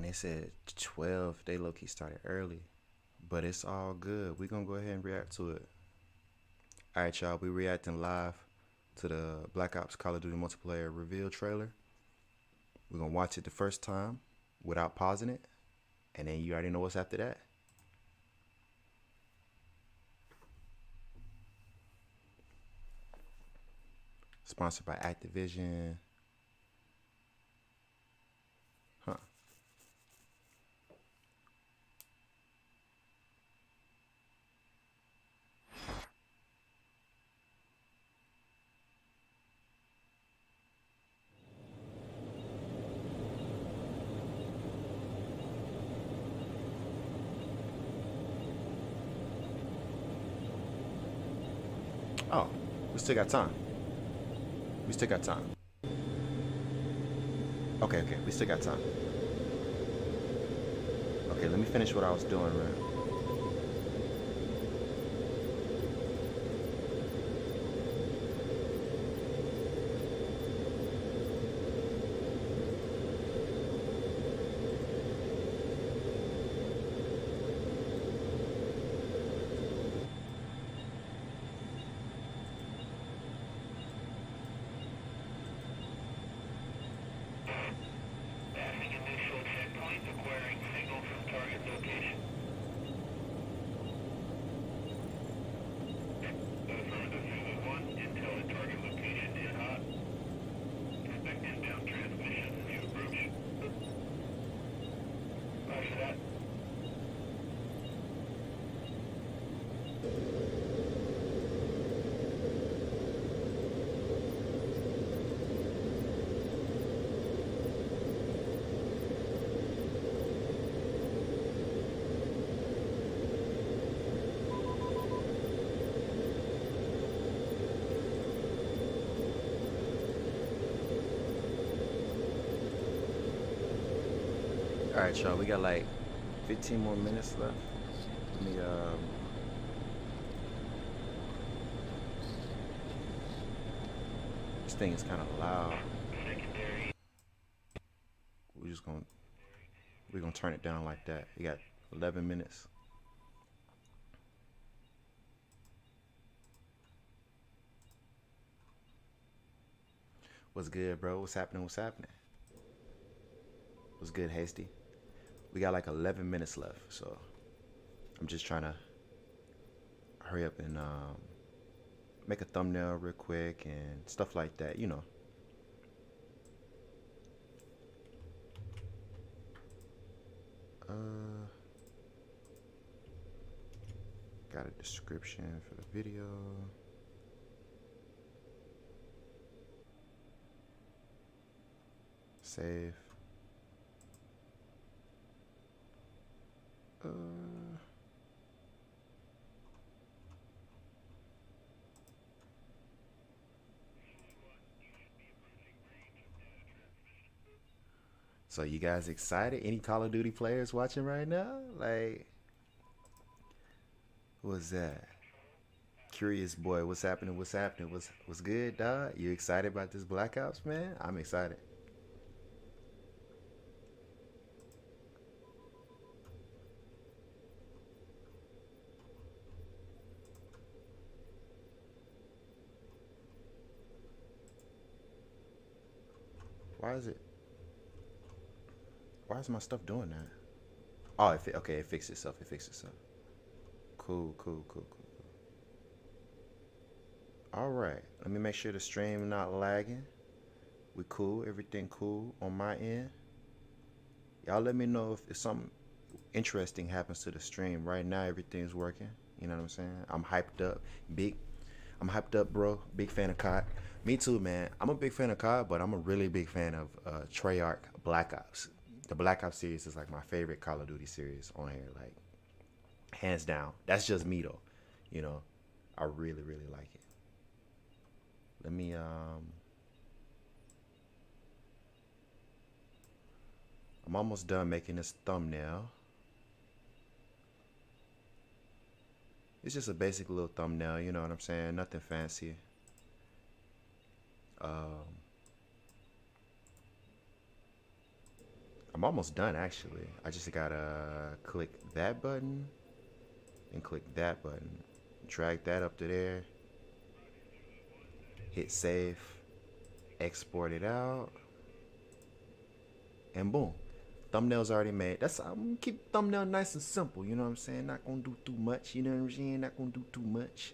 they said 12. They low-key started early. But it's all good. We're going to go ahead and react to it. Alright, y'all. We reacting live to the Black Ops Call of Duty multiplayer reveal trailer. We're going to watch it the first time without pausing it. And then you already know what's after that. Sponsored by Activision. Huh. Oh, we still got time. We still got time. Okay, we still got time. Okay, let me finish what I was doing, man. Alright, y'all, we got like 15 more minutes left. Let me this thing is kind of loud. We're gonna turn it down like that. We got 11 minutes. What's good, bro? What's happening? What's happening? What's good, Hasty? We got like 11 minutes left, so I'm just trying to hurry up and make a thumbnail real quick and stuff like that, you know. Got a description for the video. Save. So you guys excited? Any Call of Duty players watching right now? Like, what's that? Curious boy, what's happening? What's happening? What's good, dog? You excited about this Black Ops, man? I'm excited. Why is my stuff doing that? Oh, okay, it fixed itself. It fixed itself. Cool. All right, let me make sure the stream not lagging. We cool, everything cool on my end. Y'all let me know if something interesting happens to the stream. Right now, everything's working. You know what I'm saying? I'm hyped up, I'm hyped up, bro. Big fan of COD. Me too, man. I'm a big fan of COD, but I'm a really big fan of Treyarch Black Ops. The Black Ops series is like my favorite Call of Duty series on here, like hands down. That's just me though, you know. I really like it. Let me I'm almost done making this thumbnail. It's just a basic little thumbnail, you know what I'm saying? Nothing fancy. I'm almost done actually. I just gotta click that button and click that button. Drag that up to there. Hit save. Export it out. And boom. Thumbnail's already made. I'm gonna keep the thumbnail nice and simple, you know what I'm saying? Not gonna do too much, you know what I'm saying? Not gonna do too much.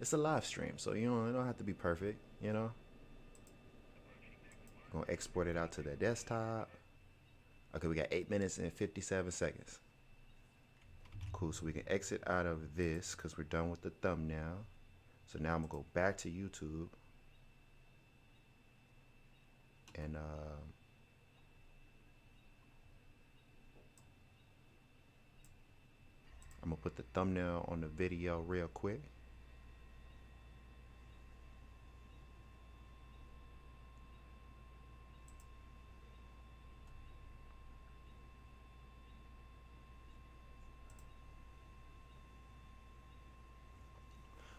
It's a live stream, so you know it don't have to be perfect, you know? Gonna export it out to the desktop. Okay, we got 8 minutes and 57 seconds. Cool, so we can exit out of this because we're done with the thumbnail. So now I'm gonna go back to YouTube. And I'm gonna put the thumbnail on the video real quick.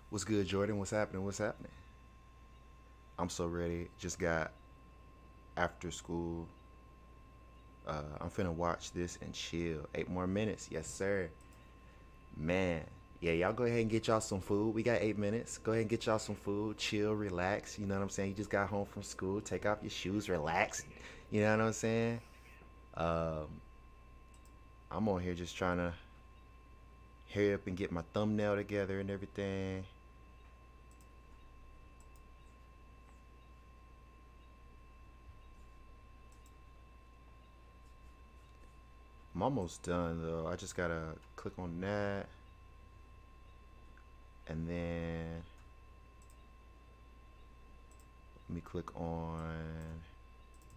What's good, Jordan? What's happening? What's happening? I'm so ready. Just got after school. I'm finna watch this and chill. 8 more minutes. Yes, sir. Man. Yeah, y'all go ahead and get y'all some food. We got 8 minutes. Go ahead and get y'all some food. Chill, relax. You know what I'm saying? You just got home from school. Take off your shoes, relax. You know what I'm saying? I'm on here just trying to hurry up and get my thumbnail together and everything. I'm almost done though. I just gotta click on that. And then let me click on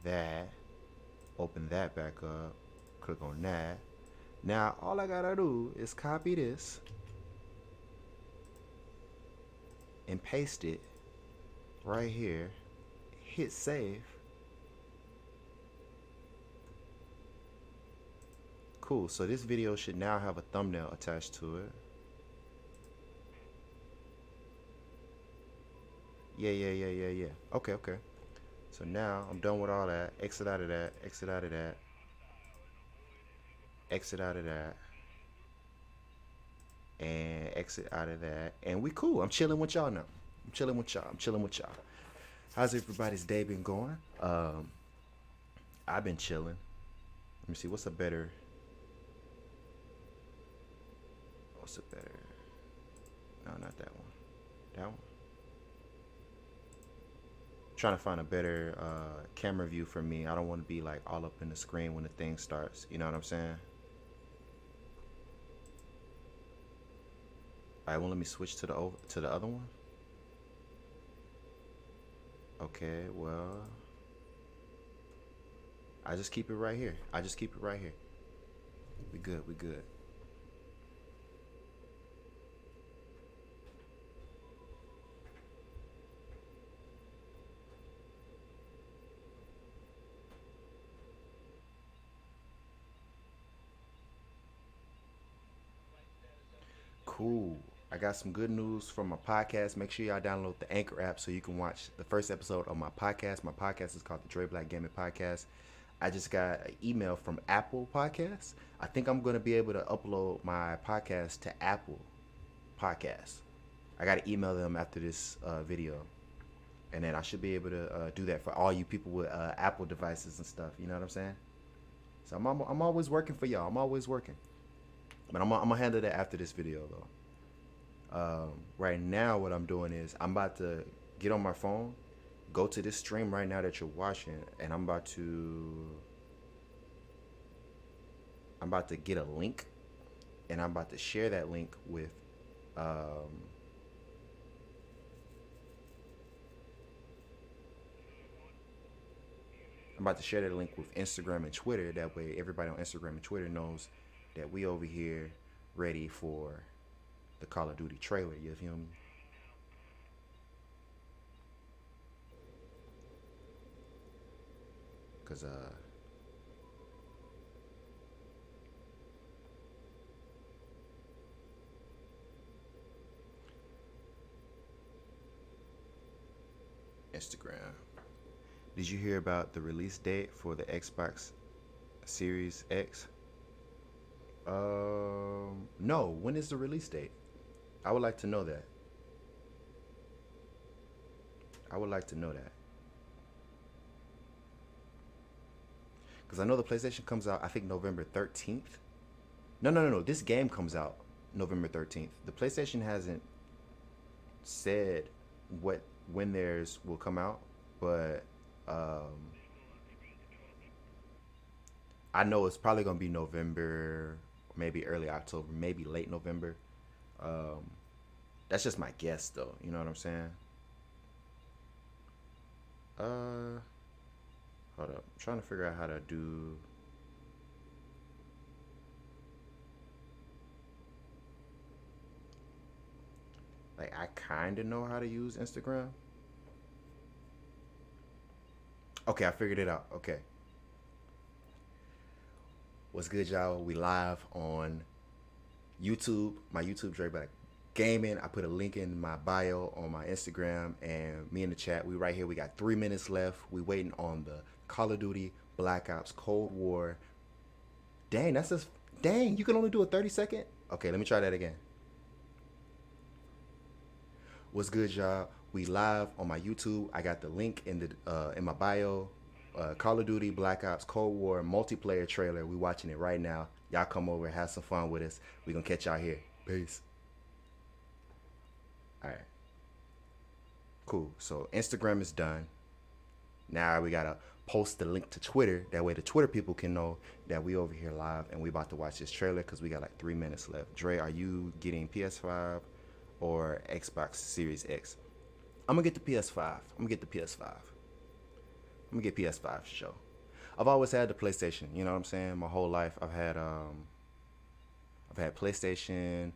that. Open that back up. Click on that. Now all I gotta do is copy this and paste it right here. Hit save. Cool, so this video should now have a thumbnail attached to it. Yeah. Okay. So now I'm done with all that. Exit out of that, exit out of that, exit out of that, and exit out of that. And we cool. I'm chilling with y'all now. I'm chilling with y'all. How's everybody's day been going? I've been chilling. Let me see, what's a better... No, not that one. That one. Trying to find a better camera view for me. I don't want to be like all up in the screen when the thing starts. You know what I'm saying? Alright, well, let me switch to the other one. Okay, well, I just keep it right here. We good. Cool. I got some good news from my podcast. Make sure y'all download the Anchor app so you can watch the first episode of my podcast. My podcast is called the DreBlackGaming Podcast. I just got an email from Apple Podcasts. I think I'm going to be able to upload my podcast to Apple Podcasts. I got to email them after this video. And then I should be able to do that for all you people with Apple devices and stuff. You know what I'm saying? So I'm always working for y'all. I'm always working. But I'm going to handle that after this video, though. Right now, what I'm doing is I'm about to get on my phone, go to this stream right now that you're watching, and I'm about to get a link, and I'm about to share that link with Instagram and Twitter. That way everybody on Instagram and Twitter knows that we over here ready for the Call of Duty trailer. You feel me? Cause Instagram. Did you hear about the release date for the Xbox Series X? No. When is the release date? I would like to know that. I would like to know that. Because I know the PlayStation comes out, I think, November 13th. No. This game comes out November 13th. The PlayStation hasn't said when theirs will come out, but I know it's probably gonna be November, maybe early October, maybe late November. Um, that's just my guess, though. You know what I'm saying? Uh, Hold up. I'm trying to figure out how to do. Like, I kind of know how to use Instagram. Okay, I figured it out. Okay. What's good, y'all? We live on YouTube, my YouTube, DreBlackGaming. I put a link in my bio on my Instagram, and me in the chat. We right here. We got 3 minutes left. We waiting on the Call of Duty Black Ops Cold War. Dang, that's just dang. You can only do a 30-second. Okay, let me try that again. What's good, y'all? We live on my YouTube. I got the link in my bio. Call of Duty Black Ops Cold War multiplayer trailer. We watching it right now. Y'all come over, have some fun with us. We gonna catch y'all here. Peace. All right. Cool. So Instagram is done. Now we gotta post the link to Twitter. That way the Twitter people can know that we over here live and we about to watch this trailer because we got like 3 minutes left. Dre, are you getting PS5 or Xbox Series X? I'm gonna get the PS5. I'm gonna get the PS5. I'm gonna get PS5 for sure. I've always had the PlayStation. You know what I'm saying? My whole life, I've had PlayStation.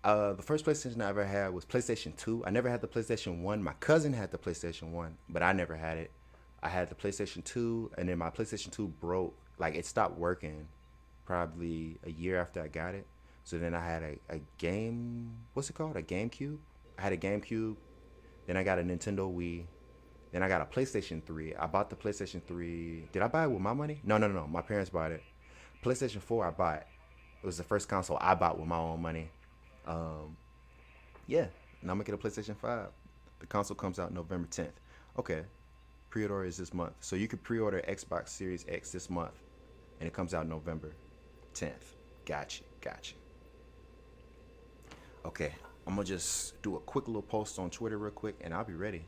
The first PlayStation I ever had was PlayStation 2. I never had the PlayStation 1. My cousin had the PlayStation 1, but I never had it. I had the PlayStation 2, and then my PlayStation 2 broke. Like, it stopped working probably a year after I got it. So then I had a game, what's it called? A GameCube? I had a GameCube. Then I got a Nintendo Wii. Then I got a PlayStation 3. I bought the PlayStation 3. Did I buy it with my money? No. My parents bought it. PlayStation 4 I bought. It was the first console I bought with my own money. Yeah. Now I'm going to get a PlayStation 5. The console comes out November 10th. Okay. Pre-order is this month. So you could pre-order Xbox Series X this month. And it comes out November 10th. Gotcha. Okay. I'm going to just do a quick little post on Twitter real quick, and I'll be ready.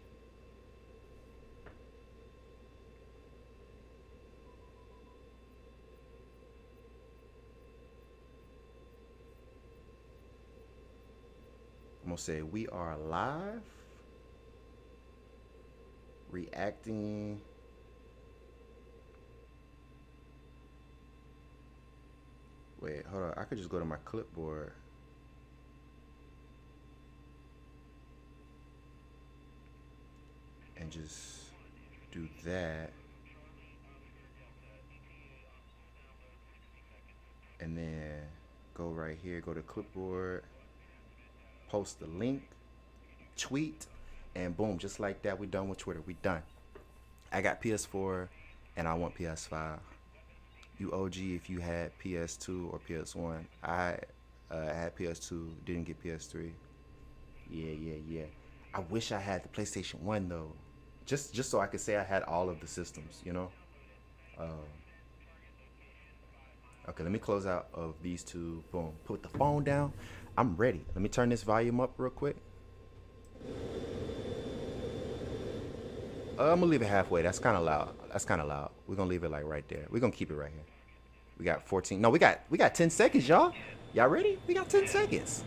I'm going to say we are live. Reacting. Wait, hold on. I could just go to my clipboard. And just do that. And then go right here, go to clipboard, post the link, tweet, and boom, just like that, we done with Twitter. We done. I got PS4 and I want PS5. You OG if you had PS2 or PS1. I had PS2, didn't get PS3. Yeah. I wish I had the PlayStation 1 though. Just so I could say I had all of the systems, you know? Okay, let me close out of these two. Boom. Put the phone down. I'm ready. Let me turn this volume up real quick. I'm gonna leave it halfway. That's kind of loud. We're gonna leave it like right there. We're gonna keep it right here. We got 14. No, we got 10 seconds, y'all. Y'all ready? We got 10 seconds.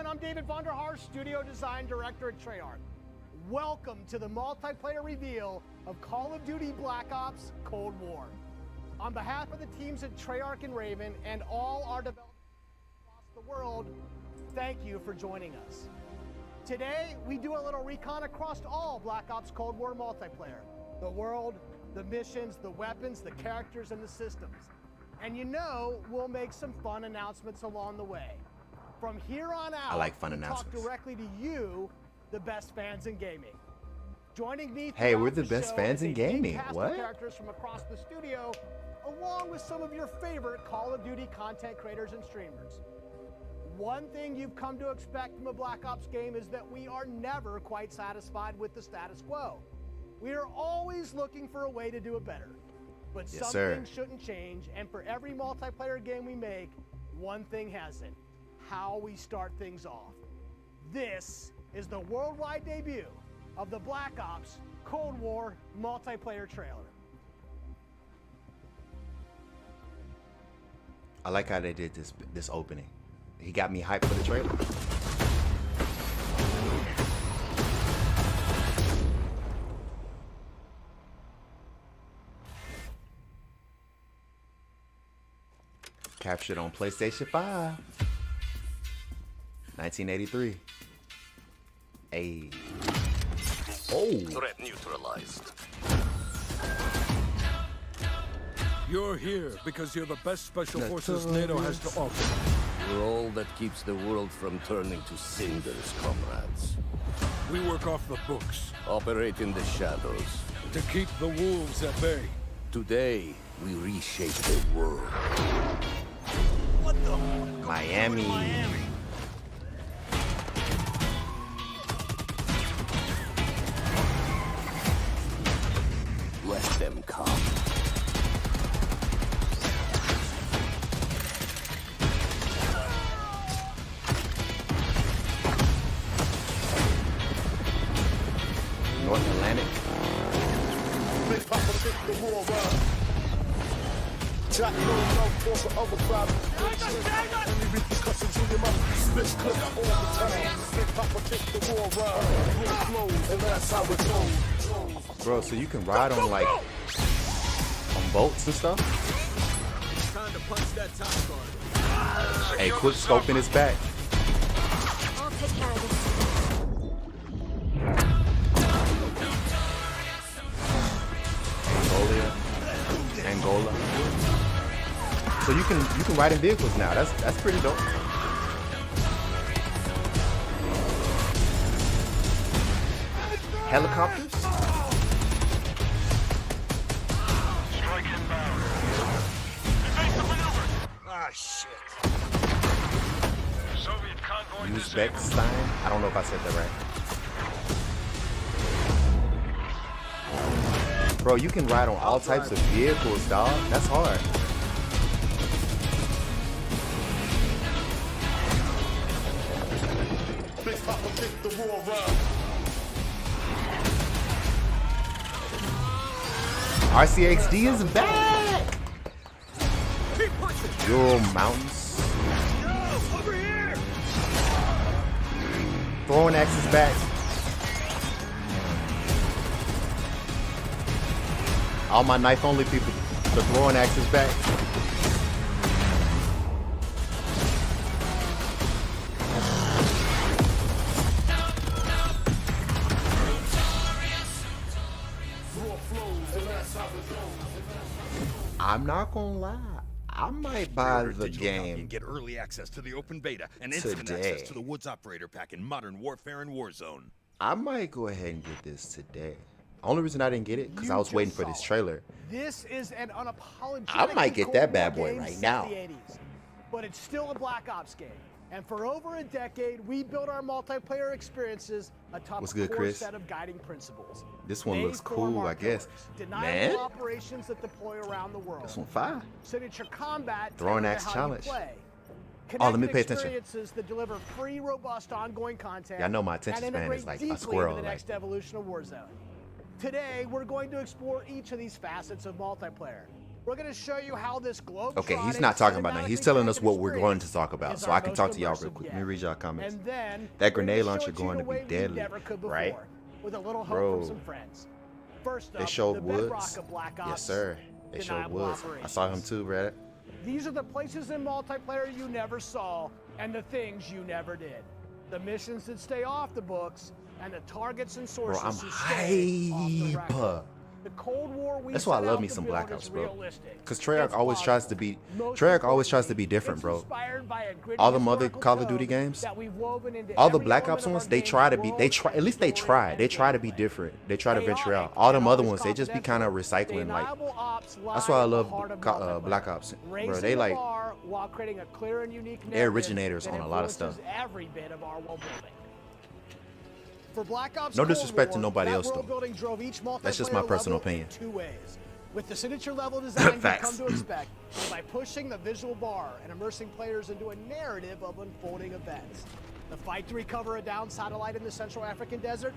I'm David Vonderhaar, Studio Design Director at Treyarch. Welcome to the multiplayer reveal of Call of Duty Black Ops Cold War. On behalf of the teams at Treyarch and Raven and all our developers across the world, thank you for joining us. Today, we do a little recon across all Black Ops Cold War multiplayer. The world, the missions, the weapons, the characters, and the systems. And you know, we'll make some fun announcements along the way. From here on out, I like fun we'll announcements. talk directly to you, the best fans in gaming. Joining me Hey, we're throughout the best show fans is in a big gaming. cast of What? characters from across the studio, along with some of your favorite Call of Duty content creators and streamers. One thing you've come to expect from a Black Ops game is that we are never quite satisfied with the status quo. We are always looking for a way to do it better. But Yes, some sir. things shouldn't change, and for every multiplayer game we make, one thing hasn't: how we start things off. This is the worldwide debut of the Black Ops Cold War multiplayer trailer. I like how they did this opening. He got me hyped for the trailer. Captured on PlayStation 5. 1983. Hey. Oh. Threat neutralized. You're here because you're the best special forces NATO has to offer. We're all that keeps the world from turning to cinders, comrades. We work off the books Operate in the shadows. to keep the wolves at bay. Today, we reshape the world. Miami. Let them come. North Atlantic. Bro, so you can ride on like on boats and stuff. Hey, quick scope in his back. I'll take care of this. Angola. So you can ride in vehicles now. That's pretty dope. Helicopters? Ah, shit. Uzbekistan? I don't know if I said that right. Bro, you can ride on all types of vehicles, dog. That's hard. RCXD is back! Euro Mountains. Throwing axe is back. All my knife only people, the throwing axe is back. I'm not gonna lie, I might buy Pre-order the digital copy game and get early access to the open beta and instant today. access to the Woods Operator Pack in Modern Warfare and Warzone. I might go ahead and get this today. Only reason I didn't get it because I was waiting for this trailer. This is an unapologetic. I might get that bad boy game right set now. in the 80s, but it's still a Black Ops game. And for over a decade, we built our multiplayer experiences atop What's a good, core Chris? set of guiding principles. This one They looks form cool, our I guess. pillars, Man, deniable operations that deploy around the world. this one fire. Signature combat, Throwing tailored axe to how challenge. you play. Oh, let me Connected pay attention. experiences that deliver free, robust, ongoing content. Yeah, I know my attention and span integrate is like a deeply squirrel, into the like- next evolution of Warzone. Today, we're going to explore each of these facets of multiplayer. We're going to show you how this globe. Okay, he's not talking about that. He's telling us what we're going to talk about, so I can talk to y'all real quick. Let me read y'all comments. And then That we're grenade gonna launcher show it to you going in to a be way we deadly, never could before, right? With a little help Bro. from some friends. First up, They showed the Woods. bedrock of Black Ops. Yes, sir. They showed deniable Woods. I saw him operations. too, Reddit. These are the places in multiplayer you never saw and the things you never did. the missions that stay off the books, and the targets and Bro, sources I'm who stay off the hype. record. The Cold War we That's why I set love out me to some build Black is Ops, bro. realistic. Cause Treyarch It's always tries to plausible. be Most Treyarch always tries to importantly, be different, it's bro. inspired by a gritty All them other historical Call of Duty code games, that we've woven into all the every Black element Ops of our ones, they game's try to be, world, they try, at least they story, try. and They try to be gameplay. different. They try to venture Chaotic out. All and them other always ones, they just be kind of confidential. recycling. Like, Deniable ops lie that's why I at the love heart of multiplayer. Black Ops, bro. Raising They the like, bar while creating a clear and unique they're narrative originators that on a lot of stuff. influences every bit of our world building. For Black Ops No Cold disrespect to War, nobody that else, world though. building drove each That's just my multiplayer personal level in opinion. two ways. With the signature level design you've Facts. come to expect, and by pushing the visual bar and immersing players into a narrative of unfolding events. The fight to recover a downed satellite in the Central African desert,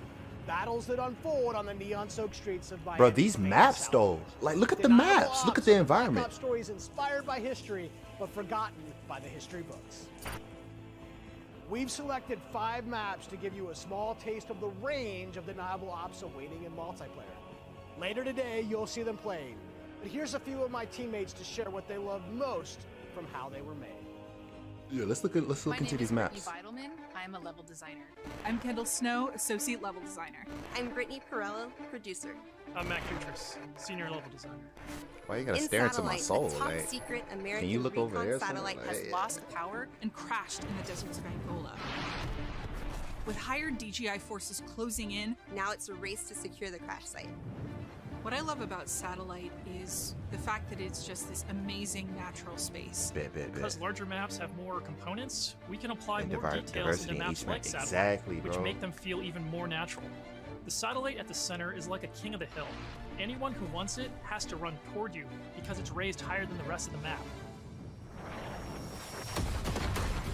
battles that unfold on the neon-soaked streets of Miami. bro, these maps though, like, look at the maps, look at the environment. Black Ops stories inspired by history, but forgotten by the history books. We've selected 5 maps to give you a small taste of the range of deniable ops awaiting in multiplayer. Later today, you'll see them playing. But here's a few of my teammates to share what they loved most from how they were made. Yeah, let's look into these maps. Vitalman. I'm a level designer. I'm Kendall Snow, associate level designer. I'm Brittany Perello, producer. I'm Matt Kutrus, senior level designer. Why you gotta In stare into my Satellite, soul? the top Like, secret American can you look over recon there? satellite Like, has hey, Lost power and crashed in the deserts of Angola. With higher DGI forces closing in, Now it's a race to secure the crash site. what I love about Satellite is the fact that it's just this amazing natural space. bet. Because larger maps have more components, we can apply And more details diversity into in maps each like map. Satellite, Exactly, which bro. make them feel even more natural. The satellite at the center is like a king of the hill. Anyone who wants it has to run toward you because it's raised higher than the rest of the map.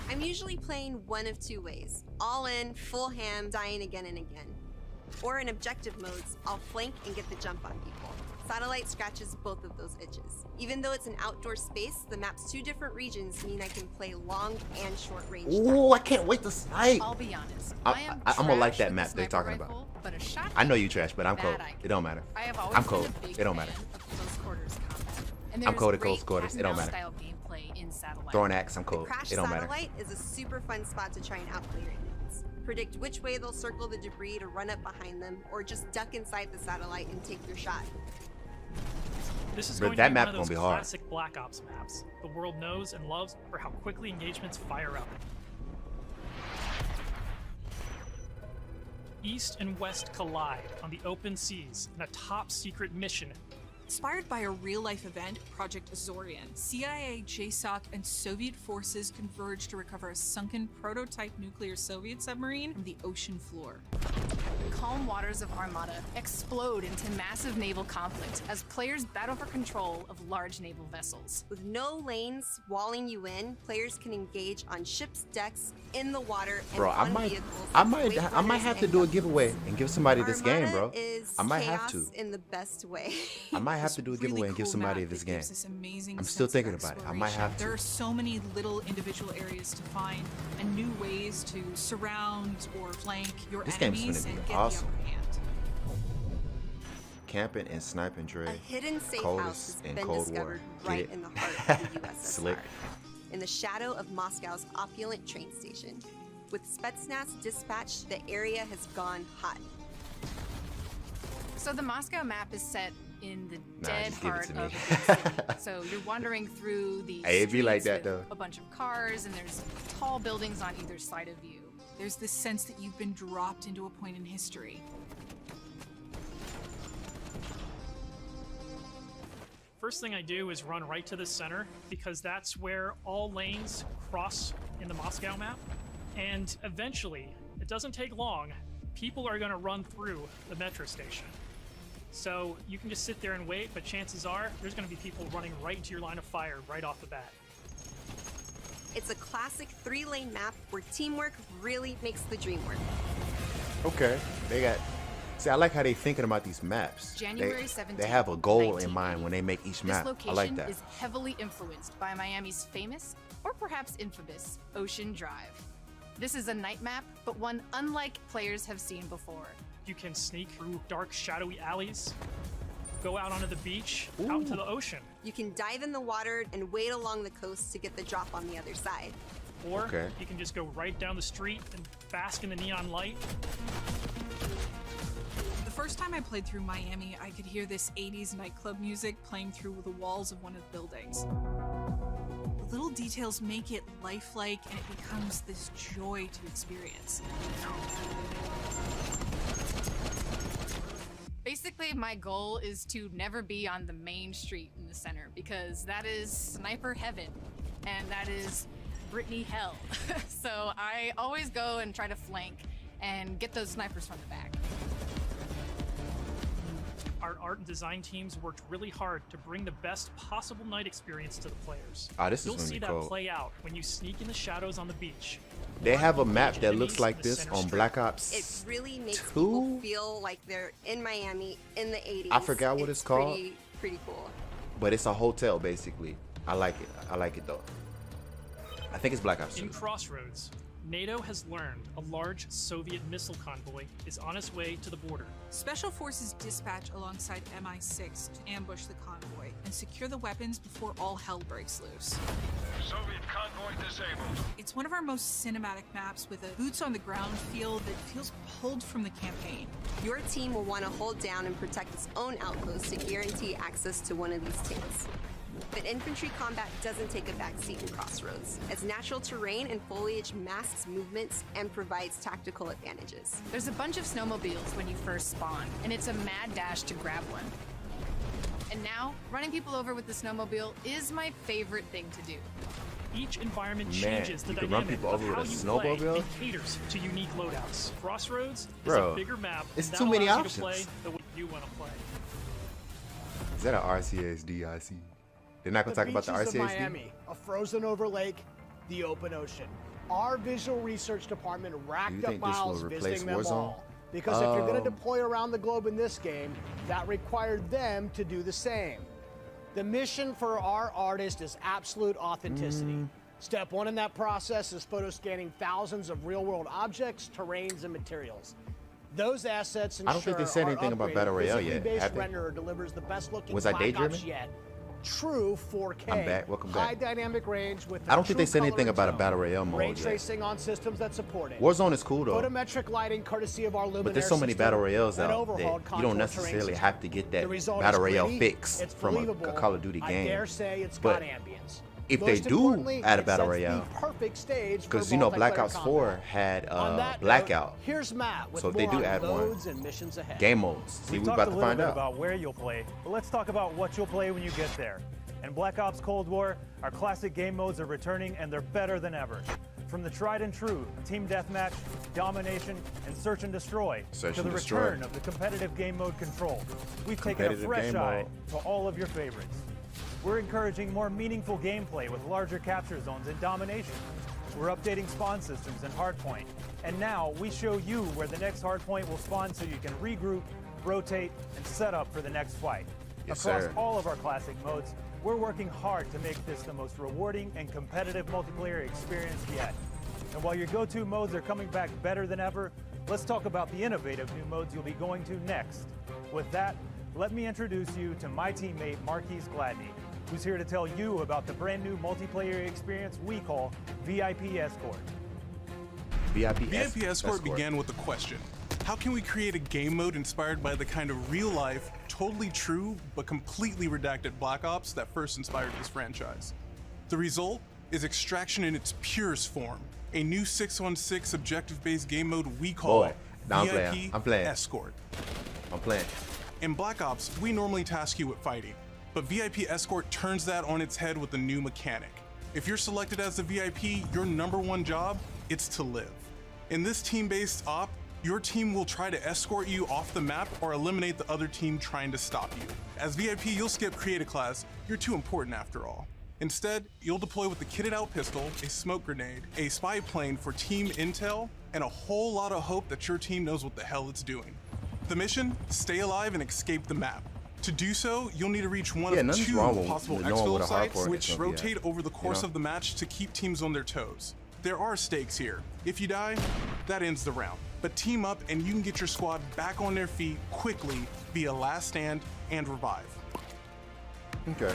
I'm usually playing one of 2 ways. All in, full ham, dying again and again. Or in objective modes, I'll flank and get the jump on people. Satellite scratches both of those itches. Even though it's an outdoor space, the map's 2 different regions mean I can play long and short range. Ooh, I can't wait to snipe. I'll be honest. I'm gonna like that map they're they're talking about. But a shotgun, I know you trash, but I'm cold. that I can It don't matter. I have always I'm been cold. a big It don't fan matter. of close quarters combat. And I'm there's cold at great close quarters. It don't cat and matter. mouse style gameplay in Satellite. Throwing axe, I'm cold. Crash It don't matter. Satellite is a super fun spot to try and outplay your enemies. Predict which way they'll circle the debris to run up behind them, or just duck inside the satellite and take your shot. This is But going that to be map one of those gonna be hard. classic Black Ops maps the world knows and loves for how quickly engagements fire up. East and West collide on the open seas in a top-secret mission. Inspired by a real-life event, Project Azorian, CIA, JSOC, and Soviet forces converged to recover a sunken prototype nuclear Soviet submarine from the ocean floor. The calm waters of Armada explode into massive naval conflict as players battle for control of large naval vessels. With no lanes walling you in, players can engage on ships' decks, in the water, and Bro, on I vehicles. might have to do a giveaway and give somebody this game, bro. Armada is I might have chaos to. in the best way. I might have This to do a really giveaway and give cool somebody map this that game. gives this amazing I'm still sense of thinking about it. I might have There to. are so many little individual areas to find and new ways to surround or flank your This game's enemies gonna be and get awesome. the upper hand. Camping and sniping Dre. A hidden safe Coldest house has in been Cold War. discovered Get right it? in the heart of the USSR. Slick. In the shadow of Moscow's opulent train station. With Spetsnaz dispatched, the area has gone hot. So the Moscow map is set in the Nah, dead just give it heart to of me. a big city. So you're wandering through the Hey, it be like streets that, with though. a bunch of cars, and there's tall buildings on either side of you. There's this sense that you've been dropped into a point in history. First thing I do is run right to the center because that's where all lanes cross in the Moscow map. And eventually, it doesn't take long, people are going to run through the metro station. So you can just sit there and wait, but chances are there's going to be people running right into your line of fire right off the bat. It's a classic 3-lane map where teamwork really makes the dream work. Okay, they got. See, I like how they thinking about these maps. January They 17th, have a goal in 1980. mind when they make each This map. I location like that. is heavily influenced by Miami's famous, or perhaps infamous, Ocean Drive. This is a night map, but one unlike players have seen before. You can sneak through dark, shadowy alleys, go out onto the beach, out into the ocean. You can dive in the water and wade along the coast to get the drop on the other side. or Okay. you can just go right down the street and bask in the neon light. The first time I played through Miami, I could hear this 80s nightclub music playing through the walls of one of the buildings. The little details make it lifelike, and it becomes this joy to experience. Basically, my goal is to never be on the main street in the center because that is sniper heaven and that is Brittany hell. So I always go and try to flank and get those snipers from the back. Our art and design teams worked really hard to bring the best possible night experience to the players. Ah, this is You'll gonna see be that cool. play out when you sneak in the shadows on the beach. They have a map that Enemies looks like in the this center on strip. Black Ops It really makes 2? people feel like they're in Miami in the 80s. I forgot what it's called. Pretty cool. But it's a hotel basically. I like it. I like it though. I think it's Black Ops 2. In Crossroads, NATO has learned a large Soviet missile convoy is on its way to the border. Special Forces dispatch alongside MI6 to ambush the convoy and secure the weapons before all hell breaks loose. Soviet convoy disabled. It's one of our most cinematic maps with a boots-on-the-ground feel that feels pulled from the campaign. Your team will want to hold down and protect its own outpost to guarantee access to one of these tanks. But infantry combat doesn't take a backseat in Crossroads, as natural terrain and foliage masks movements and provides tactical advantages. There's a bunch of snowmobiles when you first spawn, and it's a mad dash to grab one. And now, running people over with the snowmobile is my favorite thing to do. Each environment Man, changes the you can run dynamic people of over how with a you snowmobile? play and caters to unique loadouts. Crossroads Bro, is a bigger map. it's that too many allows you to options. play the way you want to play. Is that an RCHD? They're not gonna talk about the beaches of RCHD? Miami, a frozen over lake, the open ocean. Our visual research department Do you racked up think this will miles replace visiting them Warzone? all. Because if you're going to deploy around the globe in this game, that required them to do the same. The mission for our artist is absolute authenticity. Step one in that process is photo scanning thousands of real-world objects, terrains, and materials. Those assets ensure I don't think they said our anything about upgraded, Battle Royale yet, physically based have they? renderer delivers the best looking Was I Black daydreaming? Ops yet. True 4K. I'm back. Welcome high back. dynamic range with I don't think true they said anything color about a tone. Battle Royale Ray mode yet. tracing on systems that support it. Warzone is cool though. Photometric lighting courtesy of our Luminaire But there's so many system Battle Royales and out that overhauled you contour don't terrain necessarily system. have to get that The result Battle is Royale gritty, fix it's from a believable. Call of Duty I game. dare say it's But got ambience. if they Most do importantly, add a it Battle sets the Royale, perfect stage for because you know Black multiplayer Ops 4 combat. had On that Blackout. note, here's Matt with So if they more do on add one, loads and missions ahead. game modes. See, We we're talked about a to little find bit out. about where you'll play, but let's talk about what you'll play when you get there. In Black Ops Cold War, our classic game modes are returning and they're better than ever. From the tried and true Team Deathmatch, Domination, and Search and Destroy, Search to and the Destroy. return of the competitive game mode Control, we've taken a Competitive fresh game eye mode. to all of your favorites. We're encouraging more meaningful gameplay with larger capture zones and domination. We're updating spawn systems in Hardpoint. And now we show you where the next Hardpoint will spawn so you can regroup, rotate, and set up for the next fight. Yes, Across sir. all of our classic modes, we're working hard to make this the most rewarding and competitive multiplayer experience yet. And while your go-to modes are coming back better than ever, let's talk about the innovative new modes you'll be going to next. With that, let me introduce you to my teammate Marquise Gladney, who's here to tell you about the brand new multiplayer experience we call VIP Escort. VIP Escort began with a question. How can we create a game mode inspired by the kind of real-life, totally true, but completely redacted Black Ops that first inspired this franchise? The result is Extraction in its purest form, a new 6-on-6 objective-based game mode we call Boy, nah, I'm VIP playing. I'm playing. Escort. I'm playing. In Black Ops, we normally task you with fighting, but VIP Escort turns that on its head with a new mechanic. If you're selected as the VIP, your #1 job, it's to live. In this team-based op, your team will try to escort you off the map or eliminate the other team trying to stop you. As VIP, you'll skip Create a Class, you're too important after all. Instead, you'll deploy with a kitted out pistol, a smoke grenade, a spy plane for team intel, and a whole lot of hope that your team knows what the hell it's doing. The mission? Stay alive and escape the map. To do so, you'll need to reach one of nothing's 2 wrong with possible knowing what exfil a sites, hardcore which is gonna be rotate at, over the course know? of the match to keep teams on their toes. There are stakes here. If you die, that ends the round. But team up and you can get your squad back on their feet quickly via last stand and revive. Okay.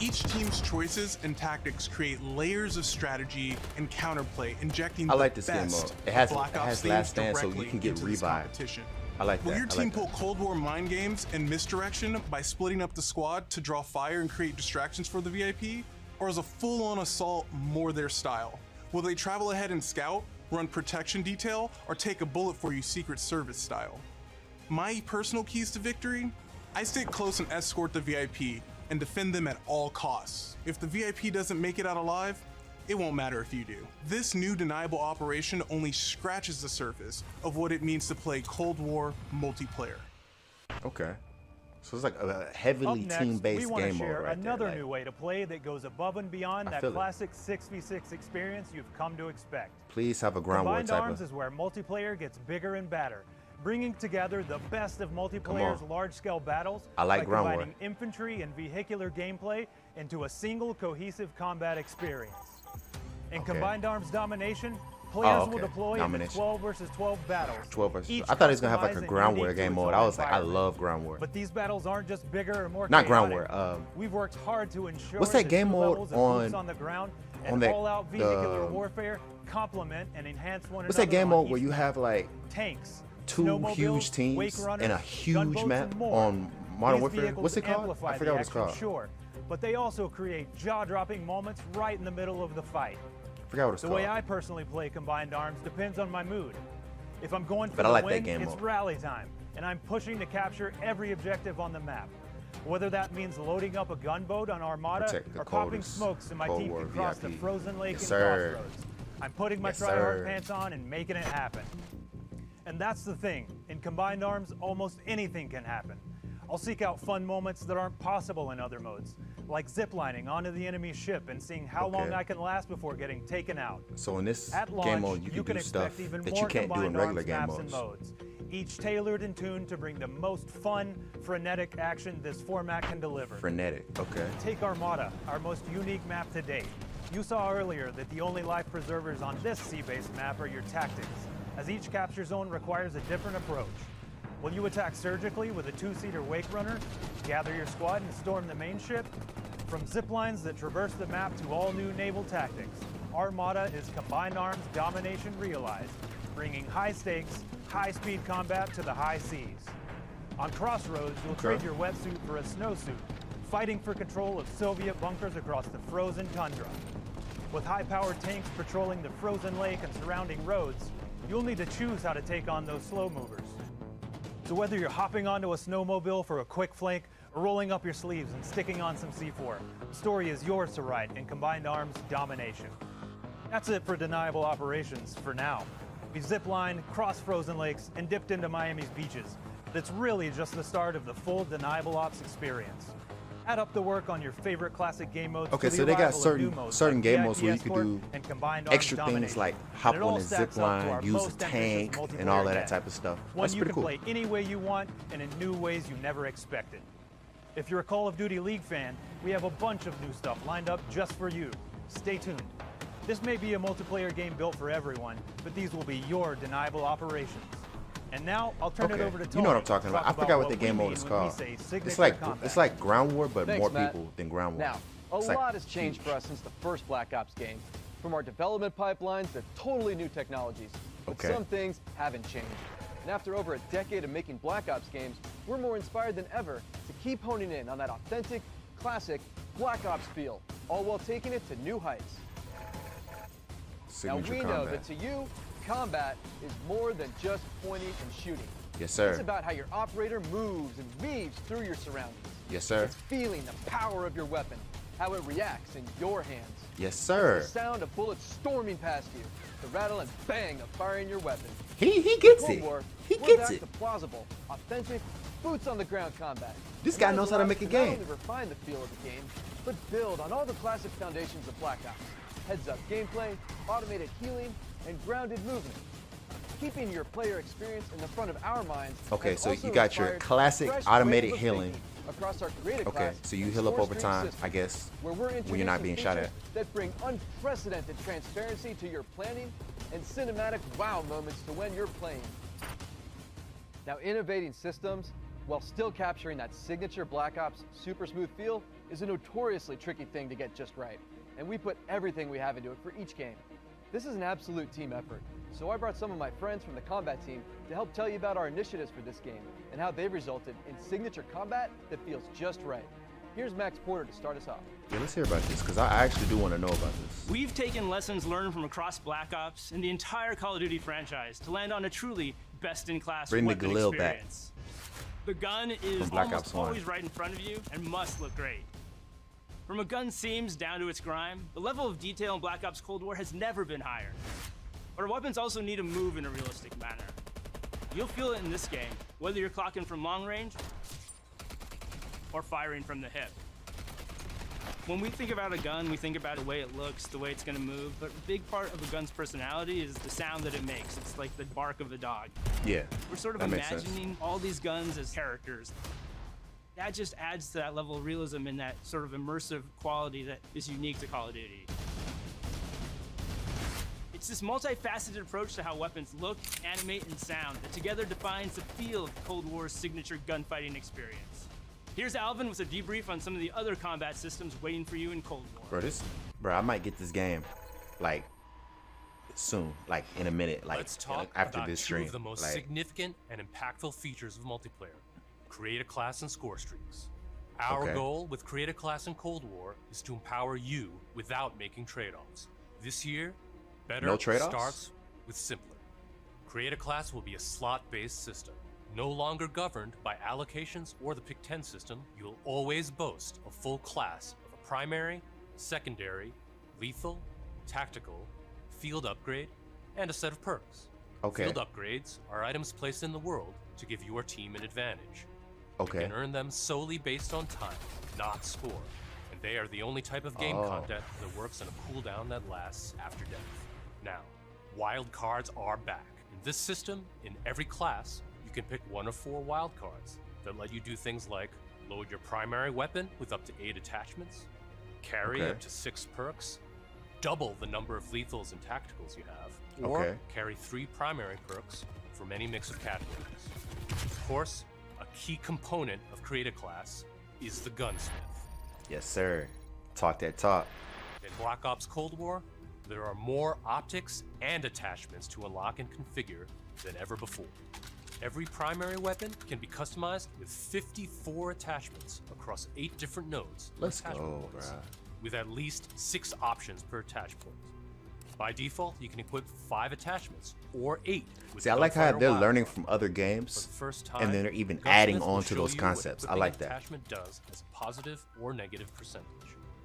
Each team's choices and tactics create layers of strategy and counterplay, injecting I like the this game best mode. It of has Black Ops last themes stand, so you directly can get into this revived. competition. I like that. Will your I team like pull that. Cold War mind games and misdirection by splitting up the squad to draw fire and create distractions for the VIP? Or is a full-on assault more their style? Will they travel ahead and scout, run protection detail, or take a bullet for you Secret Service style? My personal keys to victory? I stay close and escort the VIP and defend them at all costs. If the VIP doesn't make it out alive, it won't matter if you do. This new deniable operation only scratches the surface of what it means to play Cold War multiplayer. Okay. So it's like a Up heavily next, team-based we want to game mode share right another there. new way to play that goes above and beyond I that feel it. classic 6v6 experience you've come to expect. Please have a ground war Combined type Arms of. is where multiplayer gets bigger and badder, bringing together the best of multiplayer's large-scale battles I like by ground war. combining infantry and vehicular gameplay into a single cohesive combat experience. In Okay. Combined Arms Domination, players will okay. deploy Domination. into 12 versus 12 battles. 12 versus. each I thought it was gonna have like customized a and ground war unique to game its mode. own I was like, I environment. love ground war. But these battles aren't just bigger or more Not ground chaotic. war. We've worked hard to ensure What's that game two mode levels of boots on- on the ground on and that- all-out vehicular the- warfare complement and enhance one What's another. that game on mode where each you map. have like Tanks, two snowmobiles, huge teams wake runners, and a huge gunboats, map and more. on Modern These Warfare? vehicles What's it called? amplify I forgot the what it's action, called. Sure, but they also create jaw-dropping moments right in the middle of the fight. I forgot what it's The called. way I personally play Combined Arms depends on my mood. If I'm going for But I the like that win, game it's mode. rally time, and I'm pushing to capture every objective on the map. Whether that means loading up a gunboat on Armada Protect the or popping coldest smokes so my Cold team War can cross the VIP. frozen lake Yes, and sir. crossroads. I'm putting my Yes, try-hard sir. pants on and making it happen. And that's the thing. In Combined Arms, almost anything can happen. I'll seek out fun moments that aren't possible in other modes, like ziplining onto the enemy ship and seeing how long Okay. I can last before getting taken out. So in this At launch, game mode, you you can do expect stuff even that more you can't do in Combined regular Arms game maps and modes, each tailored and tuned to bring the most fun, frenetic action this format can deliver. Frenetic. Okay. Take Armada, our most unique map to date. You saw earlier that the only life preservers on this sea-based map are your tactics, as each capture zone requires a different approach. Will you attack surgically with a two-seater wake runner, gather your squad and storm the main ship? From zip lines that traverse the map to all new naval tactics, Armada is Combined Arms Domination realized, bringing high stakes, high-speed combat to the high seas. On Crossroads, you'll trade your wetsuit for a snowsuit, fighting for control of Soviet bunkers across the frozen tundra. With high-powered tanks patrolling the frozen lake and surrounding roads, you'll need to choose how to take on those slow movers. So whether you're hopping onto a snowmobile for a quick flank or rolling up your sleeves and sticking on some C4, the story is yours to write in Combined Arms Domination. That's it for Deniable Operations for now. We've ziplined, crossed frozen lakes, and dipped into Miami's beaches. But it's really just the start of the full Deniable Ops experience. Add up the work on your favorite classic game modes. Okay, to the so they got arrival of new certain modes certain like game VIP modes where you could Escort do and Combined Arms extra things Domination. like And hop it on all a stacks zip up to line, our use a most ambitious tank, and all of multiplayer that yet. type of stuff. One That's you pretty can cool. play any way you want and in new ways you never expected. If you're a Call of Duty League fan, we have a bunch of new stuff lined up just for you. Stay tuned. This may be a multiplayer game built for everyone, but these will be your Deniable Operations. And now I'll turn it Okay, over to Tony. you know what I'm talking to about. I talk forgot what what the game we mode is mean when we called. say It's signature like combat. ground war, but Thanks, more Matt. people than ground war. Now, a It's like lot has changed huge. for us since the first Black Ops game. From our development pipelines to totally new technologies. But Okay. some things haven't changed. And after over a decade of making Black Ops games, we're more inspired than ever to keep honing in on that authentic, classic Black Ops feel, all while taking it to new heights. Signature now we know combat. that to you, combat is more than just pointing and shooting. Yes, sir. It's about how your operator moves and weaves through your surroundings. Yes, sir. It's feeling the power of your weapon, how it reacts in your hands. Yes, The sir. sound of bullets storming past you, the rattle and bang of firing your weapon. He gets Cold it. War, He we're gets back it. to plausible, authentic, boots on the ground combat. This And guy that knows how to allows make a us game. Not only refine the feel of the game, but build on all the classic foundations of Black Ops. Heads-up gameplay, automated healing, and grounded movement. Keeping your player experience in the front of our minds. Okay, has so also you got your inspired classic fresh automated ways of healing. thinking across our creative Okay, class so you and heal up source over stream time, system, I guess, where we're when you're not being introducing shot at. features that bring unprecedented transparency to your planning and cinematic wow moments to when you're playing. Now, innovating systems while still capturing that signature Black Ops super smooth feel is a notoriously tricky thing to get just right, and we put everything we have into it for each game. This is an absolute team effort, so I brought some of my friends from the combat team to help tell you about our initiatives for this game and how they've resulted in signature combat that feels just right. Here's Max Porter to start us off. Yeah, let's hear about this, because I actually do want to know about this. We've taken lessons learned from across Black Ops and the entire Call of Duty franchise to land on a truly best-in-class Bring the weapon Galil back. experience. The gun is Black almost Ops 1. always right in front of you and must look great. From a gun's seams down to its grime, the level of detail in Black Ops Cold War has never been higher. But our weapons also need to move in a realistic manner. You'll feel it in this game, whether you're clocking from long range or firing from the hip. When we think about a gun, we think about the way it looks, the way it's going to move, but a big part of a gun's personality is the sound that it makes. It's like the bark of a dog. Yeah, We're sort of that makes sense. imagining all these guns as characters. That just adds to that level of realism and that sort of immersive quality that is unique to Call of Duty. It's this multifaceted approach to how weapons look, animate, and sound that together defines the feel of Cold War's signature gunfighting experience. Here's Alvin with a debrief on some of the other combat systems waiting for you in Cold War. Bro, I might get this game, like, soon, like in a minute, like Let's talk after about this two stream. of the most like, significant and impactful features of multiplayer. Create a class and score streaks. Our Okay. goal with Create a Class in Cold War is to empower you without making trade-offs. This year, better No trade-offs? starts with simpler. Create a Class will be a slot-based system. No longer governed by allocations or the Pick 10 system, you'll always boast a full class of a primary, secondary, lethal, tactical, field upgrade, and a set of perks. Okay. Field upgrades are items placed in the world to give your team an advantage. Okay. You can earn them solely based on time, not score, and they are the only type of game Oh. content that works on a cooldown that lasts after death. Now, wild cards are back. In this system, in every class, you can pick one of 4 wild cards that let you do things like load your primary weapon with up to 8 attachments, carry Okay. up to 6 perks, double the number of lethals and tacticals you have, or Okay. carry 3 primary perks from any mix of categories. Of course, a key component of Create a Class is the gunsmith. yes, sir. Talk that talk. In Black Ops Cold War, there are more optics and attachments to unlock and configure than ever before. Every primary weapon can be customized with 54 attachments across 8 different nodes. or Let's attachment go, points, bruh. with at least 6 options per attach point. By default, you can equip 5 attachments or 8. With See, I like how Gunfire they're Wild learning Card. from other games, For the first time, and then they're even Gunsmith adding will on to show those you what concepts. I equipping like an that. attachment does as a positive or negative percentage.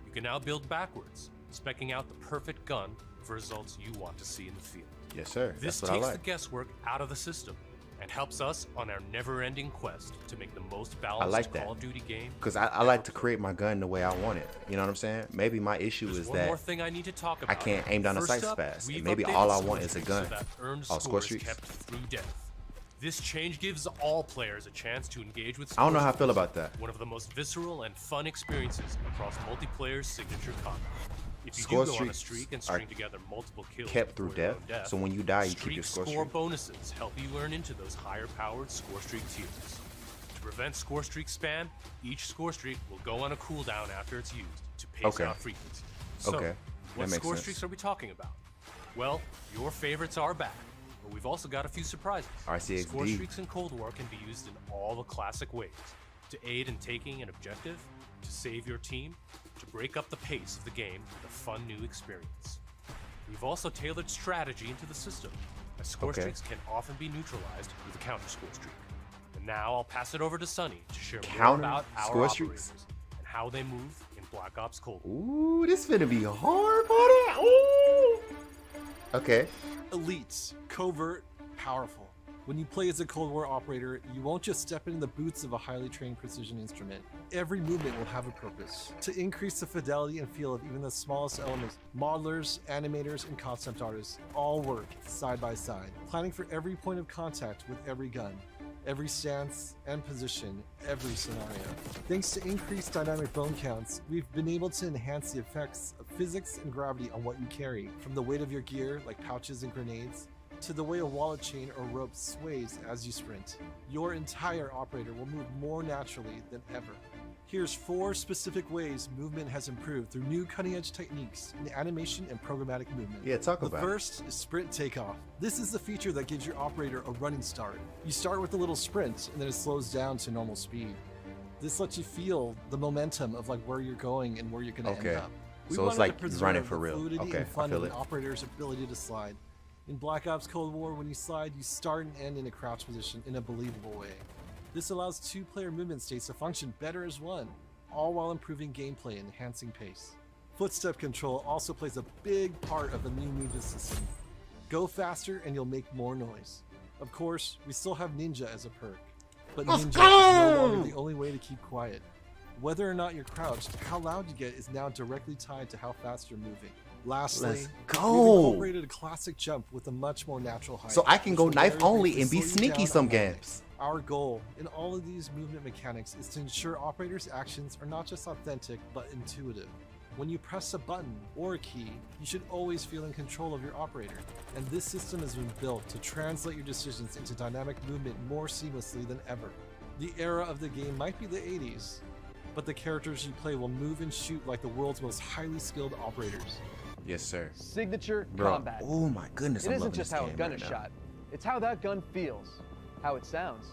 You can now build backwards, specking out the perfect gun for results you want to see in the field. Yes, sir. This That's what I takes like. the guesswork out of the system and helps us on our never-ending quest to make the most balanced like that. Call of Duty game. Because I like to create my gun the way I want it. You know what I'm saying? Maybe my issue There's is one that more thing I need to talk about. I can't aim down the First sights up, fast. we've And maybe updated all I score want is a streaks gun. So that earned Oh, score score is streaks? kept through death. This change gives all players a chance to engage with I don't know how I score feel streaks, about that. One of the most visceral and fun experiences across multiplayer's signature combat. If you Score do go on a streaks streak and are string together multiple kills kept through before your death, own so when you die, you keep your streak score streak. bonuses help you earn into those higher-powered score streak tiers. To prevent score streak spam, each score streak will go on a cooldown after it's used to pace Okay. out frequency. So, Okay. what That makes score sense. streaks are we talking about? Well, your favorites are back, but we've also got a few surprises. RCXD. Score streaks in Cold War can be used in all the classic ways: to aid in taking an objective, to save your team, to break up the pace of the game with a fun new experience. We've also tailored strategy into the system, as score Okay. streaks can often be neutralized with a counter score streak. And now I'll pass it over to Sunny to share more Counter about our score operators streaks? and how they move in Black Ops Cold War. Ooh, this finna be hard, buddy. Ooh. Okay. Elites, covert, powerful. When you play as a Cold War operator, you won't just step into the boots of a highly trained precision instrument. Every movement will have a purpose. To increase the fidelity and feel of even the smallest elements, modelers, animators, and concept artists all work side by side, planning for every point of contact with every gun, every stance and position, every scenario. Thanks to increased dynamic bone counts, we've been able to enhance the effects of physics and gravity on what you carry, from the weight of your gear, like pouches and grenades, to the way a wallet chain or rope sways as you sprint. Your entire operator will move more naturally than ever. Here's 4 specific ways movement has improved through new cutting-edge techniques in animation and programmatic movement. Yeah, talk about it. The first is sprint takeoff. This is the feature that gives your operator a running start. You start with a little sprint and then it slows down to normal speed. This lets you feel the momentum of like where you're going and where you're going to end up. So it's like preserve running for the real. fluidity Okay, and fun I feel of it. an operator's ability to slide. In Black Ops Cold War, when you slide, you start and end in a crouch position in a believable way. This allows 2-player movement states to function better as one, all while improving gameplay and enhancing pace. Footstep control also plays a big part of the new movement system. Go faster and you'll make more noise. Of course, we still have Ninja as a perk, but Ninja is no longer the only way to keep quiet. Whether or not you're crouched, how loud you get is now directly tied to how fast you're moving. Lastly, Let's we've go. incorporated a classic jump with a much more natural height. So I can which go will knife very only quickly and be slow you sneaky down some on landing. games. Our goal in all of these movement mechanics is to ensure operators' actions are not just authentic, but intuitive. When you press a button or a key, you should always feel in control of your operator, and this system has been built to translate your decisions into dynamic movement more seamlessly than ever. The era of the game might be the 80s, but the characters you play will move and shoot like the world's most highly skilled operators. Yes, sir. Signature Bro, combat. oh my goodness, It I'm isn't loving just this how a game gun right is now. shot. It's how that gun feels, how it sounds,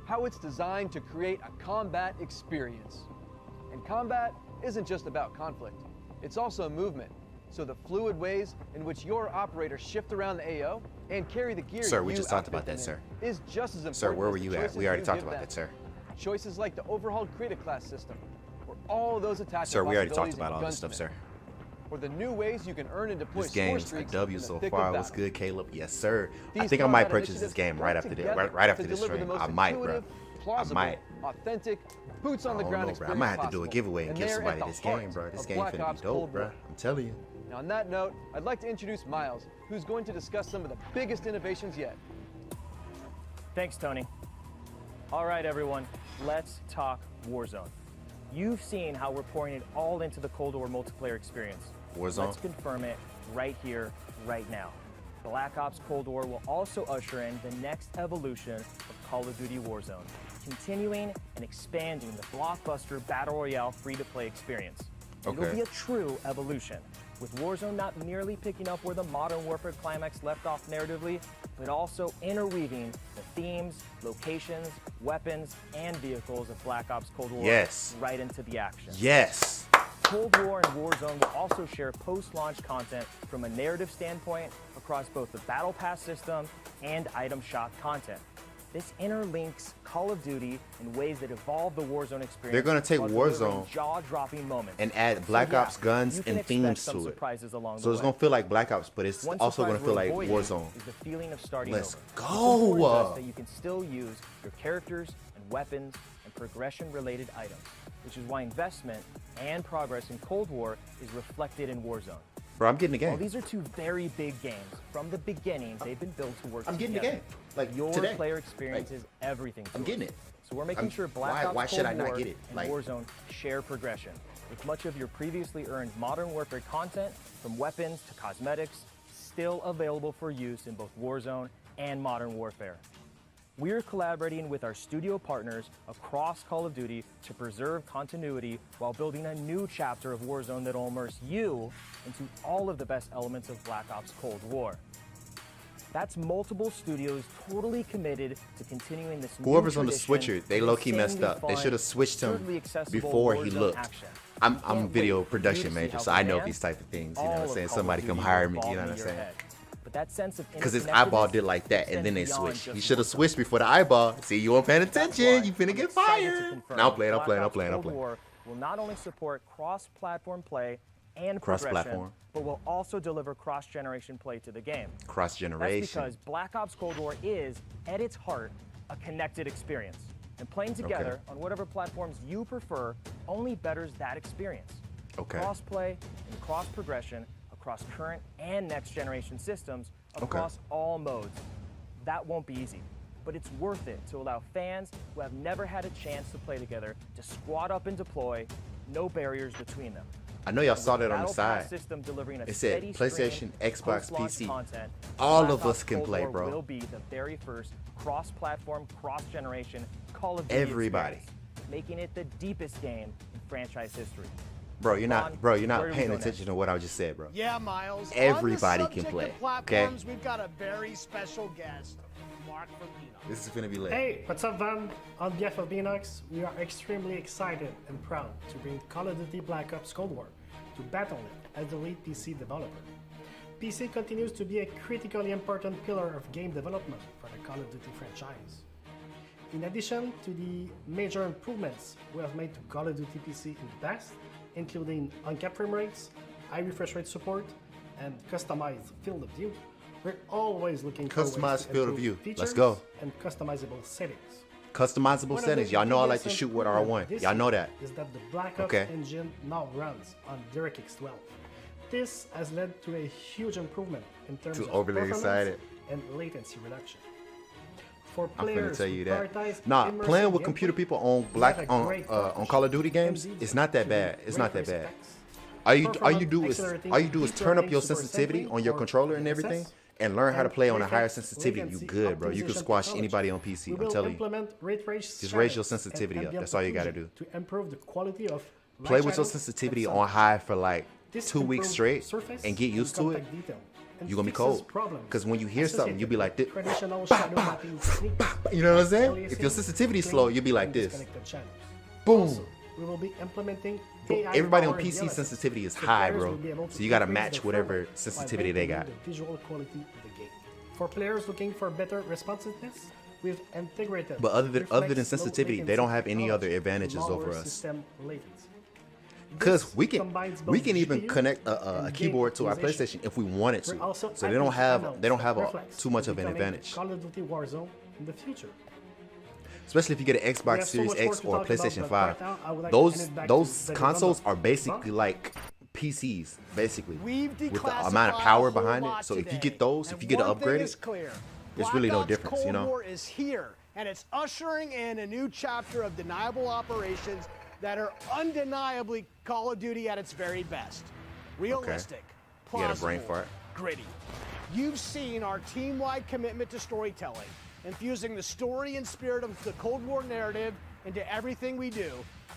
how it's designed to create a combat experience. And combat isn't just about conflict. It's also movement. So the fluid ways in which your operators shift around the AO and carry the gear Sir, we you just talked outfit about that, them sir. in is just as important. Sir, where as were the you at? choices We already you talked give about them. that, sir. Choices like the overhauled creative class system, or all those attacks. Sir, we already talked about all this stuff, sir. Or the new ways you can earn and deploy This score game's a streaks W in the so thick far. of What's battle. good, Caleb? Yes, sir. I These think I might combat purchase this initiatives game work right after this, together right after to this deliver the stream. most I might, bro. intuitive, plausible, might. authentic, boots on the I ground don't know, bro. I experience might have to do a possible. giveaway and And give they're somebody at the this game, heart bro. This of game Black finna Ops be dope, Cold bro. War. I'm telling you. Now, on that note, I'd like to introduce Miles, who's going to discuss some of the biggest innovations yet. Thanks, Tony. All right, everyone, let's talk Warzone. You've seen how we're pouring it all into the Cold War multiplayer experience. Warzone. Let's confirm it right here, right now. Black Ops Cold War will also usher in the next evolution of Call of Duty Warzone, continuing and expanding the blockbuster Battle Royale free-to-play experience. It'll Okay. be a true evolution, with Warzone not merely picking up where the Modern Warfare climax left off narratively, but also interweaving the themes, locations, weapons, and vehicles of Black Ops Cold War Yes. right into the action. Yes. Cold War and Warzone will also share post-launch content from a narrative standpoint across both the Battle Pass system and item shop content. This interlinks Call of Duty in ways that evolve the Warzone experience. They're gonna take while delivering Warzone jaw-dropping moments. and add So Black yeah, Ops guns you can and expect themes some to it. surprises along So the it's way. gonna feel like Black Ops, but it's One also gonna surprise feel we're like avoiding Warzone. is the feeling of starting Let's over. go. It's important to us that you can still use your characters and weapons and progression-related items, which is why investment and progress in Cold War is reflected in Warzone. Bro, I'm getting the game. While these are two very big games, from the beginning, they've been built to work I'm getting together. the game. Like, your today. player experience Like, is everything to I'm us. getting it. So we're making sure Black Ops why Cold should I not War get it? and Like- Warzone share progression, with much of your previously earned Modern Warfare content, from weapons to cosmetics, still available for use in both Warzone and Modern Warfare. We're collaborating with our studio partners across Call of Duty to preserve continuity while building a new chapter of Warzone that'll immerse you into all of the best elements of Black Ops Cold War. That's multiple studios totally committed to continuing this new Whoever's on the tradition switcher, they of low-key messed insanely up. They fun, should have switched him absurdly accessible before he Warzone looked. action. I'm Can't video wait for production you to see major, how so I know fans, these type of things. You know all what I'm of saying? Call of Somebody Duty come will hire me. evolve You know what in I'm your saying? head. But that sense of Because his eyeball interconnectedness did like that, and extends then they beyond switched. just He should have Warzone. switched before the eyeball. See, you weren't paying attention. You finna get excited to fired. confirm No, I'm playing. I'm Black playing. I'm Ops playing. I'm Cold playing. War will not only support cross-platform play and Cross-platform. progression, but will also deliver cross-generation play to the game. Cross That's generation. because Black Ops Cold War is, at its heart, a connected experience. And playing together on whatever platforms you prefer only betters that experience. Okay. Cross-play and cross-progression across current and next-generation systems across all modes. That won't be easy, but it's worth it to allow fans who have never had a chance to play together to squad up and deploy, no barriers between them. I know y'all saw that on the Battle Pass side. system delivering a It said steady PlayStation, stream of Xbox, post-launch PC. content. All Black of us Ops can Cold play, War bro. will be the very first cross-platform, cross-generation Call of Duty Everybody. experience, making it the deepest game in franchise history. Bro, you're not where paying do we go attention to what I just said, bro. Yeah, Miles. Everybody on the can subject play, of platforms, we've got a very special guest, Mark Fabino. This is gonna be lit. Hey, what's up, Van? On behalf of Beanox, we are extremely excited and proud to bring Call of Duty Black Ops Cold War to Battle.net as the lead PC developer. PC continues to be a critically important pillar of game development for the Call of Duty franchise. In addition to the major improvements we have made to Call of Duty PC in the past, including uncapped frame rates, high refresh rate support, and customized field of view, we're always looking for ways Customized to field of improve view. features Let's go. and customizable settings. Customizable One of settings. the Y'all know I like to biggest shoot with improvements R1. this Y'all know year that. is that the Black Ops Okay. engine now runs on DirectX 12. This has led to a huge improvement in terms Too of overly performance excited. and latency reduction. For I'm finna players tell who you that. prioritize Nah, immersive playing with gameplay, computer people on we have a great on Call of Duty games, partnership it's not that to bad. It's not great that bad. respects. All you Performance do is accelerating turn up deep your learning super sensitivity sampling on your or controller and DLSS, everything, and learn how to play on a higher reflex sensitivity. You latency good, bro. You can optimization squash technology. anybody on PC. We I'm will telling you. implement ray trace Just raise your channels and sensitivity up. ambient That's all you gotta occlusion do. To improve the quality of Play light with your channels sensitivity and on sound. high for like This 2 weeks improves straight surface and get and used to it. compact detail and You're gonna be fixes cold. problems Because when you hear something, you'll be like this. traditional shadow mapping techniques. You know what I'm saying? Aliasing, If your sensitivity is clean, slow, you'll be like and this. disconnected channels. Boom. Also, we will be implementing Everybody on AI-powered PC DLSS, sensitivity is so high, players bro. will be able to So you gotta increase match their whatever frame rate while sensitivity they got. maintaining the visual quality of the game. For players looking for better responsiveness, we've integrated. But other than reflex sensitivity, low they don't have latency any other technology to advantages lower over us. system latency. Because we combines can both even GPU connect a and game keyboard to our optimization. PlayStation if we wanted We're to. also So they don't adding have channels a, reflex too much to of an becoming advantage. Call of Duty Warzone in the future. Especially if you get an We Xbox have so Series much more X to or talk PlayStation about, 5. but right now I would like to hand it back Those to the consoles Redundant. are basically like PCs, basically. We've With the amount of declassified power a whole behind lot it. So if you today, get those, and if you get it one thing upgraded, is clear. there's Black really no Ops difference, you Cold know? War is here, and it's ushering in a new chapter of deniable operations that are undeniably Call of Duty at its very best. Realistic, You had a brain plausible, fart. gritty. You've seen our team-wide commitment to storytelling, infusing the story and spirit of the Cold War narrative into everything we do,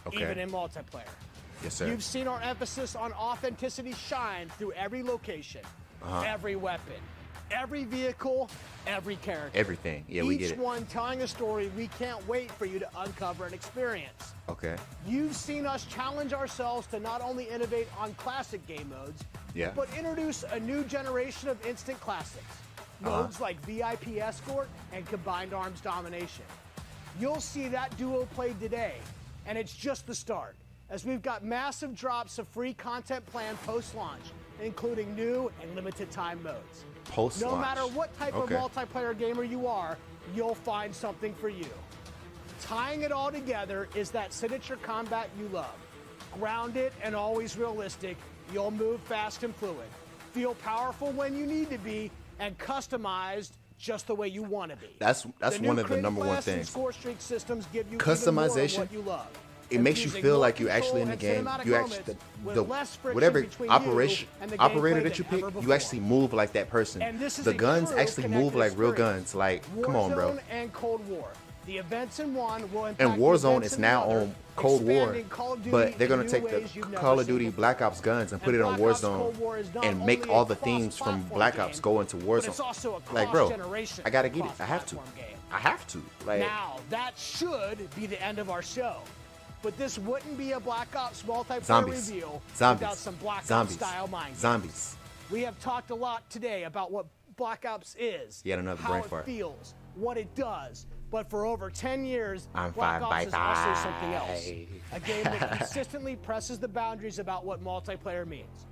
Okay. even in multiplayer. Yes, sir. You've seen our emphasis on authenticity shine through every location, every weapon, every vehicle, every character. Everything. Yeah, we get Each it. one telling a story we can't wait for you to uncover and experience. Okay. You've seen us challenge ourselves to not only innovate on classic game modes, Yeah. but introduce a new generation of instant classics. Modes like VIP Escort and Combined Arms Domination. You'll see that duo played today, and it's just the start, as we've got massive drops of free content planned post-launch, including new and limited time modes. Post-launch. No matter what type Okay. of multiplayer gamer you are, you'll find something for you. Tying it all together is that signature combat you love. Grounded and always realistic, you'll move fast and fluid. Feel powerful when you need to be, and customized just the way you want to be. That's The new one of the crit number one class and things. score streak systems give you Customization, even more of what you love. It makes you Infusing feel more like you're actually in the control game. and You cinematic actually moments with the less friction whatever between operation you and the operator gameplay that you than pick, ever you before. actually move like that person. And this is The a guns true actually move connected like real experience. guns. Like, come on, bro. Warzone and Cold War. The events in one will impact And the Warzone events is in now the other, on Cold War, expanding Call of Duty but they're in gonna new take ways the you've never Call of seen Duty before. Black Ops guns and put it on Black Ops Cold Warzone War is not and make only all a the themes from cross-platform Black Ops game, go into but it's Warzone. also a Like, bro, cross-generation I gotta get it. I have to. cross-platform game. I have to. Like, Now, that should be the end of our show. But this wouldn't be a Black Ops multiplayer zombies, reveal zombies, without some Black Ops zombies, style mind games. zombies. We have talked a lot today about what Black Ops is, He had another how brain it fart. feels, what it does. But for over 10 years, I'm Black 5 Ops by is also something 5. else. A game that consistently presses the boundaries about what multiplayer means.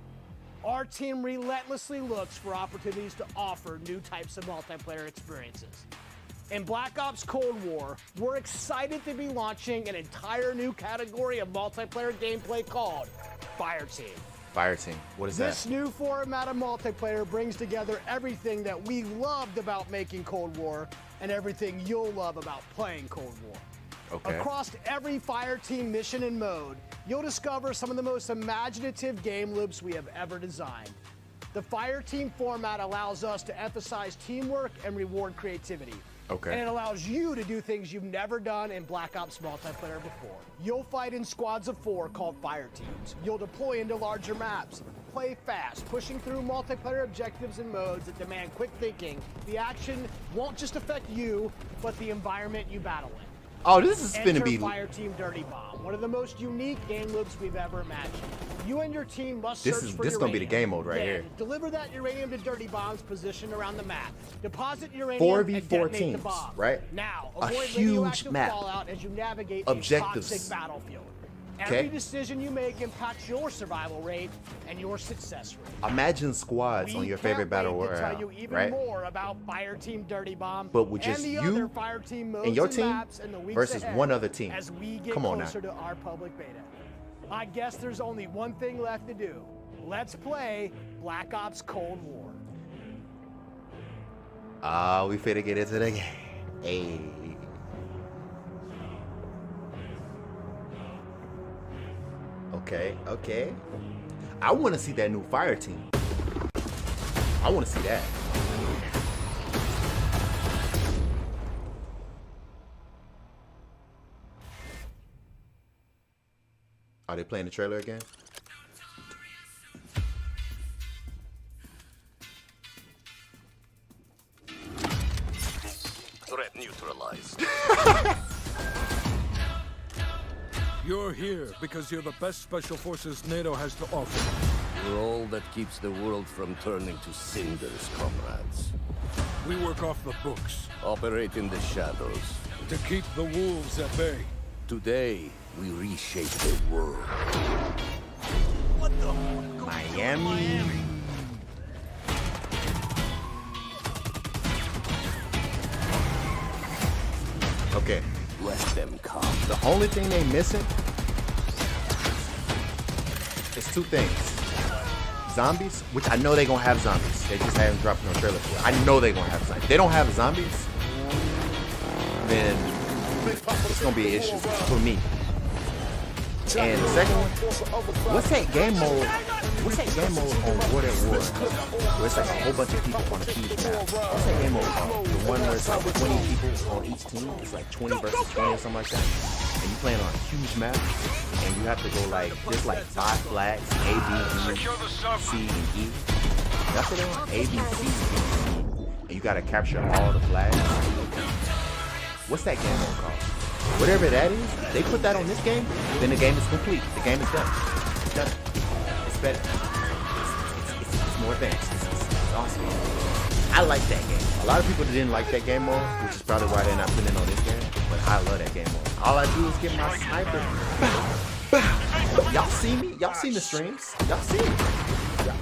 Our team relentlessly looks for opportunities to offer new types of multiplayer experiences. In Black Ops Cold War, we're excited to be launching an entire new category of multiplayer gameplay called Fire Team. Fire Team. What is This that? new format of multiplayer brings together everything that we loved about making Cold War and everything you'll love about playing Cold War. Okay. Across every Fire Team mission and mode, you'll discover some of the most imaginative game loops we have ever designed. The Fire Team format allows us to emphasize teamwork and reward creativity. Okay. And it allows you to do things you've never done in Black Ops multiplayer before. You'll fight in squads of 4 called Fire Teams. You'll deploy into larger maps, play fast, pushing through multiplayer objectives and modes that demand quick thinking. The action won't just affect you, but the environment you battle in. Oh, this is finna be Fire Team Dirty Bomb, one of the most unique game loops we've ever imagined. You and your team must search for this gonna be the uranium. game mode right Then here. Deliver that uranium to Dirty Bomb's position around the map. Deposit uranium 4v4 and detonate the teams, bomb. right? Now, A avoid huge radioactive map. fallout as you navigate Objectives. a toxic battlefield. Okay. Every decision you make impacts your survival rate and your success rate. Imagine squads on your favorite battle Can't wait to tell royale, you even right? more about Fire Team Dirty Bomb But with and just the you other Fire Team modes and your team maps in the weeks versus ahead one other team. as we get Come on closer now. to our public beta. I guess there's only one thing left to do. Let's play Black Ops Cold War. We finna get into the game. Hey. Okay. I want to see that new Fire Team. I want to see that. Are they playing the trailer again? Threat neutralized. You're here because you're the best special forces NATO has to offer. We're all that keeps the world from turning to cinders, comrades. We work off the books. Operate in the shadows. To keep the wolves at bay. Today, we reshape the world. What the? Miami. Okay. Let them come. The only thing they missing is 2 things. Zombies, which I know they gonna have zombies. They just haven't dropped no trailer for it. I know they gonna have zombies. If they don't have zombies, then it's gonna be an issue for me. And the second one, what's that game mode? What's that game mode on War at War? Where it's like a whole bunch of people on a huge map. What's that game mode called? The one where it's like 20 people on each team. It's like 20 versus 20 or something like that. And you playing on a huge map, and you have to go like there's like 5 flags: A, B, C, and E. That's what they want. A, B, C, and E. And you gotta capture all the flags. What's that game mode called? Whatever that is, they put that on this game, then the game is complete. The game is done. It's done. It's better. It's more advanced. It's awesome. I like that game. A lot of people didn't like that game mode, which is probably why they're not putting it on this game. But I love that game mode. All I do is get my sniper. Y'all see me? Y'all seen the streams? Y'all see me?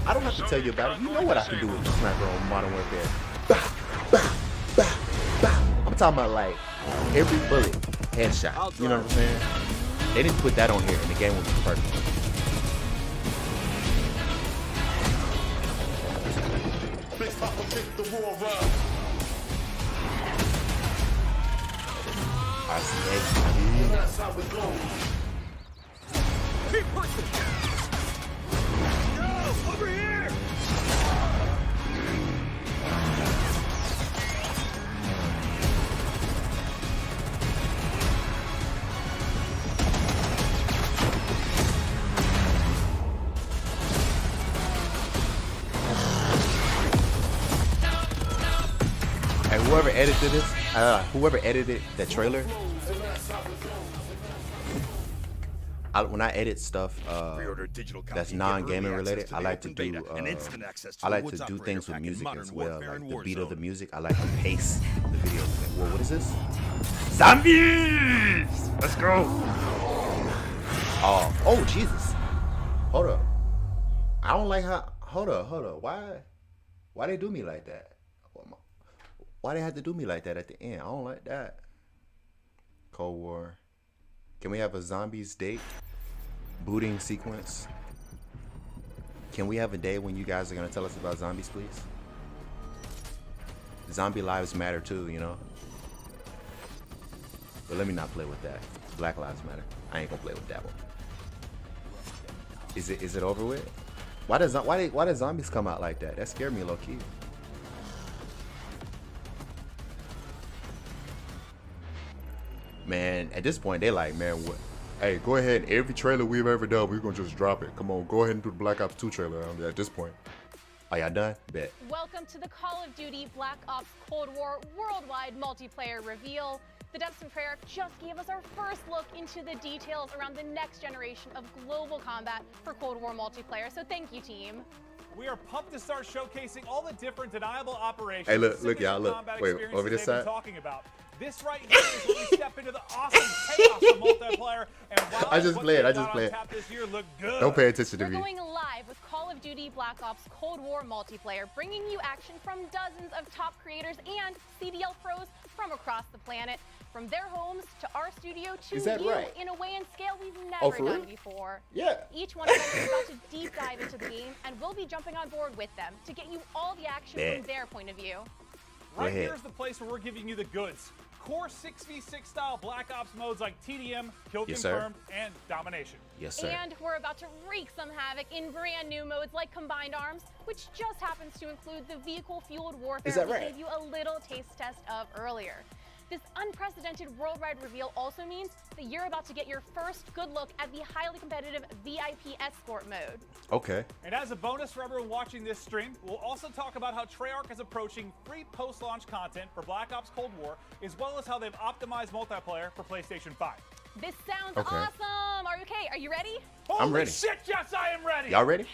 I don't have to tell you about it. You know what I can do with the sniper on Modern Warfare. I'm talking about like every bullet. Headshot. You know what I'm saying? They didn't put that on here, and the game would be perfect. I see. That's how we go. Keep pushing. No, over here. Whoever edited this, whoever edited that trailer, when I edit stuff that's non-gaming related, I like to do things with music as well. Like the beat of the music, I like to pace the video. Whoa, what is this? Zombies! Let's go! Oh Jesus! Hold up! I don't like how. Hold up! Why they do me like that? Why they had to do me like that at the end? I don't like that. Cold War. Can we have a zombies date? Booting sequence? Can we have a day when you guys are gonna tell us about zombies, please? Zombie lives matter too, you know? But let me not play with that. Black Lives Matter. I ain't gonna play with that one. Is it over with? Why does zombies come out like that? That scared me low key. Man, at this point they like, man, what? Hey, go ahead. Every trailer we've ever done, we're gonna just drop it. Come on, go ahead and do the Black Ops 2 trailer at this point. Are y'all done? Bet. Welcome to the Call of Duty Black Ops Cold War worldwide multiplayer reveal. The devs from Treyarch just gave us our first look into the details around the next generation of global combat for Cold War multiplayer. So thank you, team. We are pumped to start showcasing all the different deniable operations. Hey, look, y'all, look. Wait, over this side. Talking about. This right here is when we step into the awesome Takeoff of multiplayer. And wow, I just played. This year look good. Don't pay attention to me. We're going live with Call of Duty Black Ops Cold War multiplayer, bringing you action from dozens of top creators and CDL pros from across the planet. From their homes to our studio to you in a way and scale we've never done before. Yeah. Each one of them is about to deep dive into the game, and we'll be jumping on board with them to get you all the action from their point of view. Right here is the place where we're giving you the goods. Core 6v6 style Black Ops modes like TDM, Kill Confirmed, and Domination. Yes, sir. And we're about to wreak some havoc in brand new modes like Combined Arms, which just happens to include the vehicle-fueled warfare we gave you a little taste test of earlier. This unprecedented worldwide reveal also means that you're about to get your first good look at the highly competitive VIP escort mode. Okay. And as a bonus for everyone watching this stream, we'll also talk about how Treyarch is approaching free post-launch content for Black Ops Cold War, as well as how they've optimized multiplayer for PlayStation 5. This sounds awesome. Are you okay? Are you ready? I'm ready. Holy shit, yes, I am ready. Y'all ready?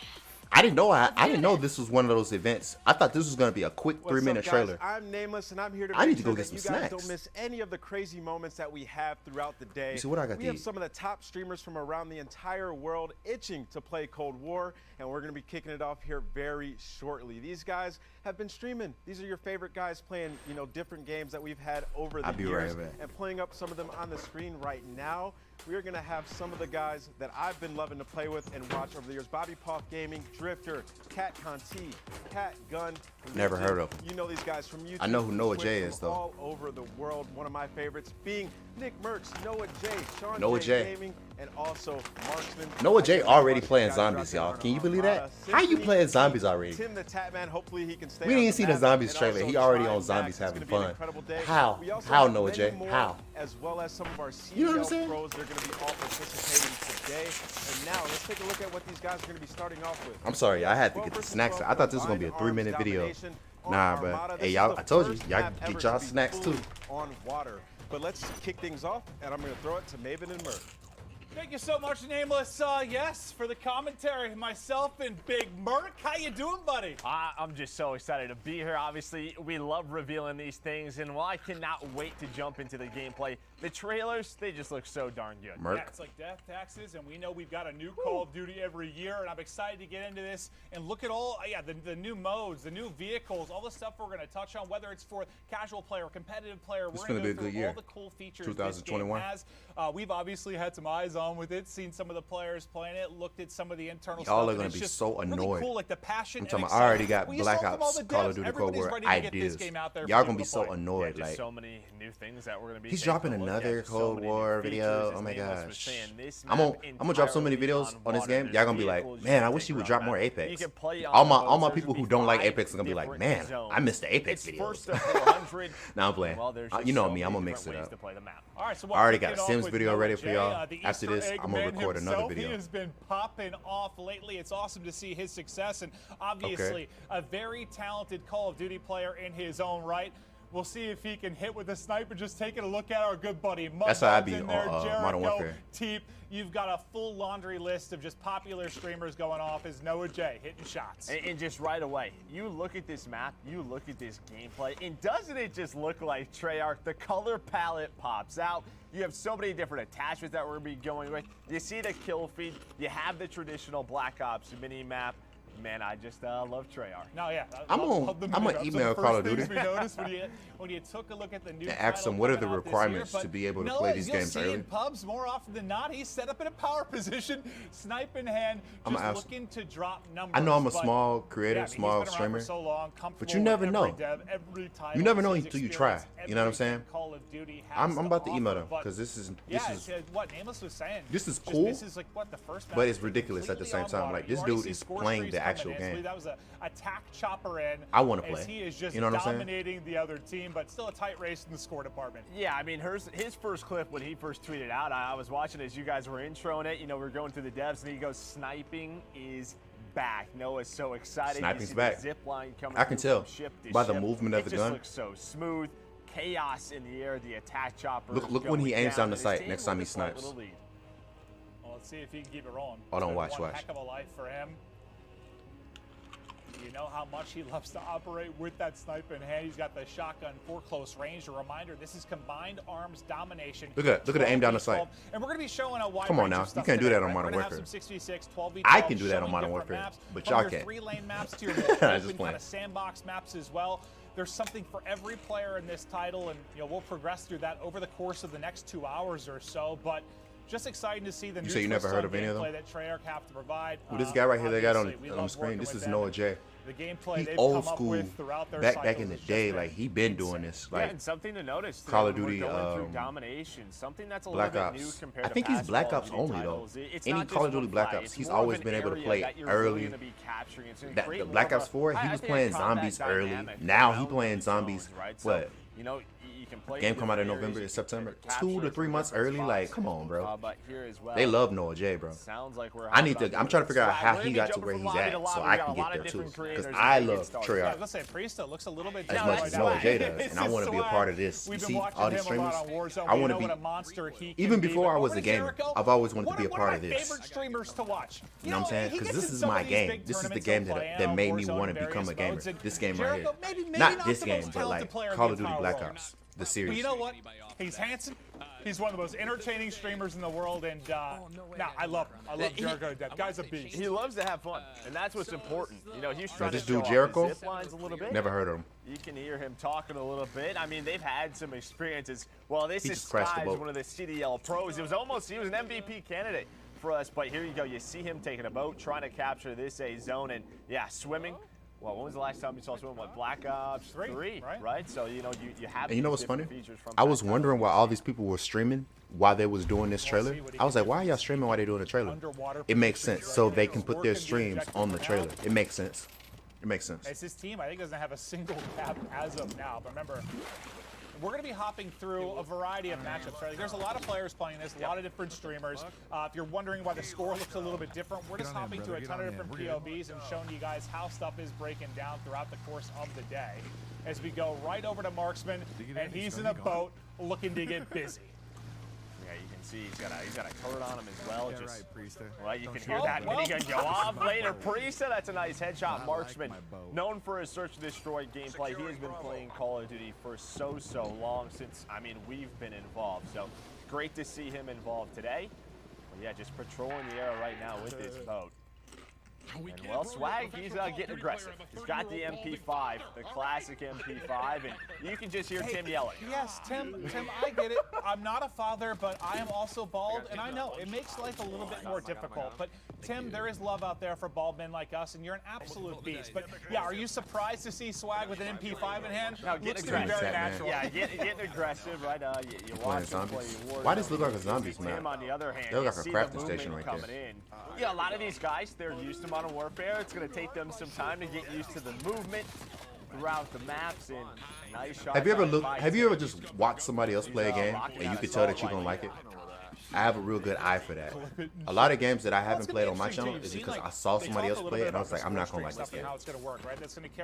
I didn't know. I didn't know this was one of those events. I thought this was gonna be a quick 3-minute trailer. I'm Nameless, and I'm here to I need make to sure go get that some you guys snacks. don't miss any of the crazy moments that we have throughout the day. You see what I got We to have eat? some of the top streamers from around the entire world itching to play Cold War, and we're going to be kicking it off here very shortly. These guys have been streaming. These are your favorite guys playing, you know, different games that we've had over the years, and playing up some of them on the screen right now. We are going to have some of the guys that I've been loving to play with and watch over the years. Bobby Poff Gaming, Drifter, Cat Conti, Cat Gun. Never heard of them. You know these guys from YouTube. I know who Noah Twitch, J is, though. All over the world. One of my favorites being Nick Merckx, Noah J, Sean Noah J. Gaming, and also Marksman. Noah J already playing zombies, y'all. Can you believe that? How you playing zombies already? Tim the Tatman, hopefully he can stay. We didn't see the zombies trailer. He already on zombies having fun. How? How, Noah J? How? As well as some of our CDL You know what I'm saying? pros, they're going to be all participating today. And now let's take a look at what these guys are going to be starting off with. I'm sorry, I had to get the snacks. I thought this was gonna be a 3-minute video. Nah, bro. Hey, y'all, I told you, y'all get y'all snacks too. On water. But let's kick things off, and I'm going to throw it to Maven and Merc. Thank you so much, Nameless. Yes, for the commentary. Myself and Big Merc. How you doing, buddy? I'm just so excited to be here. Obviously, we love revealing these things, and while I cannot wait to jump into the gameplay, the trailers, they just look so darn good. Yeah, it's like death taxes, and we know we've got a new Call of Duty every year, and I'm excited to get into this and look at all, the new modes, the new vehicles, all the stuff we're going to touch on, whether it's for casual player, competitive player. It's we're going to be a go good through year. all the cool features 2021. this game has. We've obviously had some eyes on with it, seen some of the players playing it, looked at some of the internal stuff. Y'all are going to be so annoyed. Really cool, like the passion I'm talking and about, I already got excitement. Black We saw from all Ops the Call of devs. Duty Cold Everybody's War ready to get ideas. this game out there for Y'all people going to be to so play. annoyed. Just Like, so many new things that we're going to be he's taking dropping a look at. another Just so Cold many War features. video. As Oh my Nameless was gosh. saying, this I'm map gonna drop so many entirely videos on on this water. game. There's Y'all gonna be like, vehicles, man, you I can wish he take would route drop more map. Apex. You can play on All the my boats. people There's who don't like five Apex are gonna be like, different man, zones. I missed the Apex It's videos. first to 400. Nah, I'm playing. Well, there's You know just me, so I'm gonna many mix it different ways up. to play the map. All right, so I already we'll got kick a it Sims off with video Noah ready J. for y'all. The After Easter this, Egg I'm gonna Man record another himself, video. He has been popping off lately. It's awesome to see his success, and obviously a very talented Call of Duty player in his own right. We'll see if he can hit with a sniper. Just taking a look at our good buddy That's how I Mudbug's be in there, on Jericho, Modern Warfare. Teep. You've got a full laundry list of just popular streamers going off as Noah J hitting shots. And just right away, you look at this map, you look at this gameplay, and doesn't it just look like Treyarch? The color palette pops out. You have so many different attachments that we're going to be going with. You see the kill feed. You have the traditional Black Ops mini map. Man, I just love Treyarch. No, yeah. I'm gonna email Call of Duty We noticed when you took a look at the new and ask them what are the requirements to be able to play these games early. early. In pubs more often than not, he's set up in a power position, snipe in hand, just looking to drop numbers. I know I'm a small creator, small streamer, but you never know. You never know until you try. You know what I'm saying? I'm about to email them because this is what Nameless was saying. This is cool. This is like what the first. But it's ridiculous at the same time. Like this dude is playing the actual game. That was a attack chopper in. I want to play. He is just you know what I'm saying? Dominating the other team, but still a tight race in the score department. Yeah, I mean, his first clip when he first tweeted out, I was watching as you guys were introing it. You know, we're going through the devs, and he goes, "Sniping is back." Noah's so excited. Sniping's back. Zip line coming I can tell by the ship. movement of the gun. It just looks so smooth. Chaos in the air. The attack chopper. Look when he aims down the sight next time he snipes. Well, let's see if he can keep it rolling. Oh, don't watch. Heck of a life for him. You know how much he loves to operate with that sniper in hand. He's got the shotgun for close range. A reminder, this is combined arms domination. Look at the aim down the sight. And we're going to be showing a wide Come on range now, of stuff you can't do today, that on right? Modern We're gonna Warfare. have some 6v6, 12v12, I can do that on showing Modern different Warfare, maps, but from y'all your can't. 3-lane maps to your more open kind of sandbox maps as well. There's something for every player in this title, and we'll progress through that over the course of the next 2 hours or so. But just exciting to see the new say you never heard of any of them? gameplay that Treyarch have to provide. Well, this guy right here they got on Obviously, we the love screen. working This with is them. Noah J. The gameplay He's they've old come up school. with throughout their Back in cycles the has day, just like he been doing this. Yeah, Like and something to notice. Call of when we're Duty, going through domination, something that's a Black little bit Ops. new compared I to think he's past Black Call of Ops Duty only though. titles. It's Any not Call of just Duty one Black fight. Ops, It's he's more of always an been able to area play that you're really early. gonna be capturing. It's gonna That create the more Black of Ops a- 4, he I was think playing a combat zombies early. dynamic Now he around playing these zombies. zones, right? What? You know, you can play Game come out in different November, areas, September. capture 2 to 3 months different early. spots. Like, come on, bro. But here as well, They love Noah J, bro. sounds like we're I need hopping to. on I'm trying to figure out Swag. how We're he gonna be got to jumping where from he's lobby at, to so lobby. I We got can a get lot there of too. different Because creators I and love getting started. Yeah, I was Treyarch gonna say Priesta looks a little bit as different much right as now. Noah J does. This And I is want to be a Swag. part of this. You We've been see watching all these him a lot streamers. on Warzone. I We want know to what a be. monster he can Even be, before but I was over a to gamer, Jericho, I've always wanted to be a one part of of my this. favorite streamers to watch. You know what I'm saying? he Because gets this in is some my of these game. big This is the tournaments, game he'll play that on made me Warzone want to and become a gamer. various modes, and This game right here. Jericho, maybe Not not this the game, most but like talented player in Call the of Duty entire Black world. Ops, the But series. you know what? He's handsome. He's one of the most entertaining streamers in the world, and I love him. I love Jericho to death. Guy's a beast. He loves to have fun, and that's what's important. You know, he's trying this to dude show Jericho? off his zip lines a little bit. Never heard of him. You can hear him talking a little bit. I mean, they've had some experiences. Well, this He is just crashed the Sky's boat. one of the CDL pros. He was an MVP candidate for us, but here you go. You see him taking a boat, trying to capture this A zone, and yeah, swimming. Well, when was the last time you saw swim? What, Black Ops 3, right? So, you know, you have And you know these what's funny? different features from I was Black wondering Ops. why all these people were streaming while they was doing this trailer. I was like, why are y'all streaming while they doing the trailer? It makes sense. So they can put their streams on the trailer. It makes sense. It makes sense. As his team, I think, doesn't have a single cap as of now. But remember, we're going to be hopping through a variety of matchups. Right? There's a lot of players playing this, a lot of different streamers. If you're wondering why the score looks a little bit different, we're just hopping through a ton of different POVs and showing you guys how stuff is breaking down throughout the course of the day. As we go right over to Marksman, and he's in a boat looking to get busy. Yeah, you can see he's got a turret on him as well. Yeah, Just, right, Priesta. right, you Don't can shoot hear that me. minigun go off later. Priesta, that's a nice headshot. I like Marksman, my bow. known for his search and destroy gameplay. He has been playing Call of Duty for so long since, I mean, we've been involved. So great to see him involved today. Well, yeah, just patrolling the area right now with this boat. And well, Swag, he's getting aggressive. He's got the MP5, the classic MP5, and you can just hear Tim yelling. Yes, Tim, I get it. I'm not a father, but I am also bald, and I know it makes life a little bit more difficult. But Tim, there is love out there for bald men like us, and you're an absolute beast. But yeah, are you surprised to see Swag with an MP5 in hand? No, getting Looks to be aggressive. very natural. Yeah, getting aggressive, right? You Playing watch him zombies. play Warzone. Why does it look like a zombies map? Tim, on the other hand, They look you like a see crafting the station movement right coming there. in. Yeah, a lot of these guys, they're used to Modern Warfare. It's going to take them some time to get used to the movement throughout the maps, and nice shots. Have you ever on looked? fights. Have you ever just watched somebody else play a He's, game rocking and you out could tell that assault you're gonna like it? rifle. I have a real good eye for that. A lot of games that I haven't played on my channel is because I saw somebody else play it and I was like, I'm not gonna like this game.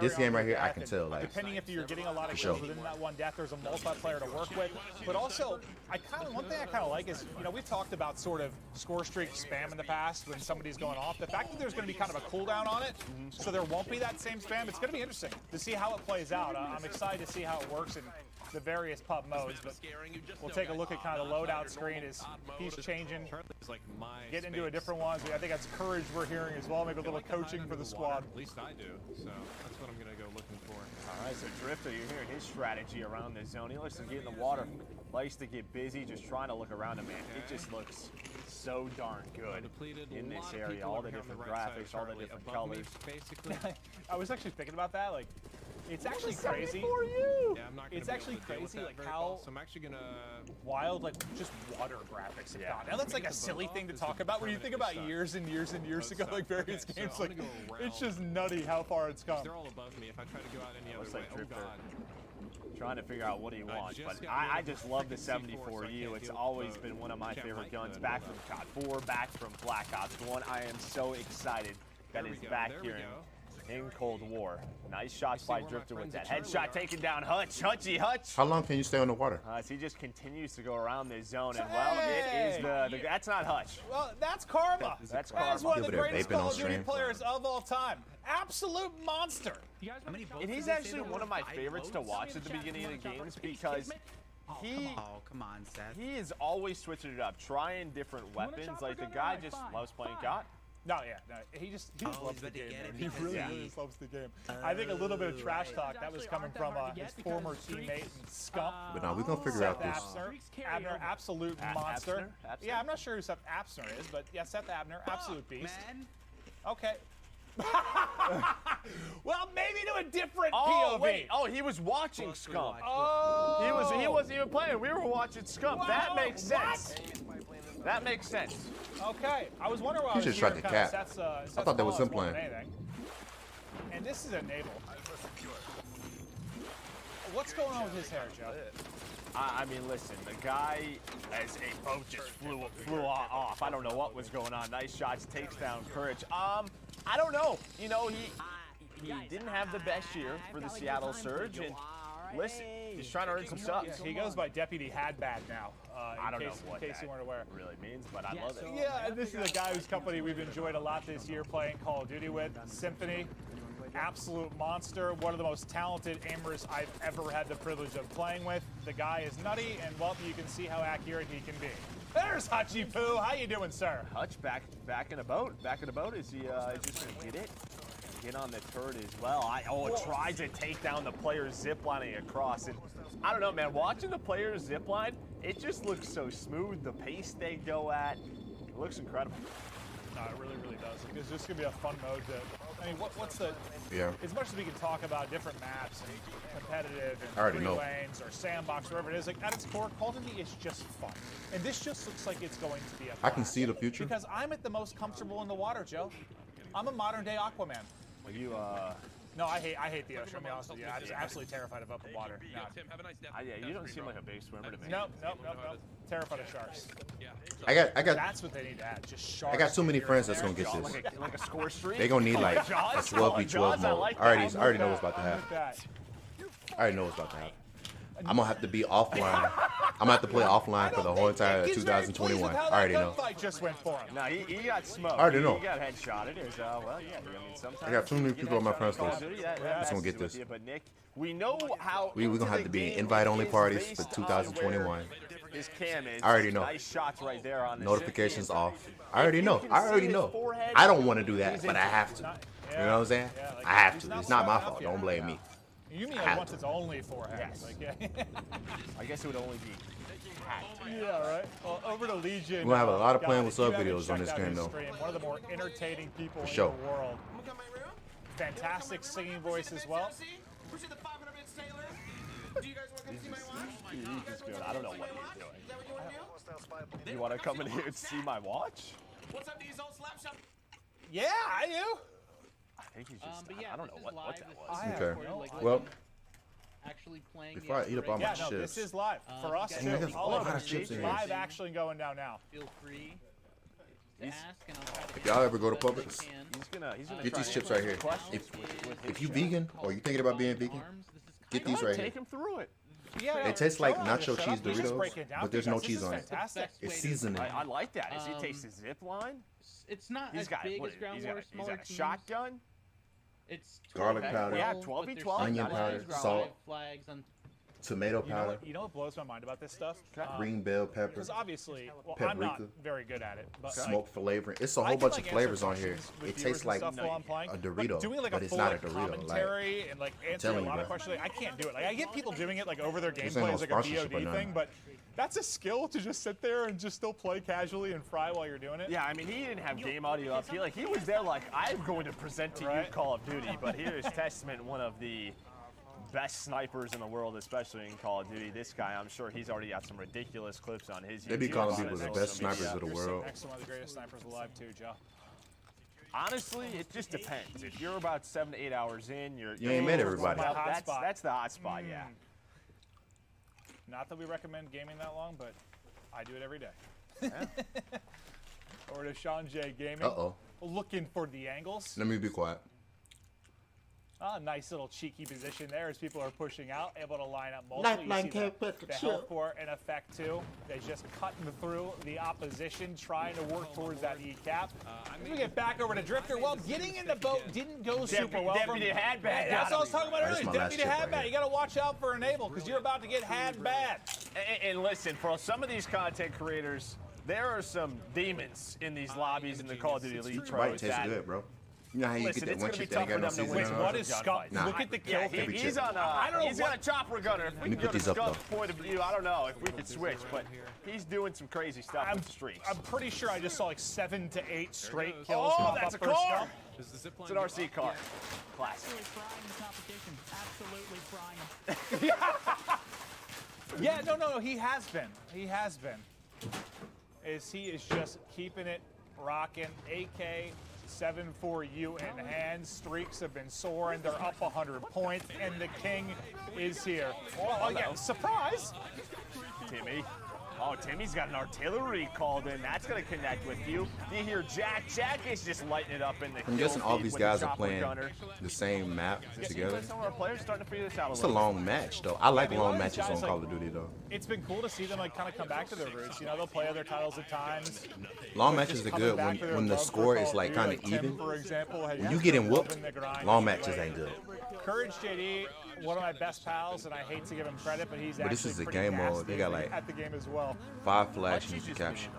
This game right here, I can tell. Like, depending if you're getting a lot of for kills sure. within that one death, there's a multiplayer to work with. But also, one thing I kind of like is, you know, we've talked about sort of score streak spam in the past when somebody's going off. The fact that there's going to be kind of a cooldown on it, so there won't be that same spam. It's going to be interesting to see how it plays out. I'm excited to see how it works, and the various pub modes, but we'll take a look at kind of the loadout screen as he's changing, getting into a different one. I think that's courage we're hearing as well, maybe a little coaching for the squad. At least I do, so that's what I'm going to go looking for. All right, so Drifter, you're hearing his strategy around the zone. He likes to get in the water, likes to get busy, just trying to look around him, man. It just looks so darn good in this area. All the different graphics, all the different colors. Basically. I was actually thinking about that, like, it's actually crazy. Yeah, I'm not gonna It's be actually able to deal with crazy, that like very how well, so I'm actually gonna wild, like just water graphics have gone. Now that's like a silly thing to talk about when you think about years and years and years ago, like various games. so I'm Like gonna go it's around. just nutty how far it's come. They're all above me. If I try to go out any other Looks way, like oh Drifter god. trying to figure out what he wants, just but got rid I of the just love the freaking C4, so I 74U. can't It's deal always with been one of my can't favorite fight guns, the back loadout. from COD 4, back from Black Ops 1. I am so excited that There we it's go, back there we here go. in Cold War. Nice shots see by where my Drifter with friends that at headshot, Charlie are. taking down Hutch. Hutchy Hutch. How long can you stay on the water? As he just continues to go around this zone, and well, it is the that's not Hutch. Well, that's Karma. That's That is Karma. one of the People that greatest vaping on Call of Duty stream. players of all time. Absolute monster. And he's actually one of my favorites to watch at the beginning of the games because Come on, Seth. he is always switching it up, trying different weapons. Like the guy just loves playing COD. No, yeah, no, he just loves the game. Man. He really, Yeah. really just loves the game. I think a little bit of trash talk that was coming from his former teammate and Scump. But now we're gonna figure out this. Abner, absolute monster. Abner? Yeah, I'm not sure who Seth Abner is, but yeah, Seth Abner, absolute beast. Man. Okay. Well, maybe to a different Oh POV. wait! Oh, he was watching Scump. Oh. He wasn't even playing. We were watching Scump. That makes sense. That makes sense. Okay, I was wondering why I He was just hearing tried to kind of cap. Seth's I thought that was him more than playing. anything. And this is a navel. What's going on with his hair, Joe? I mean, listen, the guy, as a boat just flew off. I don't know what was going on. Nice shots, takes down Courage. I don't know. You know, he didn't have the best year for the Seattle Surge, and listen, he's trying to earn some subs. He goes by Deputy Hadbad now. I don't know what in case you that weren't aware. really means, but I love it. Yeah, and this is a guy whose company we've enjoyed a lot this year playing Call of Duty with. Symphony, absolute monster, one of the most talented aimers I've ever had the privilege of playing with. The guy is nutty, and well, you can see how accurate he can be. There's Hutchy Poo. How you doing, sir? Hutch back in a boat. Back in a boat. Is he just gonna get it? Get on the turret as well. It tries to take down the player ziplining across. And I don't know, man. Watching the players zipline, it just looks so smooth. The pace they go at, it looks incredible. No, it really, really does. It's just gonna be a fun mode to. I mean, what's the? Yeah. As much as we can talk about different maps and competitive I already and know. free lanes or sandbox, wherever it is, like at its core, Call of Duty is just fun. And this just looks like it's going to be a I can blast. see the future. Because I'm at the most comfortable in the water, Joe. I'm a modern day Aquaman. Well, you No, I hate the ocean. I'll be honest with you. I'm just absolutely terrified of open water. No. yeah, you don't seem like a big swimmer to me. Nope. Terrified of sharks. I got. That's what they need to add. Just sharks. I got too many here friends and that's gonna there. get this. Like a score streak. They gonna need like a Jaws? 12v12 Jaws, I mode. like I already that. know what's about to I'm happen. with that. I already know what's about to happen. I'm gonna have to be offline. I'm gonna have to play offline for the whole entire 2021. I already know. Fight just went for him. No, he got smoked. I already know. He got headshotted. It was, well, yeah. I mean, sometimes I got too many you get people on my headshot friends in Call of list. Duty, That's messes gonna get with this. you. But Nick, we know how We're gonna have to be in invite-only parties for 2021. His cam is. I already know. Nice shots right there on the Notifications off. I already know. I already know. I don't want to do that, but I have to. You know what I'm saying? I have to. It's not my fault. Don't blame me. You mean I like have once it's only forehead? Yes. Like, yeah. I guess it would only be. Yeah, right. Well, over to Legion. We're gonna have a lot of guys, playing with if you sub haven't videos on this checked out game, his though. stream, one of the more entertaining people For in sure. the world. Fantastic singing voice as well. He's just good. I don't know what he's doing. You want to come in here and see my watch? What's up, Diesel? Slapshot. Yeah, I do. I think he's just. But yeah, I don't this know is what live. that This was. I Okay. Well, actually playing before I eat up all my Yeah, no, chips, this is live for us you too. guys have a All lot of of us. chips in here. Live action going down now. Feel free to ask, and I'll try to if y'all ever go to answer as best Publix, I can. He's gonna get try these to chips answer right here. questions If you vegan or you thinking about being vegan, get these right here. Take him through it. Yeah, It tastes like Joe, nacho shut cheese up. You just break Doritos, it down but there's for no us. This cheese is on it. fantastic. It's seasoning. I like that. Does he taste the zip line? It's not He's as got big what, as Ground he's War, got, he's smaller got a teams. shotgun. It's Garlic 12v12, powder. Yeah, but 12v12, there's onion some powder, flags, salt. flags on tomato powder, You know what blows my mind about this stuff? green bell pepper, Because obviously, well, I'm not paprika, very good at it, but smoke flavoring. It's a I whole can, bunch like, of flavors answer on here. questions with It viewers tastes and like stuff while I'm playing, a but Dorito, doing like but a it's full not a like, Dorito. Like, commentary and like answering telling a you, lot of bro. questions. I can't do it. Like I get people doing it like over their This gameplay ain't as no like a sponsorship or VOD nothing. thing, but that's a skill to just sit there and just still play casually and fry while you're doing it. Yeah, I mean, he didn't have game audio up. He was there like, I'm going to present to you Call of Duty, but here's Testament, one of the best snipers in the world, especially in Call of Duty. This guy, I'm sure he's already got some ridiculous clips on his They be YouTube calling on people his the social best snipers media. of the world. Next to one of the greatest snipers alive too, Joe. Honestly, it just depends. If you're about 7 to 8 hours in, You ain't met everybody. That's the hot spot, yeah. Not that we recommend gaming that long, but I do it every day. Over to Sean J Gaming. Uh-oh. Looking for the angles. Let me be quiet. Nice little cheeky position there as people are pushing out, able to line up multiple. You see the health core in effect too. They're just cutting through the opposition, trying to work towards that E-cap. As we get back over to Drifter, well, getting in the boat didn't go super well. Deputy had bad. That's what I was talking about That's earlier. my last Deputy chip had right bad. here. You got to watch out for Enable because you're about to get had bad. And listen, for some of these content creators, there are some demons in these lobbies in the Call of Duty Elite Pro. Right, tastes good, bro. You know how you Listen, get that it's one gonna be chick that ain't got no tough for them to seasoning win. on What it? is Scott? Nah. Look at the kill. Yeah, Every he's chip. on he's got a chopper gunner. If we Let me can go put to these up, Scott's point of view, I don't know if we could switch, but he's doing some crazy stuff with the streaks. I'm pretty sure I just saw like 7 to 8 straight kills. Oh, pop that's a up for car! Scott. It's an RC car. Classic. Absolutely frying. Yeah, no, he has been. He has been. He is just keeping it rocking. AK 7-4U in hand. Streaks have been soaring. They're up 100 points, and the king is here. Oh yeah, surprise! Timmy. Oh, Timmy's got an artillery called in. That's going to connect with you. You hear Jack. Jack is just lighting it up in the I'm guessing kill all feed these with guys the are chopper playing gunner. the same map together. Some of our players starting to figure this out It's a long match, though. I like long matches on Call of Duty, though. It's been cool to see them like kind of come back to their roots. You know, they'll play other titles at times. Long But matches just are coming good back to their when the love for score Call is of like Duty, kind of Tim, even. for example, has When you just getting been whooped, loving the grind long either matches way. ain't good. Courage JD, one of my best pals, and I hate to give him credit, but he's But this actually is a pretty game mode. nasty They got like at the game as well. 5 flash you can capture.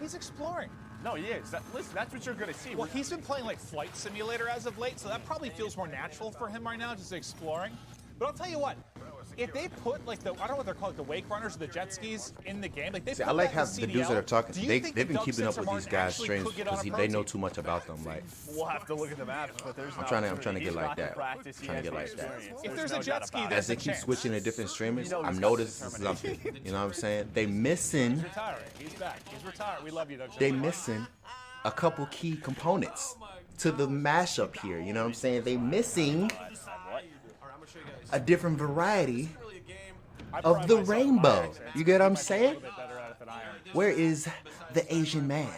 He's exploring. No, he is. Listen, that's what you're going to see. Well, he's been playing like Flight Simulator as of late, so that probably feels more natural for him right now, just exploring. But I'll tell you what, if they put like I don't know what they're called, the wake runners or the jet skis in the game, like they See, put I like that how in the dudes that are CDL, talking, do you they've think been the Doug keeping up with Sensor these Martin guys' actually streams could get on a because pro they know team? too much about them. Like, We'll have to look at the maps, but there's I'm trying to get like that. Trying to get like that. If there's a jet ski, As there's they a keep chance. switching to different streamers, You know I've he's got noticed determination. something. You know what I'm saying? They missing. He's retiring. He's back. He's retired. We love you, Doug. They Sensor. missing a couple key components to the mashup here. You know what I'm saying? They missing a different variety of the rainbow. You get what I'm saying? Where is the Asian man?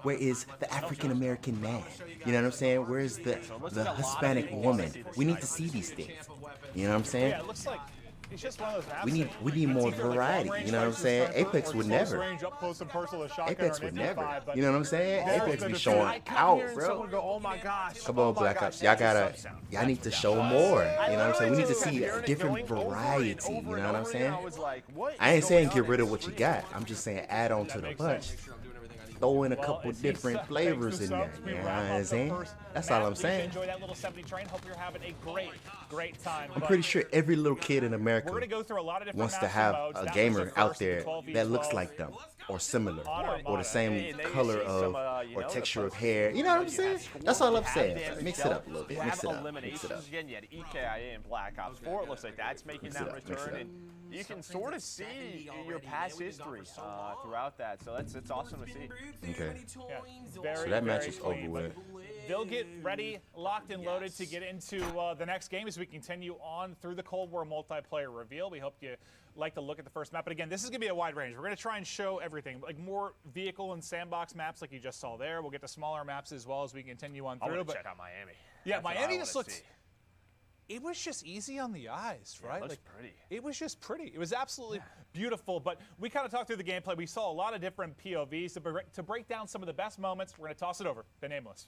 Where is the African American man? You know what I'm saying? Where is the Hispanic woman? We need to see these things. You know what I'm saying? Yeah, it looks like it's just one of those maps. We need that more it's either, like, variety. long-range You know what I'm versus saying? sniper Apex or would close never. range, up close and personal, a shotgun Apex or an would never. MP5, but You know what I'm saying? there's Apex the be difference. showing I kept out, hearing bro. someone go, oh my gosh. Come oh on, my Black gosh, Ops. Y'all that's gotta, a y'all need to show more. You know what I'm saying? We need to see a different variety. You know what I'm saying? I ain't saying get rid of what you got. I'm just saying add on to the bunch. Throw in a couple different flavors in there. You know what I'm saying? That's all I'm saying. Enjoy that little 70 train. Hope you're having a great time. I'm pretty sure every little kid in America We're gonna go through a lot of different wants to maps and have modes. a That was gamer the out first of the there 12v12 that looks like them or similar on or Armada. the same And they color see of some, or texture of hair. You know what I'm saying? That's all I'm saying. Mix it up a little bit. You Mix have it up. Mix eliminations it up. again. You had EKIA and Black Ops 4. It looks like that's making Mix that it up, mix it return, up. and you can sort of see your past history throughout that. So it's awesome to see. Okay. Yeah, So that match very is over clean, with. They'll get ready, locked and loaded to get into the next game as we continue on through the Cold War multiplayer reveal. We hope you like to look at the first map. But again, this is going to be a wide range. We're going to try and show everything, like more vehicle and sandbox maps like you just saw there. We'll get to smaller maps as well as we continue on I through. want to But check out Miami. yeah, That's what I Miami wanna just looked. see. It was just easy on the eyes, right? It looks like, pretty. It was just pretty. It was absolutely beautiful. But we kind of talked through the gameplay. We saw a lot of different POVs to break down some of the best moments. We're going to toss it over to Nameless.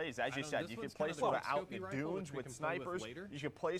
plays, as you said. You can play sort of out in the dunes with snipers. You can play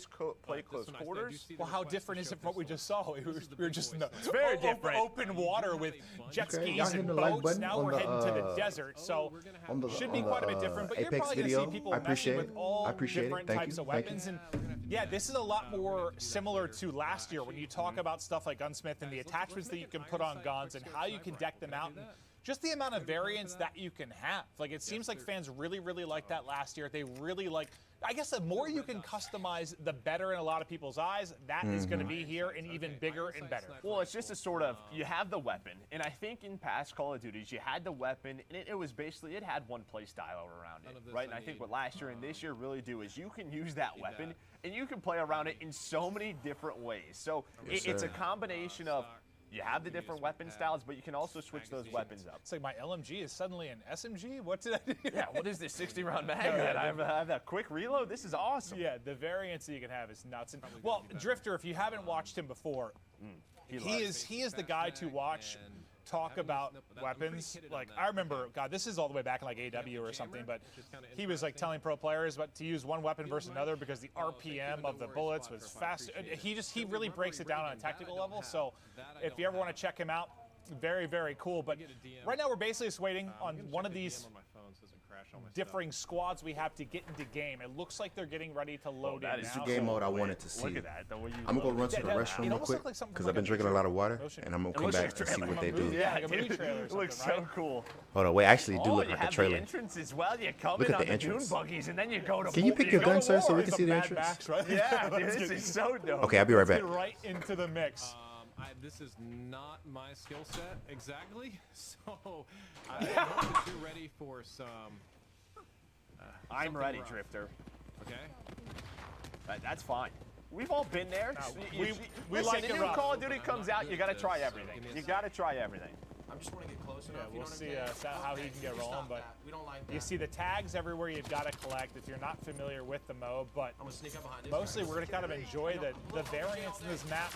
close quarters. Well, how different is it from what we just saw? We were just in the It's very different. open water with jet Okay, skis y'all hitting and the like boats. button Now on we're the, heading to the desert, so on the, should be on quite a the, bit different. But you're Apex probably video. going to see people I appreciate messing it. with all I appreciate it. different Thank types you. of Thank weapons. you. And yeah, this is a lot more similar to last year when you talk about stuff like Gunsmith and the attachments that you can put on guns and how you can deck them out. And just the amount of variance that you can have. Like, it seems like fans really, really liked that last year. They really like, I guess the more you can customize, the better in a lot of people's eyes. That is going to be here and even bigger and better. Well, it's just a sort of, you have the weapon, and I think in past Call of Duties, you had the weapon, and it was basically, it had one play style around it, right? And I think what last year and this year really do is you can use that weapon, and you can play around it in so many different ways. So it's a combination of You have the different weapon styles, but you can also switch those weapons up. It's like my LMG is suddenly an SMG? What did I do? Yeah, what is this 60-round mag? I have that quick reload? This is awesome. Yeah, the variance that you can have is nuts. And, well, Drifter, if you haven't watched him before, he is the guy to watch talk about weapons. Like, I remember, God, this is all the way back in like AW or something, but he was like telling pro players to use one weapon versus another because the RPM of the bullets was fast. He really breaks it down on a technical level. So if you ever want to check him out, very, very cool. But right now we're basically just waiting on one of these differing squads we have to get into game. It looks like they're getting ready to load in now. It's the game mode I wanted to see. Look at that. I'm gonna go run to the restroom real quick because I've been drinking a lot of water, and I'm gonna come back to see what they do. Yeah, it looks so cool. Hold on, wait, actually, it do look you like a have trailer. the entrance as well. You come Look in at on the the dune entrance. buggies, and then you go to. Can you pick your gun, sir, so we can see the Mad entrance? Max, right? Yeah, dude, this is so dope. Okay, I'll be right back. Let's get right into the mix. This is not my skill set exactly, so I hope that you're ready for some. I'm ready, Drifter. Okay. That's fine. We've all been there. We Listen, like the it new rough. Call of Duty comes out, you gotta try everything. You gotta try everything. I just want to get close Yeah, enough. we'll see how he can get rolling, but we don't like that. you see the tags everywhere you've got to collect if you're not familiar with the mode, but I'm gonna sneak up behind this mostly guy. we're going to kind of enjoy the variance in this map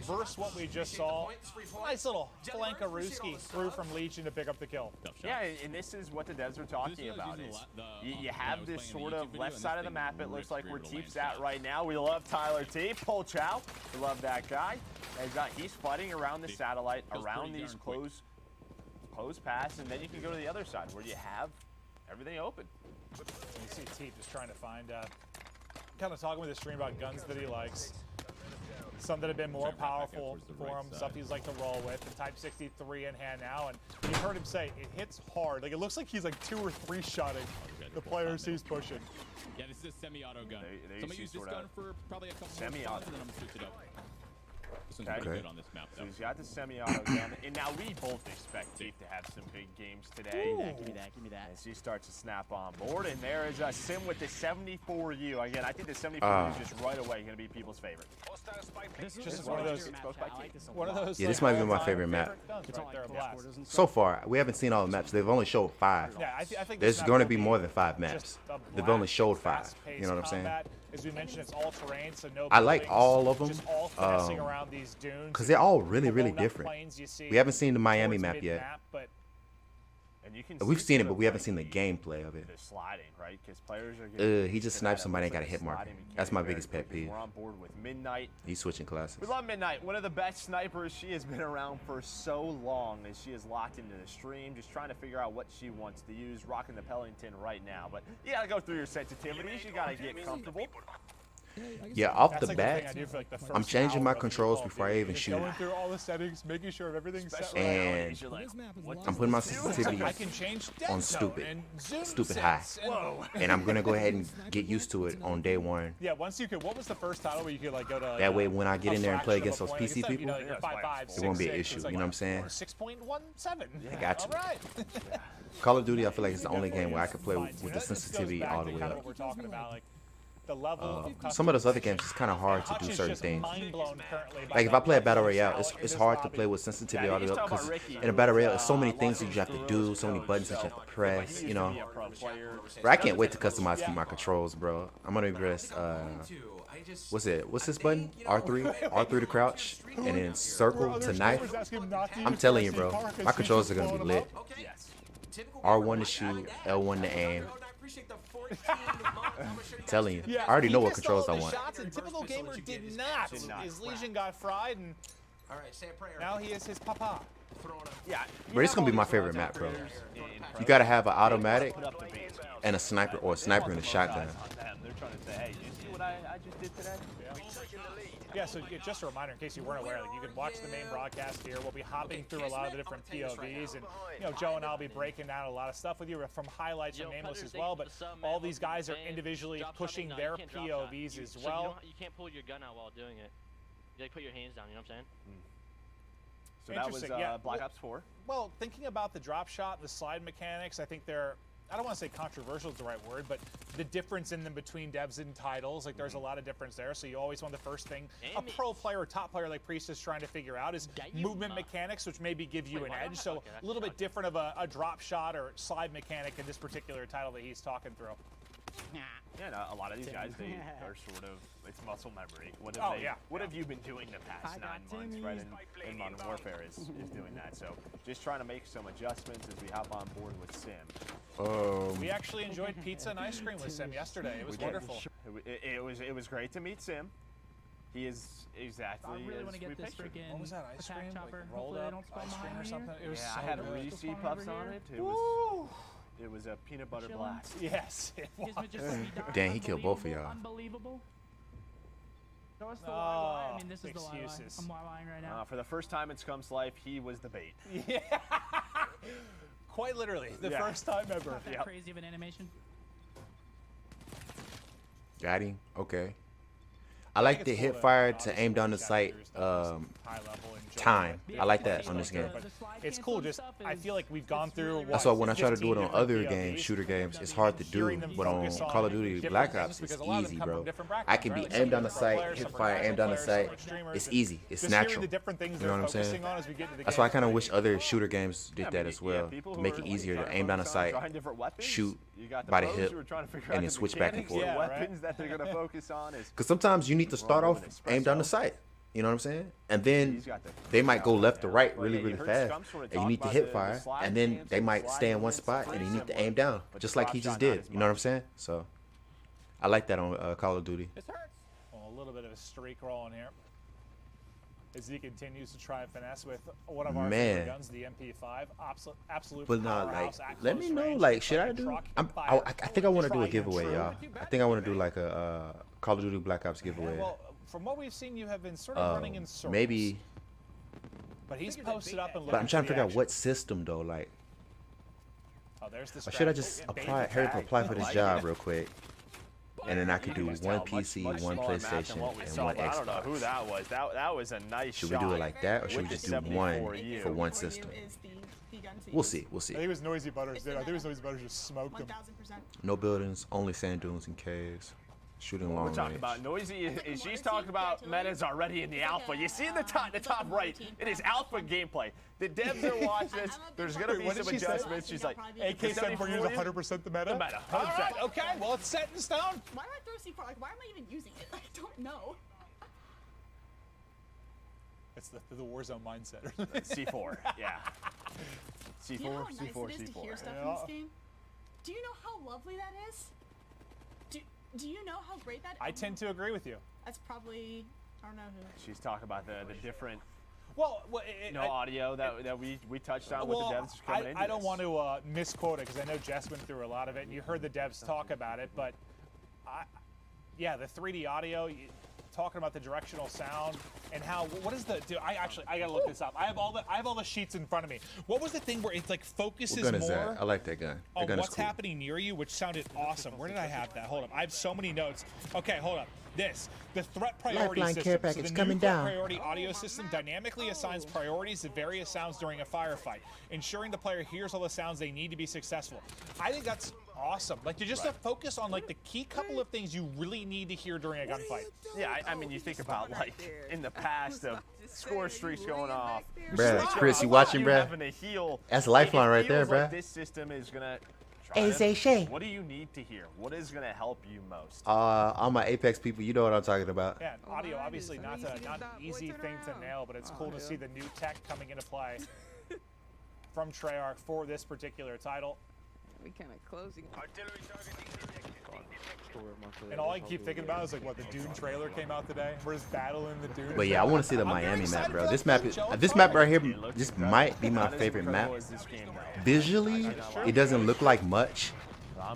versus what we just saw. Nice little Flankarooski through from Legion to pick up the kill. Yeah, and this is what the devs are talking about. Is you have this sort of left side of the map, it looks like where Teep's at right now. We love Tyler Teep, Pull Chow. We love that guy. He's fighting around the satellite, around these close pass, and then you can go to the other side where you have everything open. You see Teep just trying to find, kind of talking with his stream about guns that he likes. Some that have been more powerful for him, stuff he's like to roll with. The Type 63 in hand now, and you heard him say it hits hard. Like it looks like he's like 2 or 3 shotting the players he's pushing. Yeah, this is a semi-auto gun. There So I'm gonna use this gun for probably a couple more semi-auto. rounds, and then I'm gonna switch it up. This one's Okay. pretty good on this map, So though. he's got the semi-auto gun, and now we both expect Teep to have some big games today. Give me that, give me that. As he starts to snap on board, and there is a Sim with the 74U. Again, I think the 74U is just right away going to be people's favorite. Just one of those. Yeah, this might be my favorite map. So far, we haven't seen all the maps. They've only showed 5. Yeah, I think There's this map going to will be more than 5 maps. just a They've black, only showed 5. fast-paced You know what I'm saying? combat. As we mentioned, it's all terrain, so no I like buildings, all of them, just all finessing around these dunes. because they're all really, really Blown up different. planes you see We haven't seen the Miami towards map yet. mid-map, but And you can We've see seen it, sort but of we haven't like seen the gameplay of it. the sliding, right? Because players are getting He just sniped somebody and got a hit marker. That's my biggest pet peeve. We're on board with Midnight. He's switching classes. We love Midnight, one of the best snipers. She has been around for so long as she is locked into the stream, just trying to figure out what she wants to use. Rocking the Pellington right now, but you gotta go through your sensitivities. You gotta get comfortable. Yeah, off that's the like the thing bat, I do for like the first I'm changing my hour of controls Call of before I Duty. even Just shoot. Going through all the settings, making sure everything's set right. And I'm putting my sensitivity I can change dead on zone stupid, and zoom stupid high, sets and- Whoa. and I'm gonna go ahead and get used to it on day 1. Yeah, once you could. What was the first title where you could like go to? Like, That way, when I get a in there and play fraction of against a those point, PC instead of, you know, people, you're 5'5", it won't be an 6'6", issue. it's like, You know what I'm saying? 6.17. I got you. All right. Call of Duty, I feel like it's the only game where I could play with the This goes sensitivity back all to the way kind of up. what we're talking about, like the level of Some of those other games, it's kind of hard to Hutch do is certain just things. mind-blown currently by Like if that I play a battle much royale, talent in it's this hard to lobby. play with sensitivity Yeah, all the way he's up talking because about Ricky, in a battle royale, who's, there's so many a things long that you have to term do, so many coach, buttons that you so have to press. he You used to know, be a pro player. but I can't wait to customize my controls, bro. I'm gonna press what's it? What's this button? R3 to crouch, and then circle to knife. I'm telling you, bro, my controls are gonna be lit. R1 to shoot, L1 to aim. I'm telling you, Yeah, I already he know what missed controls I all of want. his shots, and typical gamer did not. His Legion got fried, and now he is his papa. Yeah, But it's gonna be my favorite map, bro. You gotta have an automatic and a sniper, or a sniper and a shotgun. They're trying to say, hey, you see what I just did today? Yeah, so just a reminder in case you weren't aware, like you can watch the main broadcast here. We'll be hopping through a lot of the different POVs, and you know, Joe and I'll be breaking down a lot of stuff with you from highlights from Nameless as well. But all these guys are individually pushing their POVs as well. You can't pull your gun out while doing it. You like put your hands down. You know what I'm saying? So that was Interesting, yeah. Black Ops 4. Well, thinking about the drop shot, the slide mechanics, I think they're I don't want to say controversial is the right word, but the difference in them between devs and titles, like there's a lot of difference there. So you always want the first thing a pro player or top player like Priest is trying to figure out is movement mechanics, which maybe give you an edge. So a little bit different of a drop shot or slide mechanic in this particular title that he's talking through. Yeah, no, a lot of these guys, they are sort of, it's muscle memory. What have you been doing the past 9 months, right? In Modern Warfare is doing that. So just trying to make some adjustments as we hop on board with Sim. We actually enjoyed pizza and ice cream with Sim yesterday. It was wonderful. It was great to meet Sim. He is exactly I really want as to we get this pictured. freaking What was that, ice cream? chopper. Like rolled Hopefully they up don't spawn ice cream behind or me something? here. It was Yeah, so I had a good. Reese Puffs on it. It was a peanut butter blast. Yes, it was. Dang, he killed both of y'all. Unbelievable. Show us the YY. I mean, this is excuses. the YY. I'm YYing right now. For the first time in Scum's life, he was the bait. Yeah. Quite literally, the first time ever. Not that crazy of an animation. Got him. Okay. I like the hip fire to aim down the sight time. I like that on this game. It's cool. Just I feel like we've gone through. That's why when I try to do it on other games, shooter games, it's hard to do. But on Call of Duty Black Ops, it's easy, bro. I can be aim down the sight, hip fire, aim down the sight. It's easy. It's natural. You know what I'm saying? That's why I kind of wish other shooter games did that as well. To make it easier to aim down the sight, shoot by the hip, and then switch back and forth. Weapons that they're gonna focus on is. Because sometimes you need to start off aim down the sight. You know what I'm saying? And then they might go left to right really fast. And you need to hit fire. And then they might stay in one spot and you need to aim down. Just like he just did. You know what I'm saying? So I like that on Call of Duty. Well, a little bit of a streak rolling here. As he continues to try and finesse with one of our favorite guns, the MP5. Absolute But nah, like, powerhouse at let me close know, range, like, should I do? truck, I think I want to do a giveaway, y'all. I think I want to do like a Call of Duty Black Ops giveaway. Well, from what we've seen, you have been sort of running in circles. Maybe. But he's posted up and looking. But I'm trying to figure out what system though, like. Oh, there's the Or should I just apply for this job real quick? And then I could do one PC, one PlayStation, and one Xbox. I don't know who that was. That was a nice shot. Should we do it like that, or should we just do one for one system? We'll see. We'll see. I think it was Noisy Butters. I think it was Noisy Butters just smoked him. No buildings, only sand dunes and caves. Shooting long range. We're talking about Noisy. She's talking about metas already in the alpha. You see in the top right, it is alpha gameplay. The devs are watching this. There's going to be some adjustments. She's like, AK-74 is 100% the meta? The meta, 100%. All right, okay, well, it's set in stone. Why do I throw C4? Like, why am I even using it? I don't know. It's the Warzone mindset. C4, yeah. C4, Do you know how nice C4, it is C4. to hear stuff in this game? Do you know how lovely that is? Do you know how great that is? I tend to agree with you. That's probably, I don't know who. She's talking about the different audio that we touched on with the devs coming in. I don't want to misquote it because I know Jess went through a lot of it and you heard the devs talk about it, but yeah, the 3D audio, talking about the directional sound and how what is the I gotta look this up. I have all the sheets in front of me. What was the thing where it's like focuses what gun more? Is that? I like that gun. That gun what's is cool. happening near you, which sounded awesome. Where did I have that? Hold up. I have so many notes. Okay, hold up. The threat priority Lifeline system. care package so the coming new threat down. priority audio system dynamically assigns priorities to various sounds during a firefight, ensuring the player hears all the sounds they need to be successful. I think that's awesome. Like to just to focus on like the key couple of things you really need to hear during a gunfight. Yeah, I mean, you think about like in the past of score streaks going off. Bruh, Chris, you watching, bruh? Having to heal. That's Lifeline right there, bruh. Like this system is gonna. What do you need to hear? What is gonna help you most? All my Apex people, you know what I'm talking about. Yeah, audio obviously not an easy thing to nail, but it's cool to see the new tech coming into play from Treyarch for this particular title. We kind of closing. And all I keep thinking about is like what the Dune trailer came out today. We're just battling the Dune. But yeah, I want to see the Miami map, bro. This map right here, this might be my favorite map. Visually, it doesn't look like much,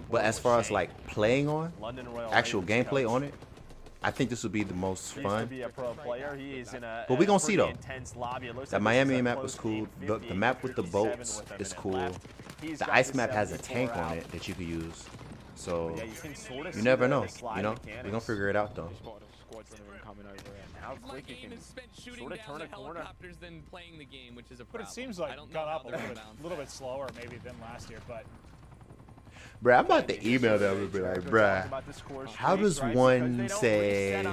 but as far as like playing on, actual gameplay on it, I think this would be the most fun. But we're gonna see though. That Miami map was cool. The map with the boats is cool. The ice map has a tank on it that you could use. So you never know. You know, we're gonna figure it out though. How quick you can sort of turn a corner. Than playing the game, which is a But problem. it seems like it got up a little bit slower maybe than last year, but Bruh, I'm about to email them and be like, bruh, how does one say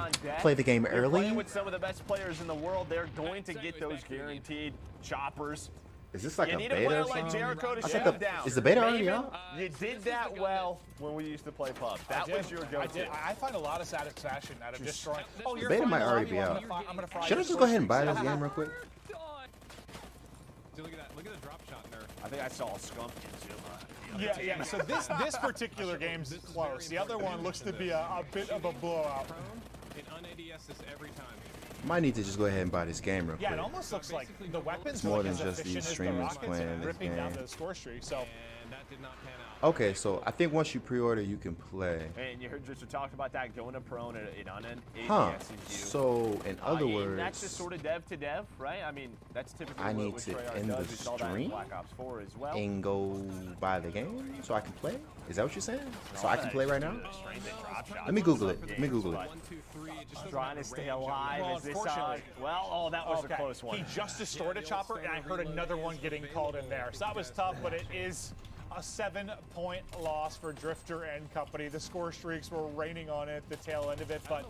play the game You're playing early? with some of the best players in the world. They're going to get those guaranteed choppers. Is this like you a need beta a player or like something? Jericho to I shut thought him down. is the beta already Maven, out? You did that well when we used to play pub. That was your go-to. I find a lot of satisfaction out of destroying. Oh, The you're beta fine, might I already love be you. out. I'm gonna fry Should I your just go ahead and buy score this streaks. game real quick? Dude, look at that. Look at the drop shot there. I think I saw a skunk in Zuma. Yeah. So this particular game's close. The other one looks to be a bit of a blowout. It un-ADS this every time. Might need to just go ahead and buy this game real quick. Yeah, it almost looks like the weapons It's more are than as just efficient these as the streamers rockets playing and this ripping down game. the score streak. So. And that did not pan out. Okay, so I think once you pre-order, you can play. And you heard just talked about that going to prone it on an Huh. ADS is you. So in other words, that's just sort of dev to dev, right? I mean, that's typically I what need to Treyarch end does. the We saw that in stream Black Ops 4 as well. and go buy the game so I can play? Is that what you're saying? So I can play right now? Let me Google it. Let me Google it. Trying to stay alive. Well, Is this unfortunately, well, that was okay. a close one. He just destroyed a chopper, and I heard another one getting called in there. So that was tough, but it is a 7-point loss for Drifter and company. The score streaks were raining on it, the tail end of it. But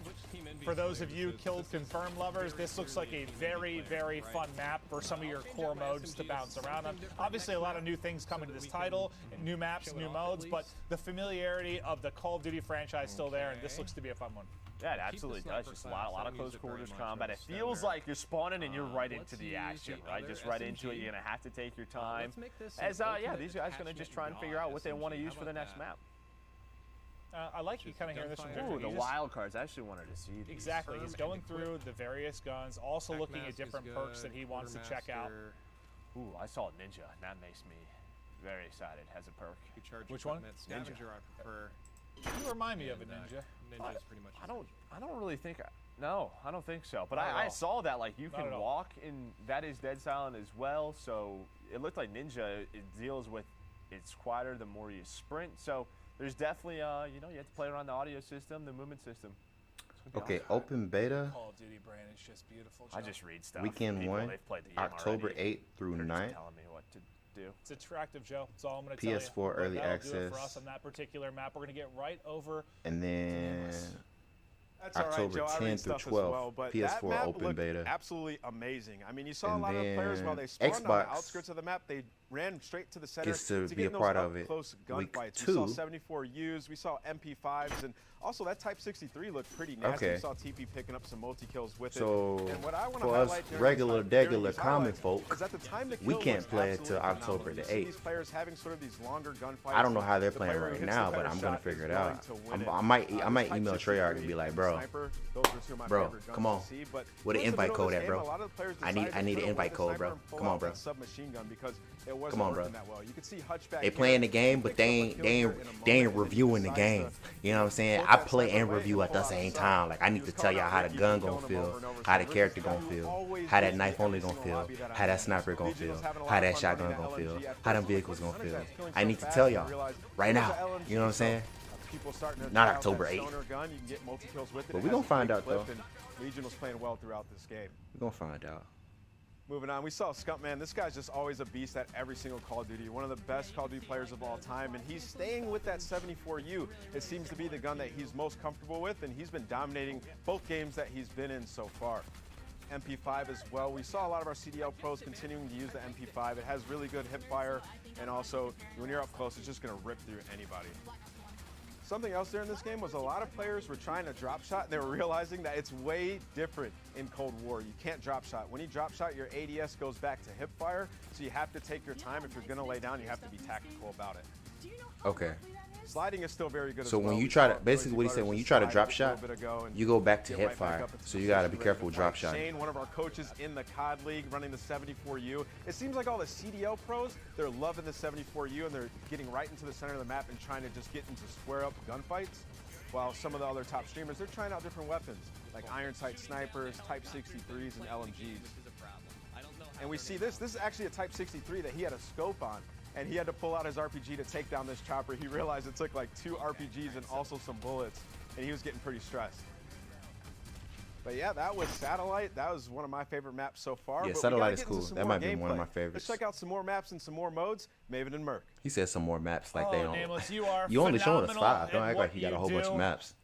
for those of you Killed Confirmed lovers, this looks like a very, very fun map for some of your core modes to bounce around on. Obviously, a lot of new things coming to this title, new maps, new modes, but the familiarity of the Call of Duty franchise still there, and this looks to be a fun one. Yeah, it absolutely does. Just a lot of close quarters combat. It feels like you're spawning and you're right into the action, right? Just right into it. You're gonna have to take your time. As yeah, these guys gonna just try and figure out what they want to use for the next map. I like you kind of hearing this from Drifter. Ooh, the wild cards. I actually wanted to see these. Exactly. He's going through the various guns, also looking at different perks that he wants to check out. Ooh, I saw Ninja. That makes me very excited. Has a perk. Which one? Scavenger, I prefer. You remind me of a ninja. Ninja's pretty much. I don't really think. No, I don't think so. But I saw that like you can walk, and that is dead silent as well. So it looked like Ninja. It deals with it's quieter the more you sprint. So there's definitely you know, you have to play around the audio system, the movement system. Okay, open beta. Call of Duty brand is just beautiful. I just read stuff. Weekend People, 1, they've played the game October already. 8th through They're 9th. just telling me what to do. It's attractive, Joe. That's all I'm going to tell you. PS4 early That'll do it for access. us on that particular map. We're going to get right over. And then That's all right, October Joe. I read 10th through stuff as 12th, well, but PS4 that map open looked beta. absolutely amazing. I mean, you saw a And lot of players while they spawned on the Xbox outskirts of the map, they ran straight to the center gets to to be get a in those part of it. close Week gunfights. We saw 2. 74Us, we saw MP5s, and also that Type 63 looked pretty nasty. Okay. We saw TP picking up some multi-kills with So it. And what I want to for us highlight during regular, these- during degular these common highlights folk, is that the time to we kill can't was play it absolutely till October phenomenal. the You see 8th. these players having sort of these longer gunfights. I don't know how they're The playing player who right hits now, the but better I'm gonna shot figure is it going out. to win it. I might Type email 63 Treyarch and be like, bro, Sniper, those are two of my bro, favorite guns come on. to see, but Where the towards invite middle of code this at, game, bro? a lot of the players I need decided the to put away invite the code, sniper bro. and pull Come on, out bro. that submachine gun because it wasn't Come on, bro. working that well. You could see Hutchback They here. playing the game, but they Picked up a ain't kill they here ain't in a they ain't moment, and he reviewing the decides game. to You know what I'm saying? pull I that play sniper and away review and at the pull out same the time. side. Like I He need was to tell calling y'all out how the Ricky, gun killing gonna him over feel, and over. how the So character Ricky gonna will feel, always how that be knife every only gonna single feel, lobby that I'm how that in. sniper gonna Legion's feel, having a lot how of that fun shotgun running gonna that feel, LMG at how them first. vehicles gonna Hunter's feel. Axe killing I so need to fast tell that y'all you realize right there's now. a LMG, You know what I'm so saying? people starting to Not try out October that 8th. stoner gun. You can get multi-kills with it. But It we has gonna a find great out, clip, though. and Legion was playing well throughout this game. We're gonna find out. Moving on, we saw Skunkman. This guy's just always a beast at every single Call of Duty. One of the best Call of Duty players of all time, and he's staying with that 74U. It seems to be the gun that he's most comfortable with, and he's been dominating both games that he's been in so far. MP5 as well. We saw a lot of our CDL pros continuing to use the MP5. It has really good hip fire, and also when you're up close, it's just going to rip through anybody. Something else there in this game was a lot of players were trying to drop shot, and they were realizing that it's way different in Cold War. You can't drop shot. When you drop shot, your ADS goes back to hip fire, so you have to take your time. If you're going to lay down, you have to be tactical about it. Okay. Sliding is still very good So as well. when you We try saw to, basically what he said, when you try to drop shot, you go back to hip fire. So you gotta be careful with drop shot. Shane, one of our coaches in the COD League, running the 74U. It seems like all the CDL pros, they're loving the 74U, and they're getting right into the center of the map and trying to just get into square up gunfights. While some of the other top streamers, they're trying out different weapons, like iron sight snipers, Type 63s, and LMGs. And we see this is actually a Type 63 that he had a scope on, and he had to pull out his RPG to take down this chopper. He realized it took like 2 RPGs and also some bullets, and he was getting pretty stressed. But yeah, that was Satellite. That was one of my favorite maps so far. Yeah, but Satellite we gotta is get into cool. some That more might be one of gameplay. my favorites. Let's check out some more maps and some more modes. Maven and Merc. He said some more maps like they don't. Nameless, you are You only showing us phenomenal 5. Don't at act what like you got a you whole bunch of do. maps.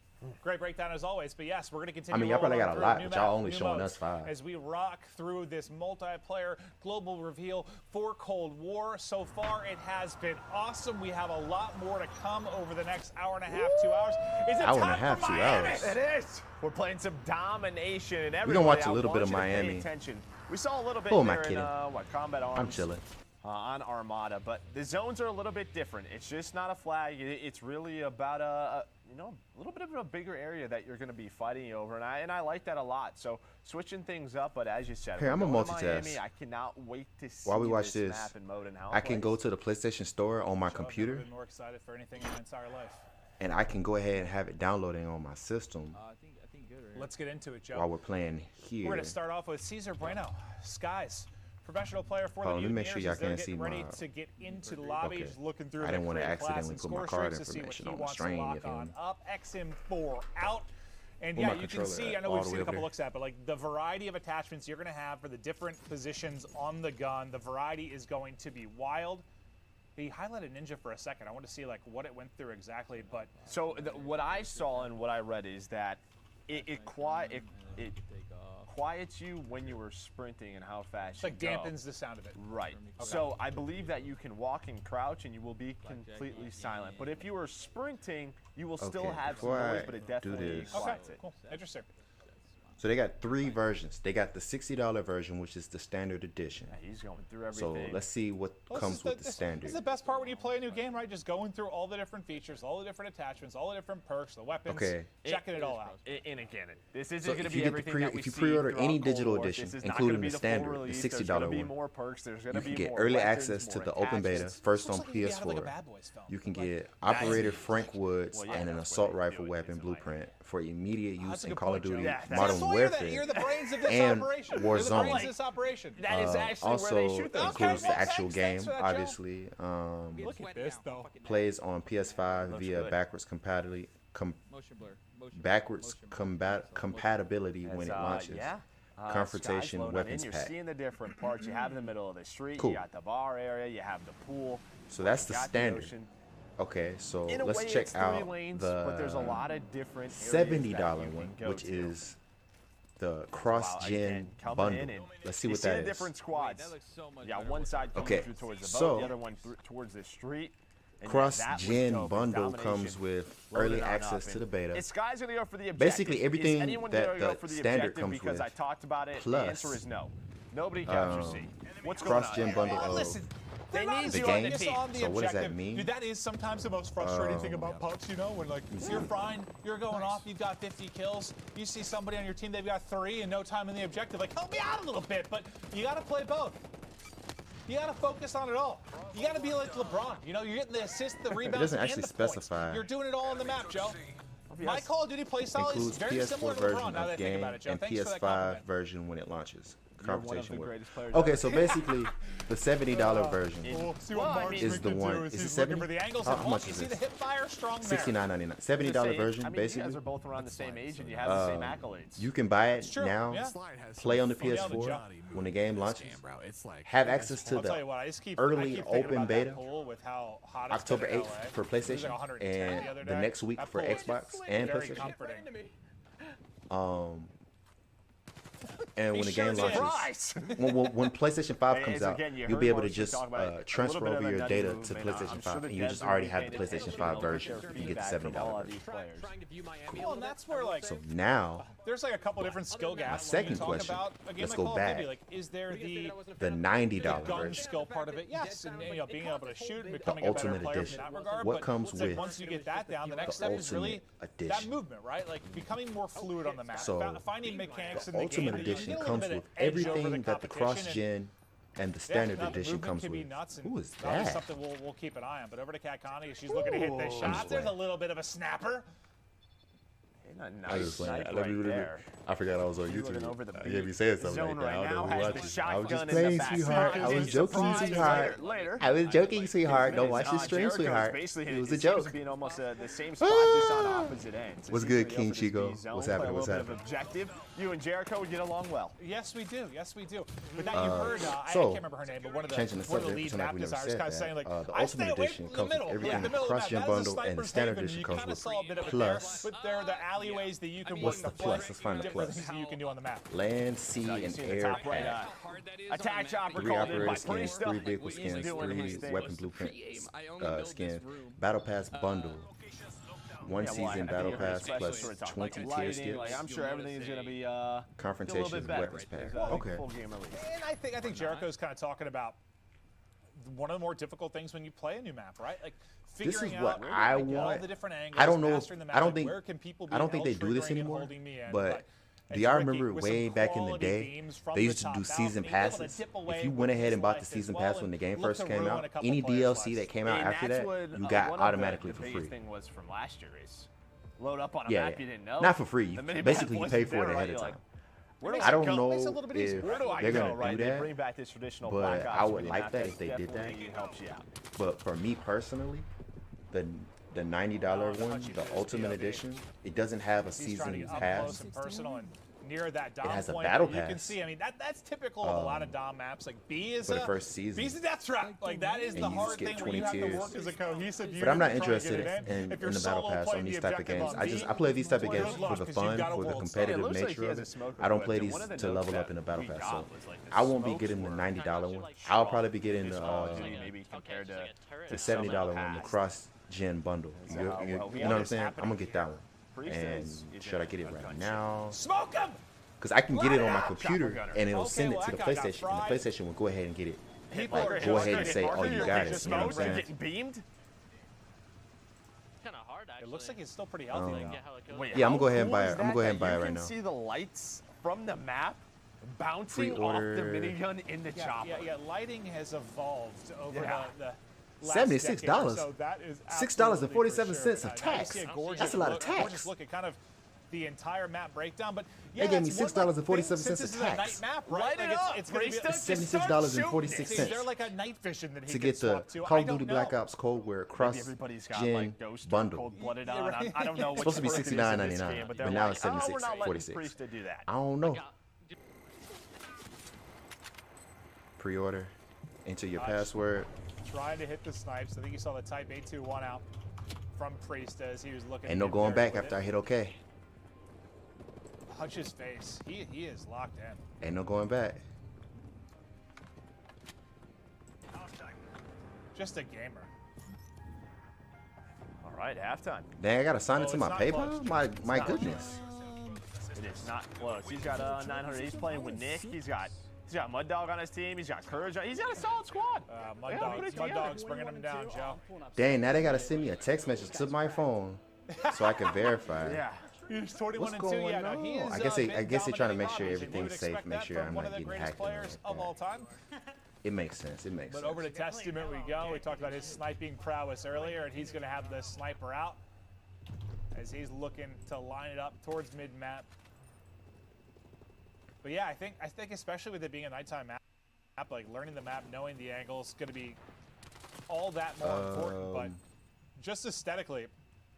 Great breakdown as always, but yes, we're going to continue. I mean, y'all probably rolling got a through lot, new but y'all maps, only new showing modes us 5. as we rock through this multiplayer global reveal for Cold War. So far, it has been awesome. We have a lot more to come over the next hour and a half, 2 hours. Is it Hour and time a half, for 2 Miami? hours. It is. We're playing some domination, and We're everybody, gonna watch a I little bit of want you to pay Miami. attention. We saw a little bit Who am I here in kidding? Combat Arms. I'm chilling. On Armada, but the zones are a little bit different. It's just not a flag. It's really about a little bit of a bigger area that you're going to be fighting over, and I like that a lot. So switching things up, but as you said, Here, I'm we're gonna going to multitask. Miami. I cannot wait to see While we watch this this, map and mode and how I it can plays. go to the PlayStation Store on my I've computer, never been more excited for anything in my entire life. and I can go ahead and have it downloading on my system I think good right Let's get into it, Joe. while we're playing here. We're going to start off with Cesar Bueno, Skies. Professional player for Hold the on, let me make Mutineers sure y'all as they're can't getting see ready my- to get into the lobby. Okay. Just looking through I didn't the want to create class accidentally and put my score card streaks to see what information he on the wants to string, lock you feel on me? up. XM4 out. And Where yeah, my you can controller see, at? I know All we've the seen way a over couple there? looks at, but like the variety of attachments you're going to have for the different positions on the gun, the variety is going to be wild. He highlighted Ninja for a second. I want to see like what it went through exactly, but So what I saw and what I read is that it quiets you when you were sprinting and how fast it's like you go. dampens the sound of it. Right. Okay. So I believe that you can walk and crouch and you will be completely silent. But if you are sprinting, you will still Okay, have some before noise, I but it do definitely this- Okay, quiets it. cool. Interesting. So they got 3 versions. They got the $60 version, which is the standard edition. Yeah, he's going through So everything. let's see what Well, comes with the This standard. is the best part when you play a new game, right? Just going through all the different features, all the different attachments, all the different perks, the weapons, Okay. checking it all out. And again, this isn't So going to if be you get the everything that we if you see pre-order throughout any Cold digital War. edition, This is not including gonna be the full standard, the release. $60 There's gonna be one, more perks. There's you gonna can be get more early weapons, access to more the open beta attachments. first Looks on like it'd be out of, like, a PS4. Bad Boys film. You can Like, get Operator Nice. Frank Woods Well, yeah, and an that's assault what they rifle do. weapon It's blueprint for immediate that's use a in good Call of point, Joe. Duty Yeah, that's- Modern That's why you're Warfare the brains of this and operation. You're the brains Warzone. of this operation. That is actually where they Also shoot those. includes Okay, the actual thanks game, for that, Joe. obviously. Look at this, though. Plays on PS5 Looks via good. backwards compatibility. Motion blur. Motion Backwards motion blur. compatibility when it As, launches. Yeah. Confrontation Sky's loading weapons in. pack. You're seeing the different parts. You have in the middle of the street. Cool. You got the bar area. You have the pool. So that's you the got standard. ocean. Okay, so In a let's way, check it's 3 out lanes, the but there's a lot of different areas $70 that you one, can go which to. is the Wow, cross-gen again, coming bundle. in and Let's see you what see that the is. different squads. That looks so much Yeah, better. one side coming Okay, through towards the boat, so the other one towards the street. And yeah, that was Cross-gen dope. bundle Domination. comes with Load early it on access up. to the beta. It's guys gonna go for the objective. Basically Is everything anyone that gonna go the for the standard objective comes because with, I talked about it. plus, the answer is no. Nobody captures C. What's going on? cross-gen bundle of Listen, They they're not need as the you game. on the team. on the So what does that objective. mean? Dude, that is sometimes the most frustrating thing about pucks, you know, when like you're fine, you're going off, you've got 50 kills, you see somebody on your team, they've got 3 and no time in the objective, like help me out a little bit, but you gotta play both. You gotta focus on it all. You gotta be like LeBron, you know, you're getting the assist, the rebounds, doesn't and actually the points. specify. You're doing it all on the map, Joe. My Call of Duty playstyle is includes very similar PS4 to LeBron version now that I of think game about it, Joe. and Thanks for that PS5 compliment. version when it launches. You're one of Confrontation the with. greatest players Okay, ever. so basically the $70 version We'll see what Mark's is the looking one. through as Is it he's looking 70? for the angles How and much you is see the this? hip fire strong there. $69.99. $70 version, I mean, basically. you guys are both around the same age and you have the same accolades. You can buy it true, now, yeah. play on the Yeah, the PS4 jump. when the game launches, bro. It's like have access to I'll tell the you what, I just keep early I keep thinking open about beta that pool with how hot it's October been in 8th LA. for It was like PlayStation 110 and other the day. next week That for pool is Xbox and very PlayStation. comforting. And when the game Surprise! launches, when PlayStation 5 Hey, comes as out, again, you you'll heard be able to Mark just talk about it. A little transfer bit of over a your nutty data move, to and, PlayStation I'm sure 5, the and you just devs are already really have the paying PlayStation attention 5 to version. their You get the feedback from all $70 of these version. players. Well, and that's where like So now, there's like a couple different skill gaps. second when you talk question, about a game let's like go Call of back. Duty, like, is there the $90 gun version. skill part of it? Yes, and you know, being able to shoot, and The becoming a better Ultimate player Edition. from that regard. What but comes it's like with once you get that down, the next the step is really Ultimate that Edition? movement, right? Like becoming more fluid on the map, So, finding mechanics The in the game. Ultimate that you Edition get a little comes bit of with edge over everything that the competition, and cross-gen and the standard yeah, no, the edition movement comes can be with. nuts, and Who is that'll be that? something we'll keep an eye on. But over to Cat Connie, she's looking to hit the I'm shots. just There's a playing. little bit of a snapper. And I was playing. snipe right there. I forgot I was on He's looking YouTube. over the I be saying something zone like that. right I don't know now, who has the watches. I was shotgun just in the playing, back. sweetheart. I was joking, Surprise. sweetheart. Later. I was joking, sweetheart. Don't watch the stream, Jericho's sweetheart. basically It was a seems joke. to be in almost the same spot, just on opposite ends. What's He's good, gonna go King for this Chico? B zone, What's play happening? a What's little bit happening? of objective. You and Jericho would get along well. Yes, we do. Yes, we do. But that you heard, I so, can't remember her name, but one of the changing the subject, lead pretend like map we never designers said kind of saying that. like, The I Ultimate stay away Edition from the comes with middle, everything the middle of the cross-gen map. That is bundle, and the sniper's standard haven. edition You comes kinda with saw a bit of it plus. there, but there are the alleyways that you can What's work the plus? Let's find the different plus. things that you can do on the map. Land, sea, You and see the air top right, pack. attack chopper 3 called in by operator skins, Priesta. 3 vehicle He's skins, doing 3 his thing. weapon blueprint skin, battle pass bundle, 1 Yeah, well, I season think battle every pass special plus sort of talk 20 like tier lighting, skips. like, I'm sure everything is going to be a little Confrontations bit better. weapons pack. There's a Okay. full game release. And I think Jericho's kind of talking about one of the more difficult things when you play a new map, right? Like This is figuring what out I all want. the different angles, I don't know. mastering the map, I don't like, think. where can people be I don't think they held do this triggering and anymore. holding me in, But do it's y'all Ricky remember with some way back in the quality day, beams from they the used to do top season down, being able to passes. dip away If you with went ahead his and bought the life season as pass well when the and game look first to came ruin out, a couple any players' DLC lives. that came out And after that's that, what, you got one of automatically the for biggest free. thing was from last year is load up on a Yeah, map yeah. you didn't know. Not for free. The minimap Basically, you wasn't pay for it there, ahead right? of You're like, time. where do I don't go? know Makes it a little bit if easier. Where do I they're go, gonna right? do They that, bring back this traditional but Black Ops I would minimap like that if they did that. definitely helps you out. But for me personally, the $90 one, the Ultimate Edition, it doesn't have a He's trying to season get up pass. close and personal and near that dom has a point. battle You can pass. see, I mean, that's typical of a lot of dom maps. Like B is For the first season. B's a death trap. Like that is And the you hard just get thing where you 20 have to tiers. work as a cohesive unit. But I'm not to try and interested get it in If you're the battle solo pass playing on these the type of objective games. on I B, play these type of good games luck, for the 'cause you've fun, got a for the world competitive looks like nature he of has a it. smoker I don't clip, play and these one of the to notes level up that in the battle we pass, got so was, like, the I won't be smokes getting the were $90 one. like I'll probably be getting this the Call of Duty maybe compared to the $70 one, the cross-gen bundle. You know what I'm saying? I'm gonna get that one. And should I get it right now? Smoke him! Because I can get it on my Chopper computer gunner. and it'll Okay, send it well, to the that guy got PlayStation, and the fried. PlayStation will go ahead and get it. People Like, are go ahead and just say, getting "Oh, you got it." Just You know what I'm smoked and saying? getting beamed. Kind of hard, actually. It looks like it's still pretty I don't healthy. know. Yeah, how it goes. Wait, Yeah, I'm how gonna go ahead and cool buy is it. I'm gonna that go ahead and that buy it you right can now. see the lights from the map bouncing off Pre-order. the minigun in the chopper. Yeah, lighting has evolved over Yeah. the last $76. decade or so. That is $6.47 absolutely of for sure. Now you tax. see a gorgeous That's a lot of look, tax. Gorgeous look at kind of the entire map breakdown, but yeah, They gave me that's one $6.47 thing, since of this is a tax. night map, right? Light Like it up, it's gonna be Priesta. $76.46 Is there like a night vision that he to could get the swap to? Call I of don't Duty know. Black Ops Cold War Maybe everybody's got cross-gen like Ghost or bundle. Cold-Blooded on. I don't know. It's supposed to be which version is in this $69.99, game, but they're now like, it's "Oh, we're not letting $76.46. Priesta do that." I don't know. Pre-order. Enter your password. Trying to hit the snipes. I think you saw the Type 821 out from Priest as he was looking. Ain't to no get going there back with after it. I hit OK. Punch his face. He is locked in. Ain't no going back. Just a gamer. All right, halftime. Dang, I gotta sign it to it's my not PayPal? close. My goodness. It is not close. He's got 900. He's playing with Nick. He's got Mud Dog on his team. He's got Courage. He's got a solid squad. Mud Dog's bringing him down, Joe. Dang, now they gotta send me a text message to my phone so I can verify. Yeah. He's 21 What's and 2. going Yeah, no, he on? is, I guess been they're trying to make sure dominating everything's models, and you would safe, expect make that sure from I'm one not of the getting greatest hacked. and players all of all that. time. It makes sense. It makes But sense. over to Testament we go. We talked about his sniping prowess earlier, and he's going to have the sniper out as he's looking to line it up towards mid-map. But yeah, I think especially with it being a nighttime map, like learning the map, knowing the angles, going to be all that more important. But just aesthetically,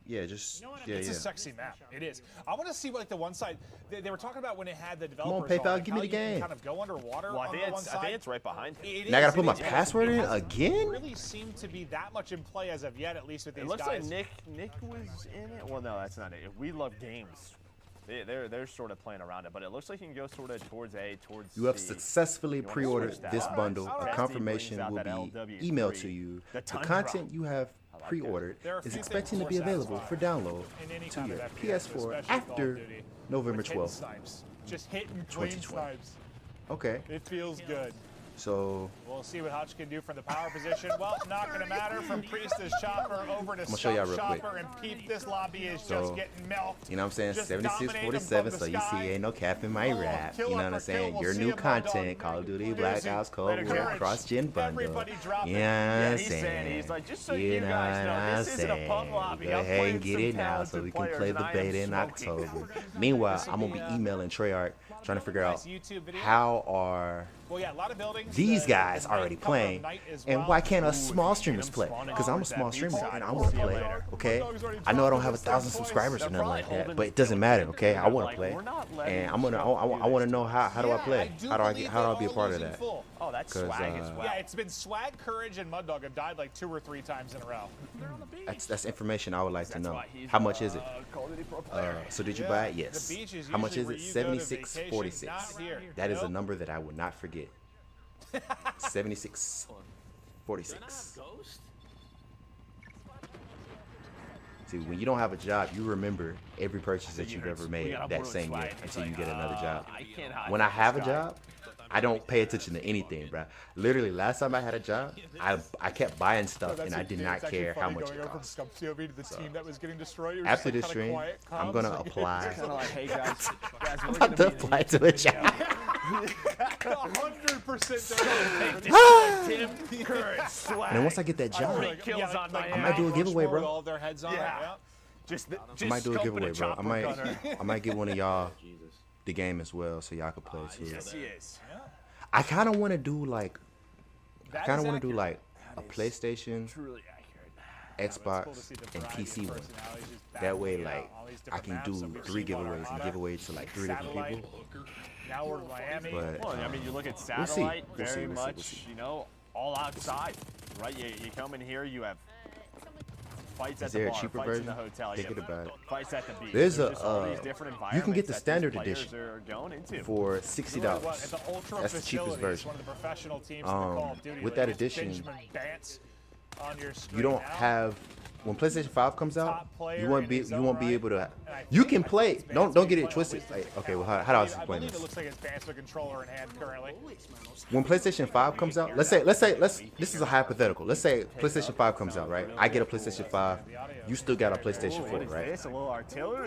yeah, just it's a sexy map. It is. I want to see what, like the one side they were talking about when it had the Come on, developers. PayPal, like, give me how the you can game. kind of go underwater Well, on the one side. I think it's right behind him. Now I gotta It put my is. password It in hasn't again? really seemed to be that much in play as of yet, at least with these It looks guys. like Nick was in it. Well, no, that's not it. We Love Games. They're sort of playing around it, but it looks like you can go sort of towards You have C. successfully You wanna pre-ordered switch that? this All right, bundle. all A right. confirmation Brings out will that be LW3, emailed to you. the The Tundra. content you have like pre-ordered There are a is few expecting things to be more available for satisfying download in any to kind your of FPS, PS4 especially after Call of Duty, November with hitting 12th. snipes. Just hitting clean 2020. snipes. Okay. It feels good. So we'll see what Hutch can do from the power position. Well, not going to matter. From Priestess Chopper over to show y'all real quick. Chopper, and Peep, this lobby is just getting milked. You know what I'm saying? Just 76-47. So you see, ain't no cap in my rap. You know what I'm saying? Your new content, Call of Duty Black Ops Cold War cross-gen bundle. You know what I'm saying? He's like, just so you you know guys know, what I'm this isn't a punk lobby. Go I'm ahead and playing get it some now so we can talented play the players, and I beta am in smoking. October. Meanwhile, I'm going to be emailing Treyarch trying to figure out how are these guys already playing and why can't us small streamers play? Because I'm a small streamer and I want to play, okay? I know I don't have 1,000 subscribers or nothing like that, but it doesn't matter, okay? I want to play, and I want to know how do I play? How do I be a part of that? Oh, that's swag as well. Yeah, it's been Swag, Courage, and Mud Dog have died like 2 or 3 times in a row. That's information I would like to know. How much is it? So did you buy it? Yes. How much is it? $76.46. That is a number that I would not forget. $76.46. See, when you don't have a job, you remember every purchase that you've ever made that same year until you get another job. When I have a job, I don't pay attention to anything, bro. Literally, last time I had a job, I kept buying stuff and I did not care how much it cost. After this stream, I'm gonna apply. I'm about to apply to a job. 100%. And then once I get that job, I might do a giveaway, bro. I might do a giveaway, bro. I might get one of y'all the game as well, so y'all can play too. Yes, he is. I kind of want to do like, a PlayStation, Xbox, and PC one. That way, like, I can do 3 giveaways and give away to like 3 different people. Now we're in Miami. But, well, I mean, you look at we'll Satellite, see. very much, you know, all outside, right? You come in here, you have fights at the bar, fights in the hotel, Thinking about it. fights at the beach. There's just all these different you can get the environments that standard these players edition are going into. for $60. That's the cheapest version. With that edition, you don't have. When PlayStation 5 comes out, you won't be able to. You can play. Don't get it twisted. Like, okay, well, how do I explain this? It looks like his pants with a controller in hand currently. When PlayStation 5 comes out, let's say this is a hypothetical. Let's say PlayStation 5 comes out, right? I get a PlayStation 5. You still got a PlayStation 4, right?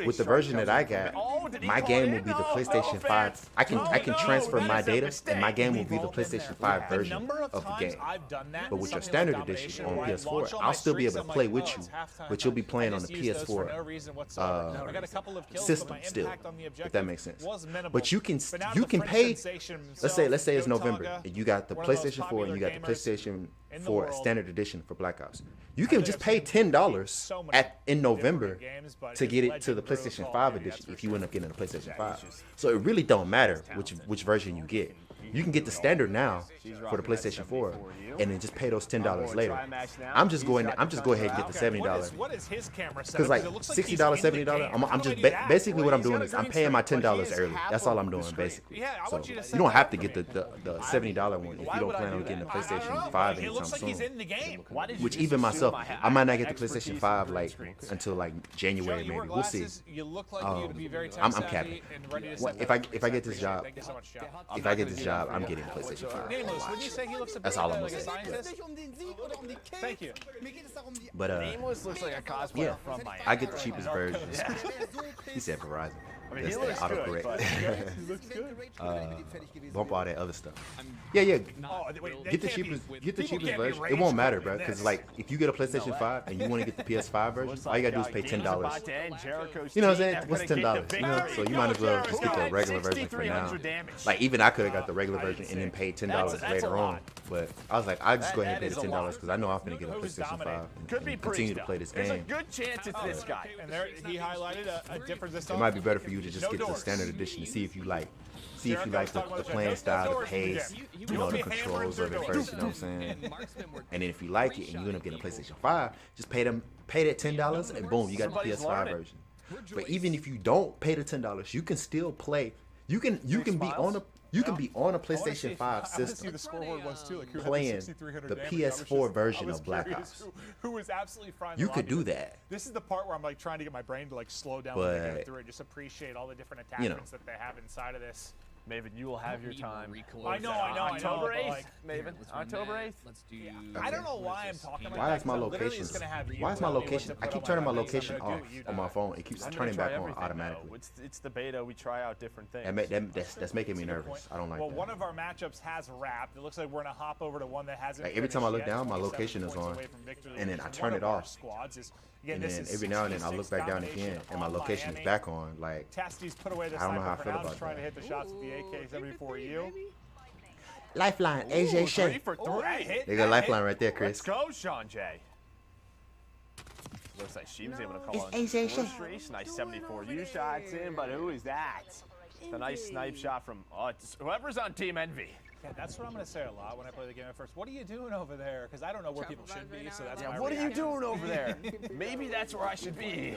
With the version that I got, my game will be the PlayStation 5. I can transfer my data, and my game will be the PlayStation 5 version of the game. But with your standard edition on PS4, I'll still be able to play with you, but you'll be playing on the PS4 system still, if that makes sense. But you can pay. Let's say it's November, and you got the PlayStation 4 and you got the PlayStation 4 standard edition for Black Ops. You can just pay $10 in November to get it to the PlayStation 5 edition if you end up getting a PlayStation 5. So it really don't matter which version you get. You can get the standard now for the PlayStation 4, and then just pay those $10 later. I'm just going ahead and get the $70. Because like $60, $70, I'm just basically what I'm doing is I'm paying my $10 early. That's all I'm doing basically. So you don't have to get the $70 one if you don't plan on getting the PlayStation 5 anytime soon. Which even myself, I might not get the PlayStation 5 like until like January maybe. We'll see. I'm capping. If I get this job, I'm getting a PlayStation 5. That's all I'm gonna say. Thank you. But Nameless looks like a cosplayer yeah, from Miami. I get the cheapest version. He said Verizon. That's the autocorrect. Bump all that other stuff. Yeah. Get the cheapest version. It won't matter, bro. Because like, if you get a PlayStation 5 and you want to get the PS5 version, all you gotta do is pay $10. You know what I'm saying? What's $10? You know, so you might as well just get the regular version for now. Like even I could have got the regular version and then paid $10 later on. But I was like, I just go ahead and pay the $10 because I know I'm gonna get a PlayStation 5 and continue to play this game. There's a good chance it's this guy. And there, he highlighted a difference. It might be better for you to just get the standard edition to see if you like the playing style, the pace, you know, the controls of it first, you know what I'm saying? And then if you like it and you end up getting a PlayStation 5, just pay that $10 and boom, you got the PS5 version. But even if you don't pay the $10, you can still play. You can be on a PlayStation 5 system playing the PS4 version of Black Ops. Who is absolutely fine. You could do that. This is the part where I'm like trying to get my brain to like slow down and get through and just appreciate all the different attachments that they have inside of this. Maven, you will have your time. I know. October 8th, Like, Maven. October 8th. Let's do. I don't know why I'm talking like Why that. is my 'cause I'm literally location? just gonna have you Why is my tell me what to location? I put keep on turning my my list. I'm location gonna do off what you on do. my phone. It keeps I'm gonna turning try back on everything, though. automatically. It's the beta. We try out different things. That's making me nervous. I don't like Well, that. one of our matchups has wrapped. It looks like we're gonna hop over to one that hasn't. Like every time I look finished yet. down, my 27 location is points on, away from victory, and then which I is turn one it of our off. Squads is, again, And this then is every now and then I look back down domination again, and my on location is Miami. back on. Like Tasty's put away the I don't know how I sniper for feel now, about just trying to that. hit the shots with the AK-74U. Lifeline, AJ Shea. They got lifeline right there, Chris. Let's go, Sean J. Looks like she was able to call It's in AJ Shea. streaks. Nice 74U shots in, but who is that? It's a nice snipe shot from it's whoever's on Team Envy. Yeah, that's what I'm going to say a lot when I play the game at first. What are you doing over there? Because I don't know where people should be, so that's my What are you reaction. doing over there? Maybe that's where I should be.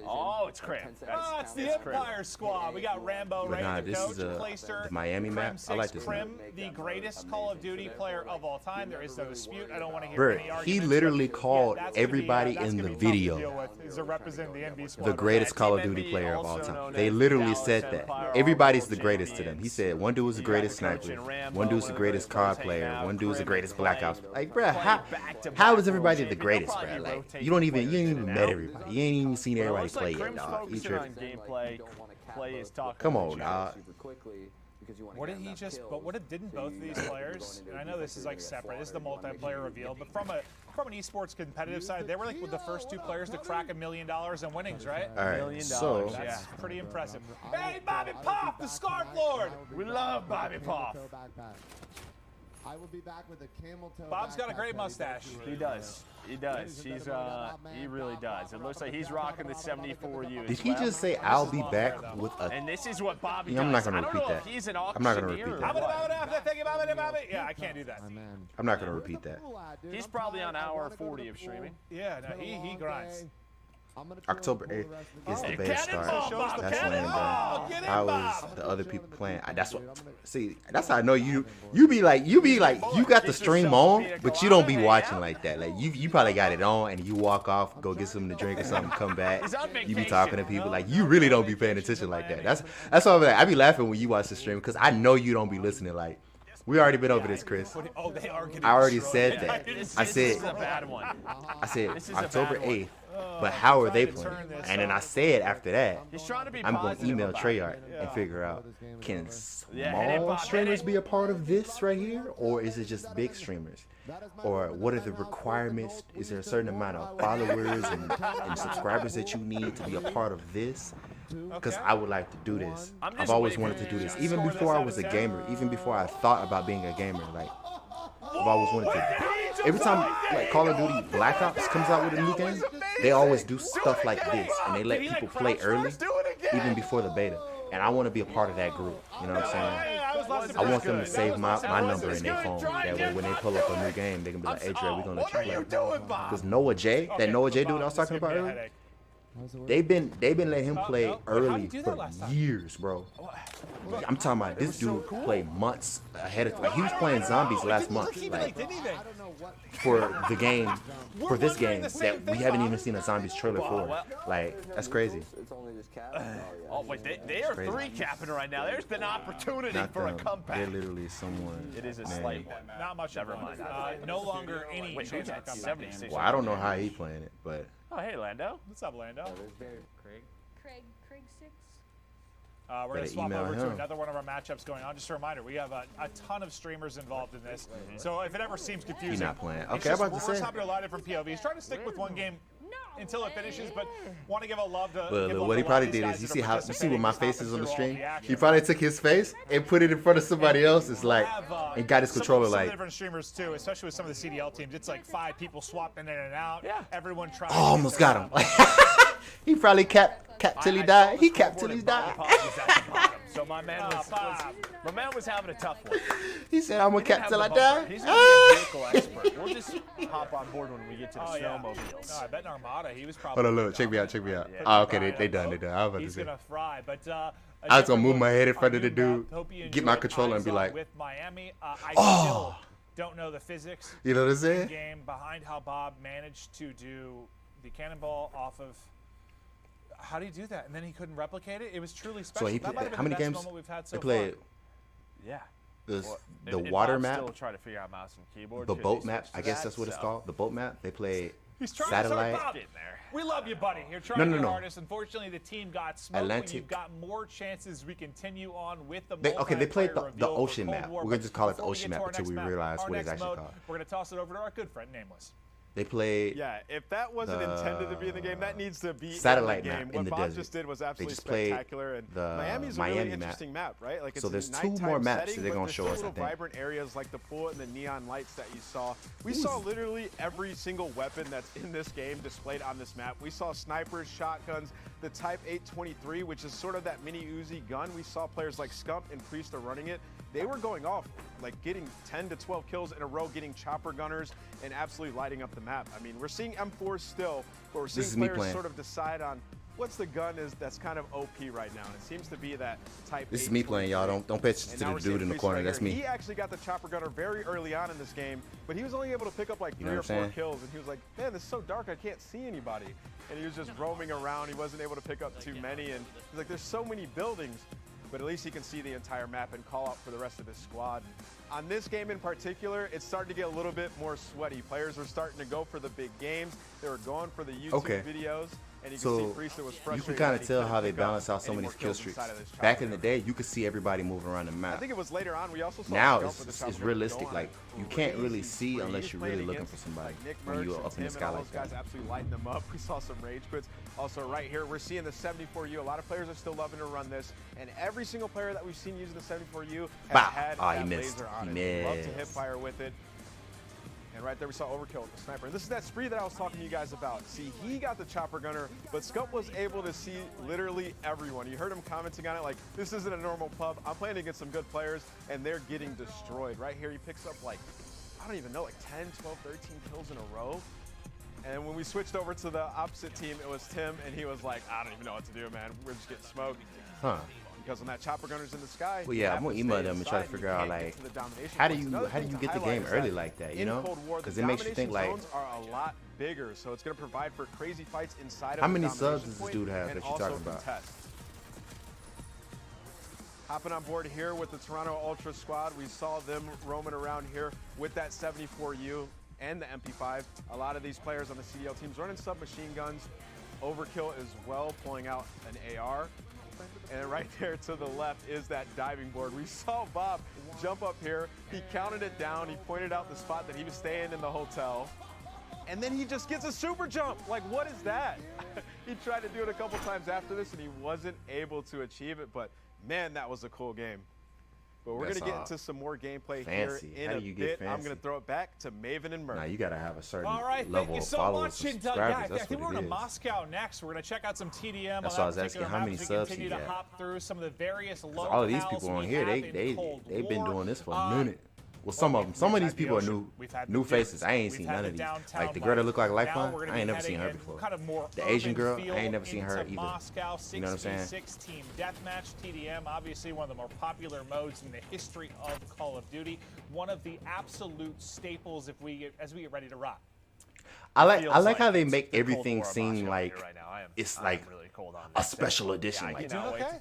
Oh, it's Cram. Oh, it's the Empire squad. We got Rambo, But nah, Ranger, this Coach, is the Clayster, Miami map. I like this map. Krim, the greatest Call of Duty player of all time. There is no dispute. I don't want to hear Bro, any he arguments. literally but called that's gonna everybody that's in gonna the be tough to video deal with, is to represent the NB squad. the greatest Call of Duty player of all time. They literally said that. Everybody's the greatest to them. He said one dude was the greatest sniper, one dude's the greatest card player, one dude's the greatest Black Ops. Like, bro, how is everybody the greatest, bro? Like, you ain't even met everybody. You ain't even seen everybody play yet, dog. You tripping. Come on, dog. What did he just? But what didn't both of these players? And I know this is like separate. This is the multiplayer reveal, but from an esports competitive side, they were like the first two players to crack $1 million in winnings, right? All right, so That's pretty impressive. Hey, Bobby Pop, the Scarf Lord. We love Bobby Pop. I will be back with a camel toe. Bob's got a great mustache. He does. He does. He really does. It looks like he's rocking the 74U. Did he just say I'll be back with a? And this is what Bobby I'm not does. gonna I don't repeat know that. if he's an I'm not gonna repeat auctioneer. Yeah, I can't do that. I'm not gonna repeat that. He's probably on hour 40 of streaming. Yeah, no, he grinds. October 8th is the beta start. That's when how is the other people playing? That's what. See, that's how I know you. You be like you got the stream on, but you don't be watching like that. Like you probably got it on and you walk off, go get something to drink or something, come back. You be talking to people like you really don't be paying attention like that. That's why I'm like, I be laughing when you watch the stream because I know you don't be listening. Like we already been over this, Chris. I already said that. I said October 8th. But how are they playing? And then I said after that, I'm going to email Treyarch and figure out, can small streamers be a part of this right here? Or is it just big streamers? Or what are the requirements? Is there a certain amount of followers and subscribers that you need to be a part of this? Because I would like to do this. I've always wanted to do this. Even before I was a gamer, even before I thought about being a gamer, like, I've always wanted to. Every time like Call of Duty Black Ops comes out with a new game, they always do stuff like this, and they let people play early, even before the beta. And I want to be a part of that group. You know what I'm saying? I want them to save my number in their phone. That way, when they pull up a new game, they can be like, "Hey, Dre, we're gonna let you play." Because Noah J, that Noah J dude I was talking about earlier, they've been letting him play early for years, bro. I'm talking about this dude played months ahead of like he was playing zombies last month, like for the game, for this game that we haven't even seen a zombies trailer for. Like that's crazy. Oh wait, they are three capping right now. There's an opportunity for a comeback. They're literally someone. It is a slight one. Not much. Never mind. No longer any chance of comeback. 76. Well, I don't know how he playing it, but. Oh hey, Lando. What's up, Lando? Craig 6. We're going to swap over to another one of our matchups going on. Just a reminder, we have a ton of streamers involved in this. So if it ever seems confusing, he's not playing. Okay, I'm about to say. We're talking to a lot of different POVs. Trying to stick with one game until it finishes, but want to give a love to. But what he probably did is, you see what my face is on the stream? He probably took his face and put it in front of somebody else's, like, and got his controller like. Some different streamers too, especially with some of the CDL teams. It's like 5 people swapping in and out. Yeah. Everyone trying. Oh, almost got him. He probably capped till he died. He capped till he died. So my man was having a tough one. He said, "I'm gonna cap till I die." He's gonna be a vehicle expert. We'll just hop on board when we get to the snowmobiles. No, I bet in Armada he was probably. Hold on, look, check me out. Yeah, Oh, okay, they done. I was about to He's say. gonna fry, but. I was gonna move my head in front of the dude, get my controller, and be like, with Miami, I "Oh." still don't know the physics. You know what I'm saying? Game behind how Bob managed to do the cannonball off of. How do you do that? And then he couldn't replicate it. It was truly So special. he That might have been how many the best games moment we've had so they played? far. Yeah. The And water Bob's map, still trying to figure out mouse and keyboard. the 'cause boat he map. switched I to guess that, that's what it's so- called. The boat map. They played He's trying satellite. to start Bob. We love you, buddy. You're trying No. your hardest. Unfortunately, the team got smoked. But Atlantic. you've got more chances. We continue on with the They played multiplayer the reveal ocean for Cold map. War. We're But gonna just call it the before we ocean get to map our until next we map, realize our what it's next actually mode, called. We're going to toss it over to our good friend, Nameless. They played. Yeah, if that wasn't intended to be in the game, that needs to be satellite in the game. map What in the Bob desert. just did was They absolutely just played spectacular, and the Miami's a Miami really map. interesting map, right? Like it's So there's a 2 nighttime more maps setting, that they're but gonna there's show still us, I little think. vibrant areas like the pool and the neon lights that you saw. We saw literally every single weapon that's in this game displayed on this map. We saw snipers, shotguns, the Type 823, which is sort of that mini Uzi gun. We saw players like Scump and Priest are running it. They were going off, like getting 10 to 12 kills in a row, getting chopper gunners, and absolutely lighting up the map. I mean, we're seeing M4s still, but we're This is seeing me players playing. sort of decide on what's the gun that's kind of OP right now. And it seems to be that Type This is me playing, y'all. Don't pay attention and to now the we're dude seeing in the Priest corner. right That's here. me. He actually got the chopper gunner very early on in this game, but he was only able to pick up like You 3 know or what I'm 4 saying? kills, and he was like, man, this is so dark, I can't see anybody. And he was just roaming around. He wasn't able to pick up too many, and he's like, there's so many buildings, but at least he can see the entire map and call out for the rest of his squad. On this game in particular, it's starting to get a little bit more sweaty. Players were starting to go for the big games. They were going for the YouTube Okay. videos. And you can So see Priest was you frustrated can kind that of he tell couldn't how they pick up balance out some any of more these kill kills streaks. inside of this chopper Back in the gunner. day, you could see everybody moving around the I map. think it was later on. We also saw Now Scump with the it's chopper gunner realistic. going Like you can't really crazy see free. unless He's you're playing really looking against, for somebody like Nick when Merckx you're and up in the Tim sky and all like those guys that. absolutely lighting them up. We saw some rage quits. Also, right here, we're seeing the 74U. A lot of players are still loving to run this, and every single player that we've seen using the 74U has Bah! had Ah, he that missed. laser on He it. Love to missed. hip fire with it. And right there we saw Overkill with the sniper. And this is that spree that I was talking to you guys about. See, he got the chopper gunner, but Scump was able to see literally everyone. You heard him commenting on it like, this isn't a normal pub. I'm playing against some good players, and they're getting destroyed. Right here, he picks up like, I don't even know, like 10, 12, 13 kills in a row. And when we switched over to the opposite team, it was Tim, and he was like, I don't even know what to do, man. We're just getting smoked. Huh. Because when that chopper gunner's in the sky, Well, you yeah, have I'm gonna to email stay them and try to inside. figure You out can't get like to the domination how do points. you Another how do thing you to get the highlight game is early that like that, you in know? Cold War, Because the it makes you think domination like zones are a lot bigger, so it's going to provide for crazy fights inside of how the many domination subs does this point dude have and that you're also talking about? contest. Hopping on board here with the Toronto Ultra squad, we saw them roaming around here with that 74U and the MP5. A lot of these players on the CDL teams running submachine guns. Overkill as well, pulling out an AR. And right there to the left is that diving board. We saw Bob jump up here. He counted it down. He pointed out the spot that he was staying in the hotel. And then he just gets a super jump. Like, what is that? He tried to do it a couple times after this, and he wasn't able to achieve it. But, man, that was a cool game. But we're going to get into some more gameplay fancy. here in How a do you get bit. I'm fancy? going to throw it back to Maven and Murphy. Nah, you gotta have a certain All right, thank level you of so followers much. and And, yeah, subscribers. I That's think we're what going it to is. Moscow next. We're going to check out some TDM. That's on why I was that asking particular how map many as we subs continue he to got. hop through some of the various locales All of these people on we here, have in Cold they've been War. doing this for a minute. Well, some of them, some of these people are new faces. I ain't seen none of these. Like the girl that looked like Lifeline, I ain't never seen her before. Kind of more the Asian girl, urban I ain't never seen feel her into either. Moscow, You know what I'm saying? 6v6 team deathmatch TDM, obviously one of the more popular modes in the history of Call of Duty. One of the absolute staples as we get ready to rock. I like how they make everything seem like it's like really cold on a special edition. Yeah, Like, Doing okay?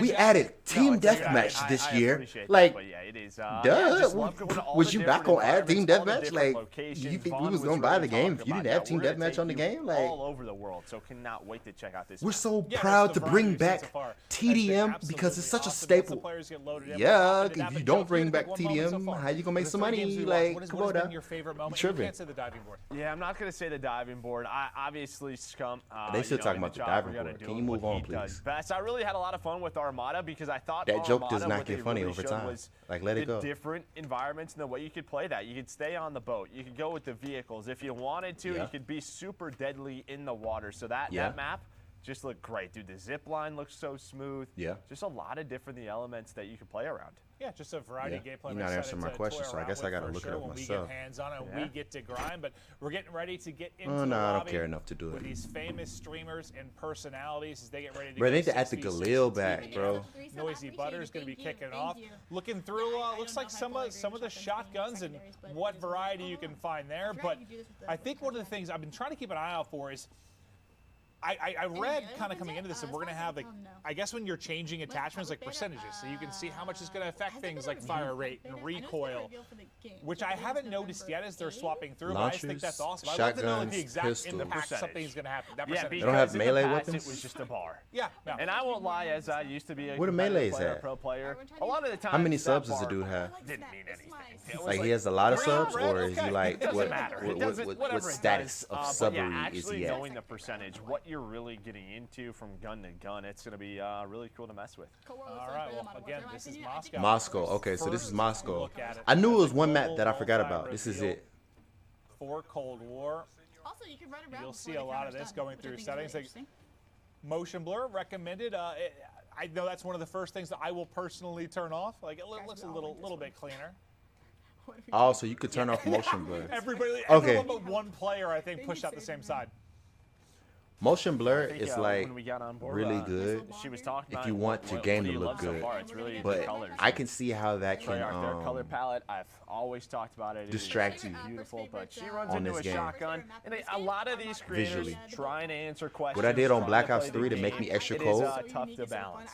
we added Team Deathmatch this year. Like, but yeah, it is. Was you not gonna add Team Deathmatch? Like, you think we was gonna buy the game if you didn't have Team Deathmatch on the game? Like, all over the world, so cannot wait to check out this. we're so proud to bring back TDM because it's such a staple. Yeah, if you don't bring back TDM, how you gonna make some money? Like, come on now. Your favorite moment? You You tripping. can't say the diving board. Yeah, I'm not gonna say the diving board. I obviously Scump. They still you know, talking in about the job, diving we're gonna board. do Can you what move on, he does please? best. I really had a lot of fun with Armada because I thought That joke Armada, does not what get they funny really over showed time. was Like, let it the go. different environments and the way you could play that. You could stay on the boat. You could go with the vehicles. If you wanted to, Yeah. you could be super deadly in the water. So that map just looked great, dude. The zip line looks so smooth. Yeah. Just a lot of different the elements that you could play around. Yeah, just a variety of Yeah. gameplay. You're not answering my question, so I guess I gotta look it up when myself. we get hands on it, Yeah. we get to grind. But we're getting ready to get into Oh, the no, I don't lobby care enough to do with it. these famous streamers and personalities as they get ready to Bro, go they need to add the 6v6 Galil back, TDM. bro. Noisy Butter's going to be kicking off. Looking through, looks like some of the shotguns and what variety you can find there. But I think one of the things I've been trying to keep an eye out for is I read kind of coming into this that we're going to have, like, I guess when you're changing attachments, like percentages, so you can see how much is going to affect things like fire rate and recoil, which I haven't noticed yet as they're swapping through. But I just think that's awesome. I love to know like, the exact impact something's going to happen. That Yeah, they don't have melee weapons? It was just a bar. Yeah. And I won't lie, as I used to be a Where the melees player, at? pro player, a lot of the time. How many subs does the dude have? Didn't mean anything. Like he has a lot of subs, or is he like Doesn't matter. what status of subbery yeah, is he actually at? knowing the percentage, what you're really getting into from gun to gun, it's going to be really cool to mess with. All right, well, again, this is Moscow. Moscow. Okay, so this is Moscow. Look at it. I knew it was one map that I forgot about. This is it. For Cold War. Also, you can run around. You'll see a lot of this going through settings. Like motion blur recommended. I know that's one of the first things that I will personally turn off. Like it looks a little bit cleaner. Oh, so you could turn off motion blur. Everyone but one player, I think, pushed out the same side. Motion blur think, is like when we got on board, really good she was talking if you about want your what game do to you look love so good. far? It's really the But colors. I can see how that can Their color palette, I've always talked about it. distract you Beautiful, but she runs on into this a game. shotgun, and a lot of these creators Visually. trying to answer questions. What I did on trying Black to Ops play the 3 to game, make me extra it cold is tough to balance.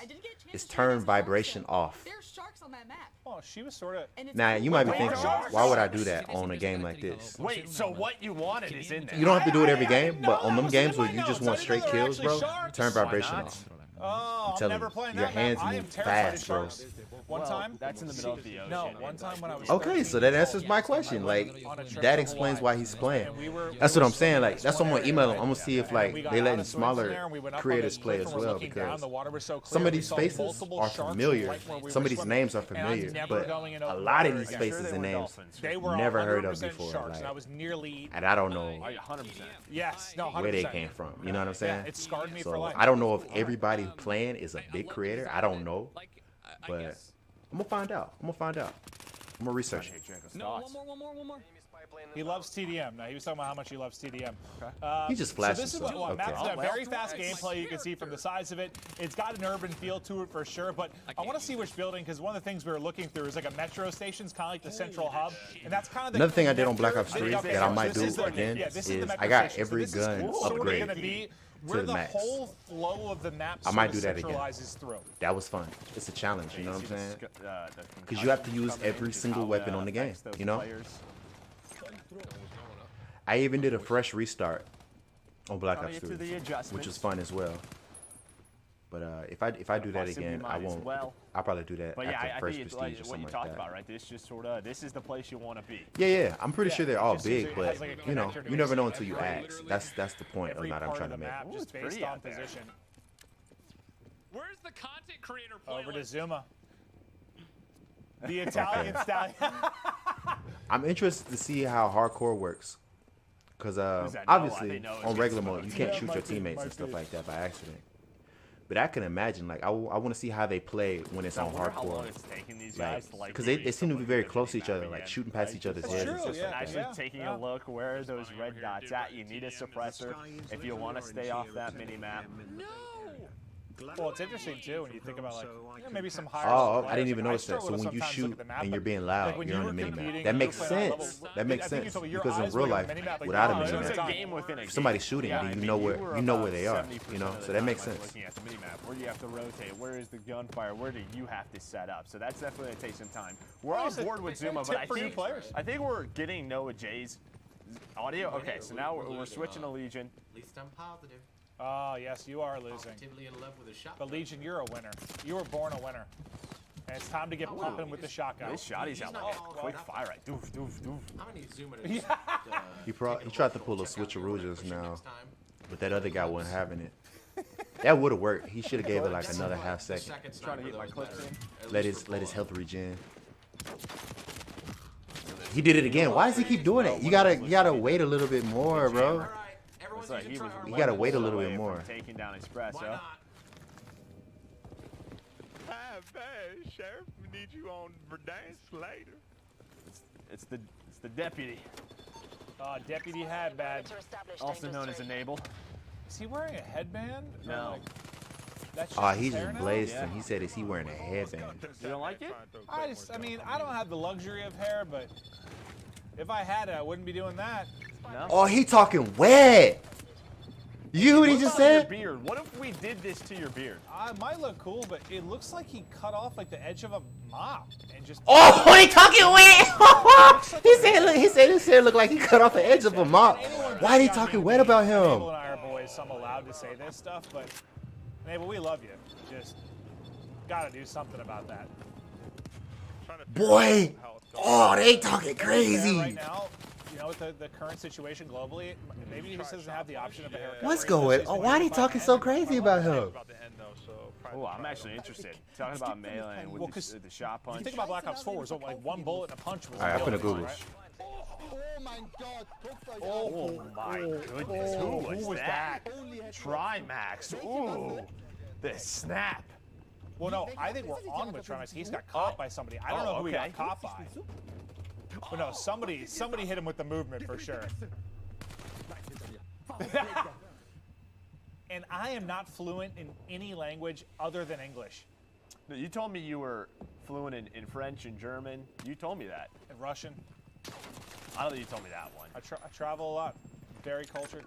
is turn vibration off. There's sharks on that map. Oh, she was sort of. Now you might be thinking, why would I do that on a game like this? Wait, so what you wanted is in there. You don't have to do it every game, but on them games where you just want straight kills, bro, turn vibration off. Oh, I'm telling never you, playing your that hands map. I am move terrified of fast, bro. sharks. One time, that's in the middle of the ocean. No, one time when I was. Okay, so that answers my question. Like, that explains why he's playing. That's what I'm saying. Like, that's what I'm gonna email him. I'm gonna see if like they letting smaller creators play as well, because some of these faces are familiar. Some of these names are familiar, but a lot of these faces and names never heard of before. Like, and I don't know 100%. Yes, no, 100%. where they came from. You know what I'm saying? It scarred me so for life. I don't know if everybody playing is a big creator. I don't know, but I'm gonna find out. I'm gonna research it. No, one more. He loves TDM. Now, he was talking about how much he loves TDM. He just flashed So this is himself. what Okay. maps a very fast gameplay. You can see from the size of it. It's got an urban feel to it for sure. But I want to see which building, because one of the things we were looking through is like a metro station, kind of like the central hub, and that's kind of the Another thing I did on Black Ops connector. 3 Okay, that I so might this do the- again yeah, this is the metro I got station. So every this is gun sort of upgrade gonna be to where the the max. whole flow of the map I might sort do of that again. centralizes through. That was fun. It's a challenge, you know what I'm saying? Because you have to use every single weapon on the game, you know? I even did a fresh restart on Black Ops 3, which was fun as well. But if I do that again, I won't. I'll probably do that But yeah, after I First think it's Prestige like or what something you like talked that. about, right? This is the place you want to be. Yeah. I'm pretty sure they're all just seems big, like it has but like a you know, connector to you never each know side. until you ask. That's the point of Every that I'm part trying of to the make. map just based on position. Where's the content creator Over to Zuma. The Italian stallion. I'm interested to see how hardcore works, because I obviously know it's on gonna regular be mode you fun. can't Yeah, shoot might your be, teammates might and stuff be. like that by accident. But I can imagine, like, I want to see how they play when it's on How long hardcore. it's taking these Like, guys to like because they seem to be very close to each other, like shooting past each other's heads and true, stuff yeah. like that. Actually taking a look, where are those red dots at? You need a suppressor if you want to stay off that mini map. Well, it's interesting too when you think about like maybe some higher. Oh, level I didn't players. even Like, I notice that. So struggle to when you sometimes shoot look at the map, and you're but, being like, loud, when you're you on the were mini map. competing, That you makes were playing at sense. level- That makes I think sense you told me your because in eyes real were life, on the mini map, like, without a wow, mini it's map, a game within a if somebody's game. shooting, Yeah, then I you mean, know were where they are. 70% You know, of the so that time, makes like, sense. Looking at the mini map, where do you have to rotate? Where is the gunfire? Where do you have to set up? So that's definitely gonna take some time. We're on board with Zuma, but I think we're getting Noah J's audio. Okay, so now we're switching to Legion. At least I'm positive. Oh, yes, you are losing. Positively in love with a shot. But Legion, you're a winner. You were born a winner. And it's time to get popping with the shotgun. This shotty's got like a quick fire right. Doof, doof, doof. I'm gonna need Zuma to just, He tried to pull a switcheroo just now, but that other guy wasn't having it. That would have worked. He should have gave it like another half second. Trying to get my clips in. Let his health regen. He did it again. Why does he keep doing it? You gotta wait a little bit more, bro. It's like he was You gotta wait a little bit away from more. Taking down Espresso. Sheriff, we need you on Verdansk later. It's the deputy, Deputy Hadbad. also known as Enable. Is he wearing a headband? No. That's Oh, his he hair just now? blazed him. He said, "Is he wearing a headband?" You don't like it? I mean, I don't have the luxury of hair, but if I had it, I wouldn't be doing that. No. Oh, he talking wet. You hear what he What just about your said? beard? What if we did this to your beard? It might look cool, but it looks like he cut off like the edge of a mop and just. Oh, he talking wet. He said his hair looked like he cut off the edge of a mop. Why are he talking wet about him? Mabel and I are boys, so I'm allowed to say this stuff, but Mabel, we love you. Just gotta do something about that. Boy, oh, they talking crazy. Right now, you know, with the current situation globally, maybe he just doesn't have the option of a haircut. What's going on? Why are they talking so crazy about him? Oh, I'm actually interested. Talking about melee and with the shot punch. If you think about Black Ops 4, so like one bullet and a punch was. All right, I'm finna Google. Right? Oh my God! Oh my goodness! Who was that? Trimax. Ooh, the snap. Well, no, I think we're on with Trimax. He's got caught by somebody. I don't know who he got caught by. But no, somebody hit him with the movement for sure. And I am not fluent in any language other than English. No, you told me you were fluent in French and German. You told me that. And Russian. I don't think you told me that one. I travel a lot. Very cultured.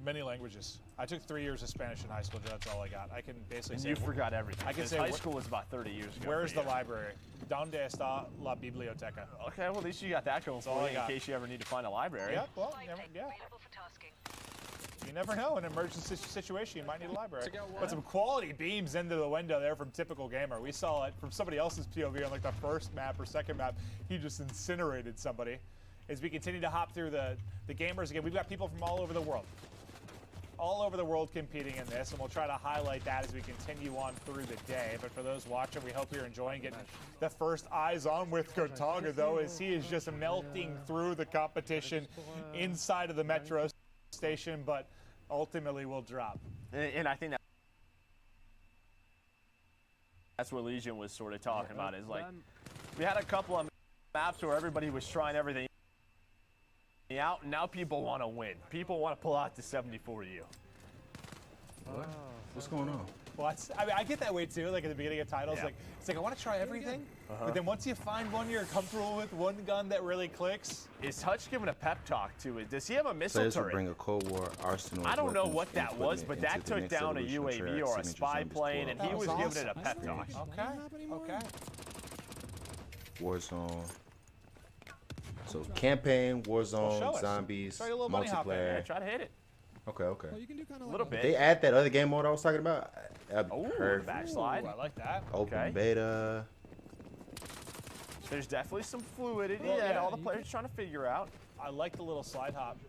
Many languages. I took 3 years of Spanish in high school. That's all I got. I can basically say. You forgot everything. I can say high school was about 30 years ago. Where's the library? ¿Dónde está la biblioteca? Okay, well at least you got that going for you in case you ever need to find a library. Yeah, well, yeah. You never know. In an emergency situation, you might need a library. But some quality beams into the window there from Typical Gamer. We saw it from somebody else's POV on like the first map or second map. He just incinerated somebody. As we continue to hop through the gamers again, we've got people from all over the world. All over the world competing in this, and we'll try to highlight that as we continue on through the day. But for those watching, we hope you're enjoying getting the first eyes on with Kotaga, though, as he is just melting through the competition inside of the metro station, but ultimately will drop. And I think that's what Legion was sort of talking about, is like, we had a couple of maps where everybody was trying everything out, and now people want to win. People want to pull out the 74U. What? What's going on? Well, I mean, I get that way too. Like at the beginning of titles, like it's like I want to try everything, but then once you find one you're comfortable with, one gun that really clicks. Is Hutch giving a pep talk to it? Does he have a missile Players will turret? bring a Cold War arsenal. I don't know what that was, but that took down a UAV or a spy plane, and he was giving it a pep talk. Okay. Warzone. So campaign, Warzone, zombies, multiplayer. Yeah, try to hit it. Okay. Well, you can do a little bit. They add that other game mode I was talking about. Oh, backslide. I like that. Open beta. There's definitely some fluidity that all the players are trying to figure out. I like the little slide hop.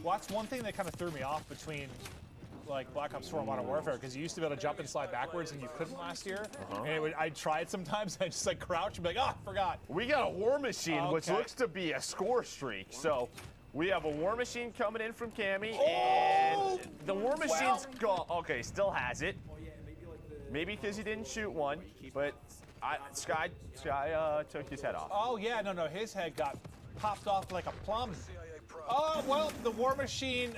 Well, that's one thing that kind of threw me off between like Black Ops 4 and Modern Warfare, because you used to be able to jump and slide backwards and you couldn't last year. And I tried sometimes, I just like crouch and be like, oh, I forgot. We got a War Machine, which looks to be a score streak. So we have a War Machine coming in from Cammy, and the War Machine's gone. Okay, still has it. Maybe because he didn't shoot one, but Sky took his head off. Oh yeah, no, his head got popped off like a plum. Oh well, the War Machine,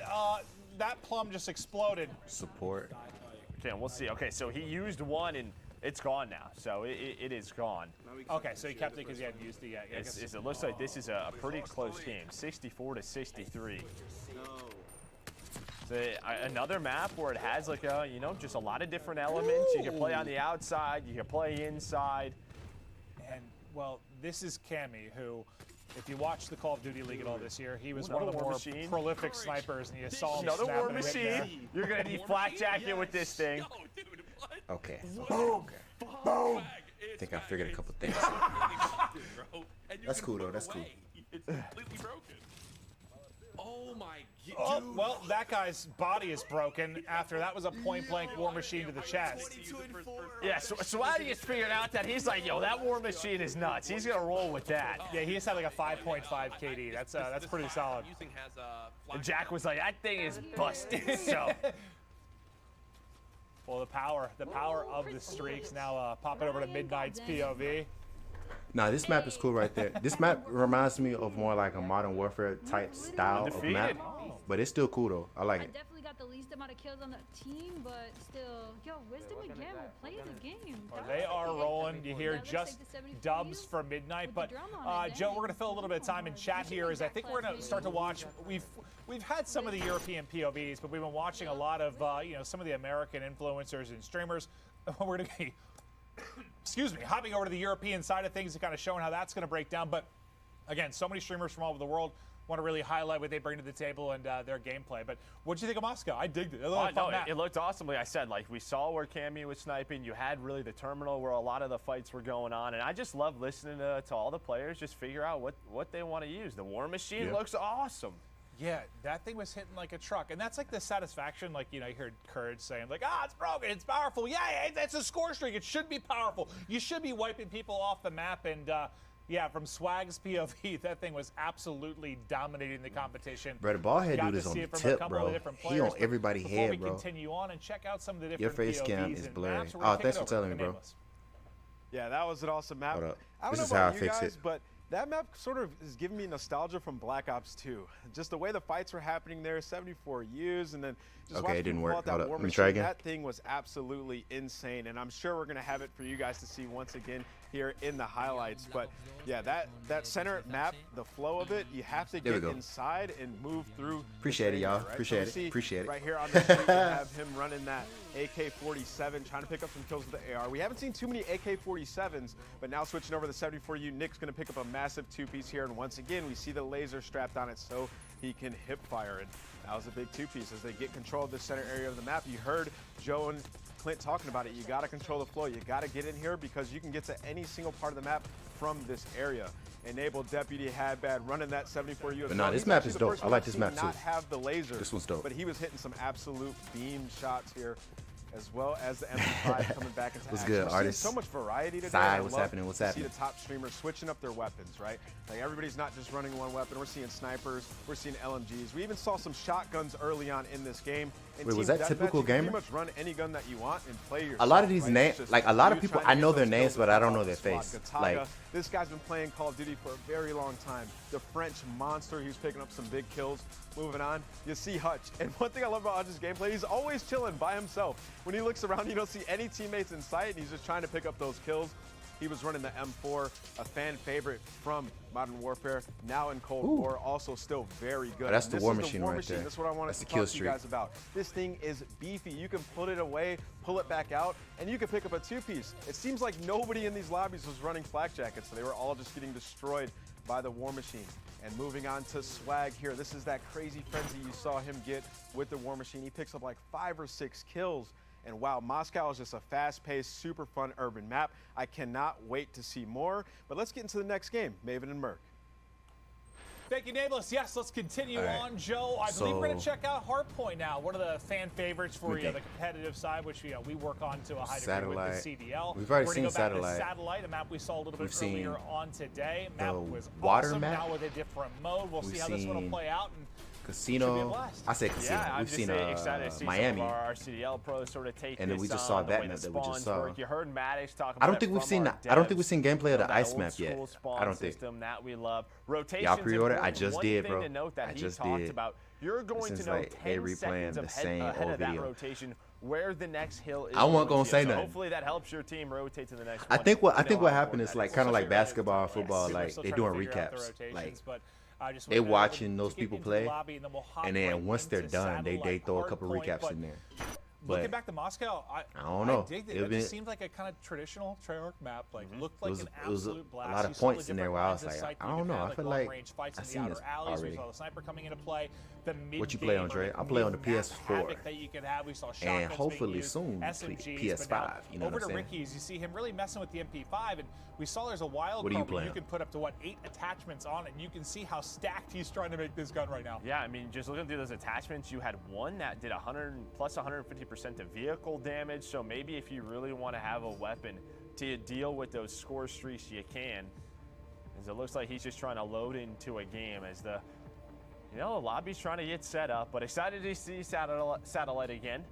that plum just exploded. Support. Okay, we'll see. Okay, so he used one and it's gone now. So it is gone. Okay, so he kept it because he hadn't used it yet. It looks like this is a pretty close game, 64-63. So another map where it has like just a lot of different elements. You can play on the outside, you can play inside. And well, this is Cammy, who, if you watch the Call of Duty League at all this year, he was one of the more prolific snipers, and you saw him Another snap War and hit Machine. there. You're gonna need flak jacket with this thing. Okay. Boom. Boom. I think I figured a couple things. That's cool though. That's cool. It's completely broken. Oh my Oh, well, that guy's body is broken after that was a point-blank War Machine to the chest. Yeah, so Swaggy just figured out that he's like, yo, that War Machine is nuts. He's gonna roll with that. Yeah, he just had like a 5.5 KD. That's pretty solid. And Jack was like, that thing is busted. So. Well, the power of the streaks now popping over to Midnight's POV. Nah, this map is cool right there. This map reminds me of more like a Modern Warfare type style of map, but it's still cool though. I like it. Definitely got the least amount of kills on the team, but still, yo, Wisdom again will play the game. Well, they are rolling. You hear just dubs for Midnight, but Joe, we're gonna fill a little bit of time in chat here. As I think we're gonna start to watch. we've had some of the European POVs, but we've been watching a lot of, you know, some of the American influencers and streamers. We're going to be, excuse me, hopping over to the European side of things and kind of showing how that's going to break down. But again, so many streamers from all over the world want to really highlight what they bring to the table and their gameplay. But what did you think of Moscow? I digged it. It looked awesome. Like I said, like we saw where Cammy was sniping. You had really the terminal where a lot of the fights were going on. And I just love listening to all the players just figure out what they want to use. The War Machine looks awesome. Yeah, that thing was hitting like a truck. And that's like the satisfaction, like, you know, you heard Courage saying, like, it's broken, it's powerful. Yeah, it's a score streak. It should be powerful. You should be wiping people off the map. And, yeah, from Swag's POV, that thing was absolutely dominating the competition. Bro, the ball head dude is on the tip, bro. He on everybody's head, bro. Before we continue on and check out some of the different Your face POVs cam is blurry. maps, Oh, thanks for telling me, bro. Yeah, that was an awesome map. Hold up. I don't This know is how about I you fix guys, it. but that map sort of is giving me nostalgia from Black Ops 2. Just the way the fights were happening there, 74 U's, and then just Okay, it didn't work. That Hold up. War Let me Machine, try again. That thing was absolutely insane, and I'm sure we're going to have it for you guys to see once again here in the highlights. But yeah, that center map, the flow of it, you have to get inside and move through. Appreciate it, y'all. Right? Appreciate So it. Appreciate it. Right here on the street, we have him running that AK-47, trying to pick up some kills with the AR. We haven't seen too many AK-47s, but now switching over to the 74U, Nick's going to pick up a massive two-piece here. And once again, we see the laser strapped on it so he can hip fire. And that was a big two-piece as they get control of the center area of the map. You heard Joe and Clint talking about it. You got to control the flow. You got to get in here because you can get to any single part of the map from this area. Enabled Deputy Hadbad running that 74U. But nah, this map is dope. I like this map too. Not have the laser. This one's dope. But he was hitting some absolute beam shots here, as well as the MP5 coming back into What's action. good, We're artists? seeing so much variety today. Side, what's happening? What's to happening? See the top streamers switching up their weapons, right? Like everybody's not just running one weapon. We're seeing snipers. We're seeing LMGs. We even saw some shotguns early on in this game. In Wait, was Team that Deathmatch, typical you can gamer? pretty much run any gun that you want and play yourself. A lot of these right? names, It's just like a lot of you people, trying I to know get their those names, kills but I don't with know the their squad. face. Gataga, Like, this guy's been playing Call of Duty for a very long time. The French monster, he's picking up some big kills. Moving on, you see Hutch. And one thing I love about Hutch's gameplay, he's always chilling by himself. When he looks around, you don't see any teammates in sight, and he's just trying to pick up those kills. He was running the M4, a fan favorite from Modern Warfare, now in Cold War, also still very good. Oh, that's the This War is Machine right there. That's what I wanted That's to the kill talk to you guys about. This thing is beefy. You can put it away, pull it back out, and you can pick up a two-piece. It seems like nobody in these lobbies was running flak jackets, so they were all just getting destroyed by the War Machine. And moving on to Swag here. This is that crazy frenzy you saw him get with the War Machine. He picks up like 5 or 6 kills. And wow, Moscow is just a fast-paced, super fun urban map. I cannot wait to see more. But let's get into the next game, Maven and Merc. Thank you, Nameless. Yes, let's continue right. on, Joe. I believe we're going to So- check out Hardpoint now, one of the fan favorites for the competitive side, which we work on to a high degree with the CDL. We've already we're seen gonna go back Satellite. To Satellite, a map we saw a little bit We've seen earlier on today. Map the was water awesome, map. now with a different mode. We'll We've see how this one will seen play out. And Casino. should be a blast. I say casino. Yeah, I'm We've just seen excited to see Miami. some of our CDL pros sort of take And then this we just saw on, the that way map the that we just spawns saw. work. You heard Maddox talk about I don't think we've from seen our that. I don't think we've devs. seen gameplay of the That ice old map yet. school spawn I don't think. system that we love. Rotations Y'all pre-ordered? I important. just One did, thing bro. to note that I he just talked did. about. You're going This to is know like 10 replaying seconds the same ahead old of that video. rotation where the next hill is. I wasn't gonna be. say So nothing. hopefully that helps your team rotate to the next I one. think what You know how happened important is that like is. kind of like Especially basketball, relative to football, us. We're like still they're trying doing to figure out the recaps. Like rotations, but I just they wanted to watching get those people into the play, lobby, and then we'll hop and right then once they're into done, they Satellite throw a couple Hardpoint, recaps but in there. Looking But back to Moscow, I don't know. I digged it. It'll It be- just seemed like a kind of traditional Treyarch map. Like looked like was- an it was a absolute blast. lot of You saw the points in there different where I lines was of like, sight I you don't could know. have, I feel long like range fights I've in seen the this outer alleys. already. We saw the sniper coming into play. The mid What you play on, Dre? I play on the PS4. Havoc that you could have. We saw And shotguns hopefully being used, soon, SMGs, PS5, but now you know over what to I'm saying? Ricky's, you see him really messing with the MP5, and we saw there's a wild What are you card where you playing? can put up to 8 attachments on it, and you can see how stacked he's trying to make this gun right now. Yeah, I mean, just looking through those attachments, you had one that did 100 plus 150% of vehicle damage. So maybe if you really want to have a weapon to deal with those score streaks, you can. As it looks like he's just trying to load into a game as the lobby's trying to get set up. But excited to see Satellite again.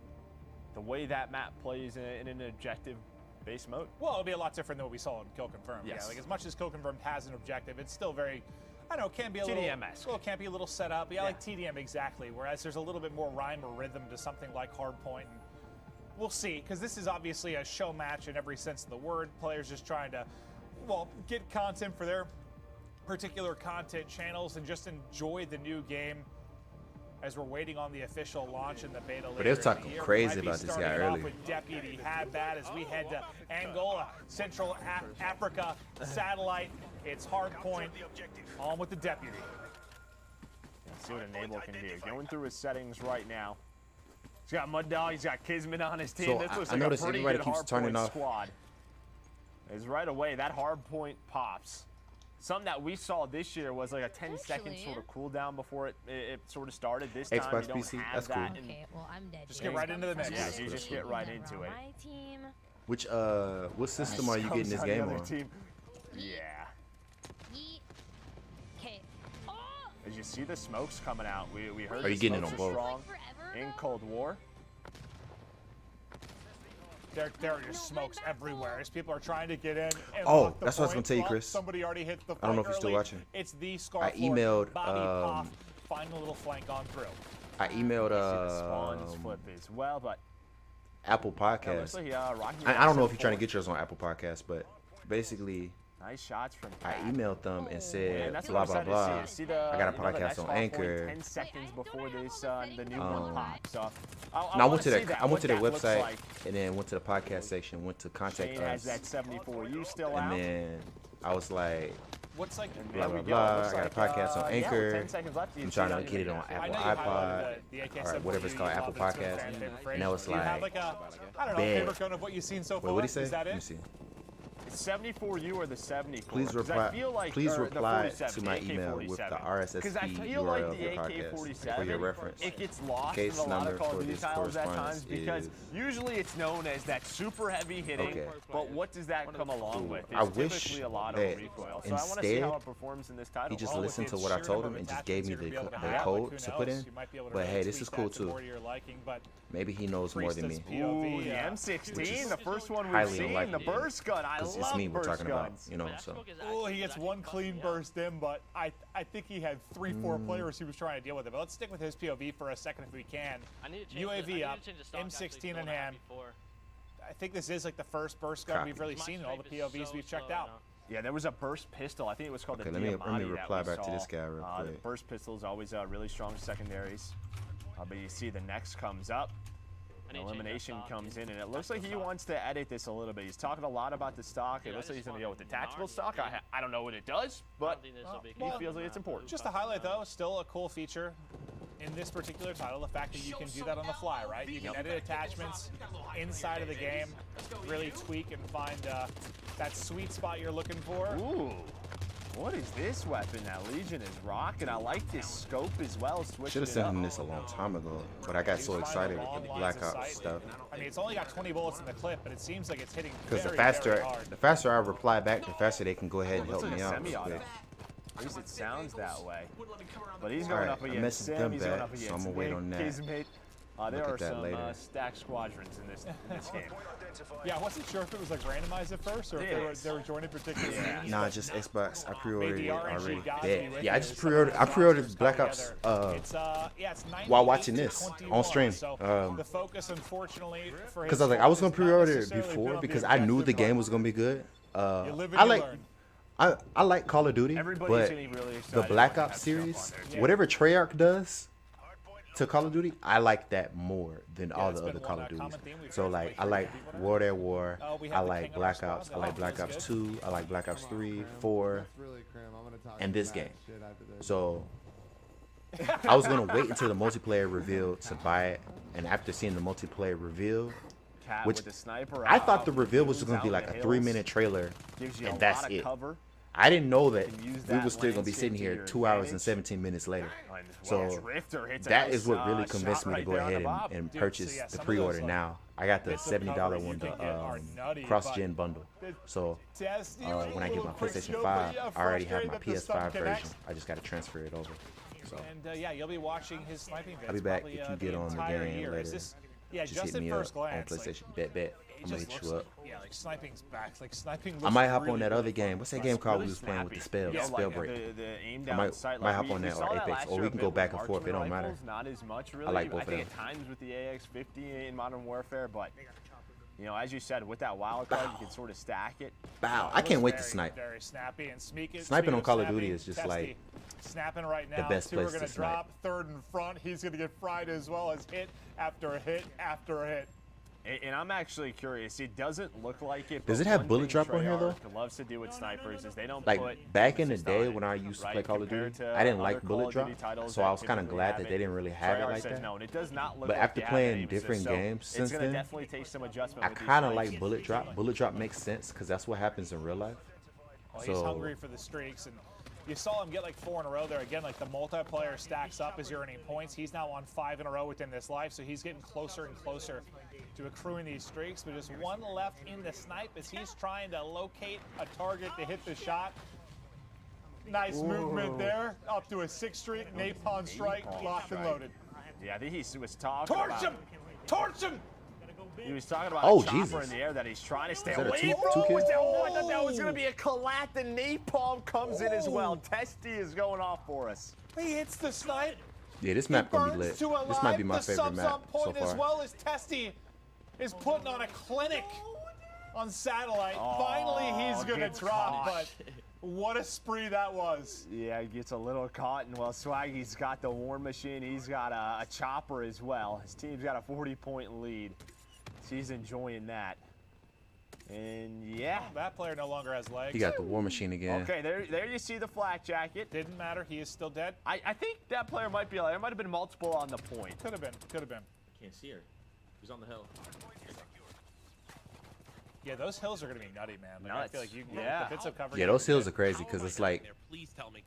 The way that map plays in an objective-based mode. Well, it'll be a lot different than what we saw in Kill Confirmed. Yes. Yeah, like as much as Kill Confirmed has an objective, it's still very, I don't know, can be a TDM-esque. little, can be a little set up. Yeah, like TDM exactly. Whereas there's a little bit more rhyme or rhythm to something like Hardpoint. And we'll see, because this is obviously a show match in every sense of the word. Players just trying to, well, get content for their particular content channels and just enjoy the new game. as we're waiting on the official launch in the beta. But they was talking crazy about this guy earlier. With Deputy Hadbat as we head to Angola, Central Africa satellite. It's Hardpoint on with the Deputy. Let's see what Enable can do. Going through his settings right now. He's got Mud Dog, he's got Kismet on his team. So This looks I like noticed a pretty everybody good keeps turning Hardpoint off. squad. Is right away, that Hardpoint pops. Something that we saw this year was like a 10-second sort of cooldown before it sort of started. This time Xbox you don't PC, have that's that. cool. Okay, well, I'm dead. Just get right into the mix. Yeah, you just get right into it. My team. Which what system are you getting this game on? Yeah. Okay. As you see the smokes coming out, we heard Are you the getting it smokes on are both? strong in Cold War. There are just smokes everywhere as people are trying to get in. And Oh, lock the that's what I was gonna point. tell you, Well, Chris. Somebody already hit the I don't know if flank you're still early. watching. It's the Scar I emailed, Bobby Poff, find a little flank on through. I emailed Spawns flip as well, but Apple yeah, looks Podcasts. like, Rocky I don't know if Mountain you're trying to get yours on Apple Podcasts, but basically nice shots from I emailed them and and said that's blah what I'm blah excited blah. to see. The, I got a you know, the podcast next on Hardpoint Anchor. 10 seconds before this the new one pops. So I went to see their that, I went what to their that looks website like. and then went to the podcast section, went to contact Shane has us, that 74U still and out. then I was like What's like blah there blah we go. blah. Looks I got a like, podcast on yeah, with Anchor. 10 seconds left, you I'm see trying that to get it on I Apple know you highlighted iPod the or whatever it's called, Apple Podcast. And that was Do you have like, like a, I don't know, bad. favorite gun of what you've seen so far? Wait, what did he say? Is that Let me it? see. 74U or the 70 core? Please 'Cause I reply. feel like, Please or the reply 47, to my the email with the AK-47. RSS I feed feel URL like of the your podcast AK-47, for your reference. it gets lost Case in a lot number of Call for of Duty this titles at times correspondence because is- usually it's known as that super heavy hitting, Okay. but what does that come along with? I It's wish typically a lot of that recoil. So I want to see instead how it performs in this title. he just Well, listened to what I told him and just gave me the code to put in. But hey, this is cool too. Maybe he knows more than me. Ooh, the M16, the first one we've highly seen, unlikely. the burst gun. I Because love it's me we're burst talking about, guns. you know. So Oh, he gets one clean burst in, but I think he had 3-4 players he was trying to deal with it. But let's stick with his POV for a second if we can. I need to change UAV up, change the stock actually, M16 in going out hand. before. I think this is like the first burst gun Copy. we've really seen in all the POVs we've checked out. Yeah, there was a burst pistol. I think it was called Okay, the let me Diamante reply that we back to this saw. guy real The quick. burst pistol is always really strong secondaries. But you see the next comes up. Elimination comes in, and it looks like he wants to edit this a little bit. He's talking a lot about the stock. It looks like he's going to go with the tactical stock. I don't know what it does, but he feels like it's important. Just to highlight though, still a cool feature in this particular title, the fact that you can do that on the fly, right? You can edit attachments inside of the game, really tweak and find that sweet spot you're looking for. Ooh. What is this weapon that Legion is rocking? I like this scope as well. should have sent him this a long time ago, but I got so excited with the Black Ops stuff. I mean, it's only got 20 bullets in the clip, but it seems like it's hitting Because very, the very hard. faster I reply back, the faster they can go ahead and help me out. Semi-auto. At least it sounds that way. But he's All going right, up I against messaged Sim. them He's going back, up against so I'm gonna wait Nick, on that. Kismet. There Look are at that some later. stacked squadrons in this game. Yeah, I wasn't sure if it was like randomized at first or if they were joining particular teams. Nah, just Xbox. I pre-ordered it already. gods Dead. be with Yeah, I you just as pre-ordered. I things pre-ordered come Black Ops it's while watching this 98 to on stream. 21, so the focus, unfortunately, for his Because I was like, I was gonna focus not pre-order it necessarily been before on because the I knew the objective, game but was gonna be good. you live and I you like. learn. I like Call of Duty, Everybody's but getting really excited the Black when they Ops have series, stuff on there. whatever Treyarch does to Call of Duty, I like that more than all it's the been other Call one of Duties. common theme we've So heard like, from I like World at War, we I have the like king of our Black squad, Ops, I the like Hawk Black is Ops good. 2, I like Black Ops 3, 4, and this game. So I was gonna wait until the multiplayer reveal to buy it, and after seeing the multiplayer reveal, Cat which with the sniper I out, thought the reveal was just gonna be out like in a the 3-minute hills. trailer, Gives you a and that's lot of it. cover. I didn't know that You can use we that were still gonna be landscape sitting to here your 2 hours advantage. and 17 minutes later. Well, So Drifter hits a that nice, is what really shot convinced me to right go there on ahead the bob. and Dude, purchase so yeah, the some of pre-order those, like, now. I got the bits of $70 cover one, you can get are nutty, cross-gen bundle. So Test, you when I get my quick PlayStation scope, 5, but I already have frustrated my that the stuff PS5 version. connects. I just got to transfer it over. So And yeah, you'll be watching his sniping vids I'll be back probably, if you get on the entire game year. Is later. this, yeah, Just just hit at me first up on glance, PlayStation. like, Bet. it I'm gonna just hit looks you up. yeah, like sniping's back. Like sniping looks I might hop really, on that really other game. What's that game called we was playing with the spell? Yeah, Spell like break. the aim I down might sight, hop like on we that saw or that Apex, last or year we a can bit go with back and forth. It marksman don't matter. rifles, not as much really. I like both of think them. at times with the AX-50 in Modern Warfare, but you know, as you said, with that wild card, you can sort of stack it. Bow. I can't wait to very, snipe. Very snappy and Sniping on Call of snappy, Duty is just testy. like snapping right now. The best Two are place going to to snipe. drop. Third in front. He's going to get fried as well as hit after hit after hit. And I'm actually curious. It doesn't look like it. Does but it have one bullet thing drop on here, though? Treyarch loves to do with snipers is they don't Like put back in the emphasis day on when it, I used to right? play Call of Compared Duty, to I didn't other like Call bullet of Duty drop, titles so that I was kind of typically glad have that they didn't really have it Treyarch like says that. no, and it does not look But like after they have playing any emphasis, different so games it's since gonna then, definitely take some adjustment I with these kind of snipes. like bullet drop. Bullet drop makes sense because that's what happens in real life. Well, So he's hungry for the streaks, and you saw him get like 4 in a row there. Again, like the multiplayer stacks up as you're earning points. He's now on 5 in a row within this life, so he's getting closer and closer to accruing these streaks. But just one left in the snipe as he's trying to locate a target to hit the shot. Nice movement there, up to a 6 streak, napalm strike, locked and loaded. Yeah, I think he was talking Torch about. him! Torch him! He was talking about Oh, a chopper Jesus. in the air that he's trying to stay Is that a away two from. kill? I thought that was going to be a collat. The napalm comes in as well. Testy is going off for us. He hits the snipe. yeah, this map gonna be lit. Burns to a This might be line. my The favorite subs map on so point as far. well as Testy is putting on a clinic on satellite. Finally, he's gonna gets drop, caught. but what a spree that was. Yeah, he gets a little caught, and well, Swaggy's got the War Machine. He's got a chopper as well. His team's got a 40-point lead. So he's enjoying that. And yeah. That player no longer has legs. He got the War Machine again. Okay, there you see the flak jacket. Didn't matter. He is still dead. I think that player might be. There might have been multiple on the point. Could have been. Could have been. Can't see her. She's on the hill. Yeah, those hills are gonna be nutty, man. Like, I feel like you can get the bits of cover. Yeah, those hills are crazy because it's like Please tell me.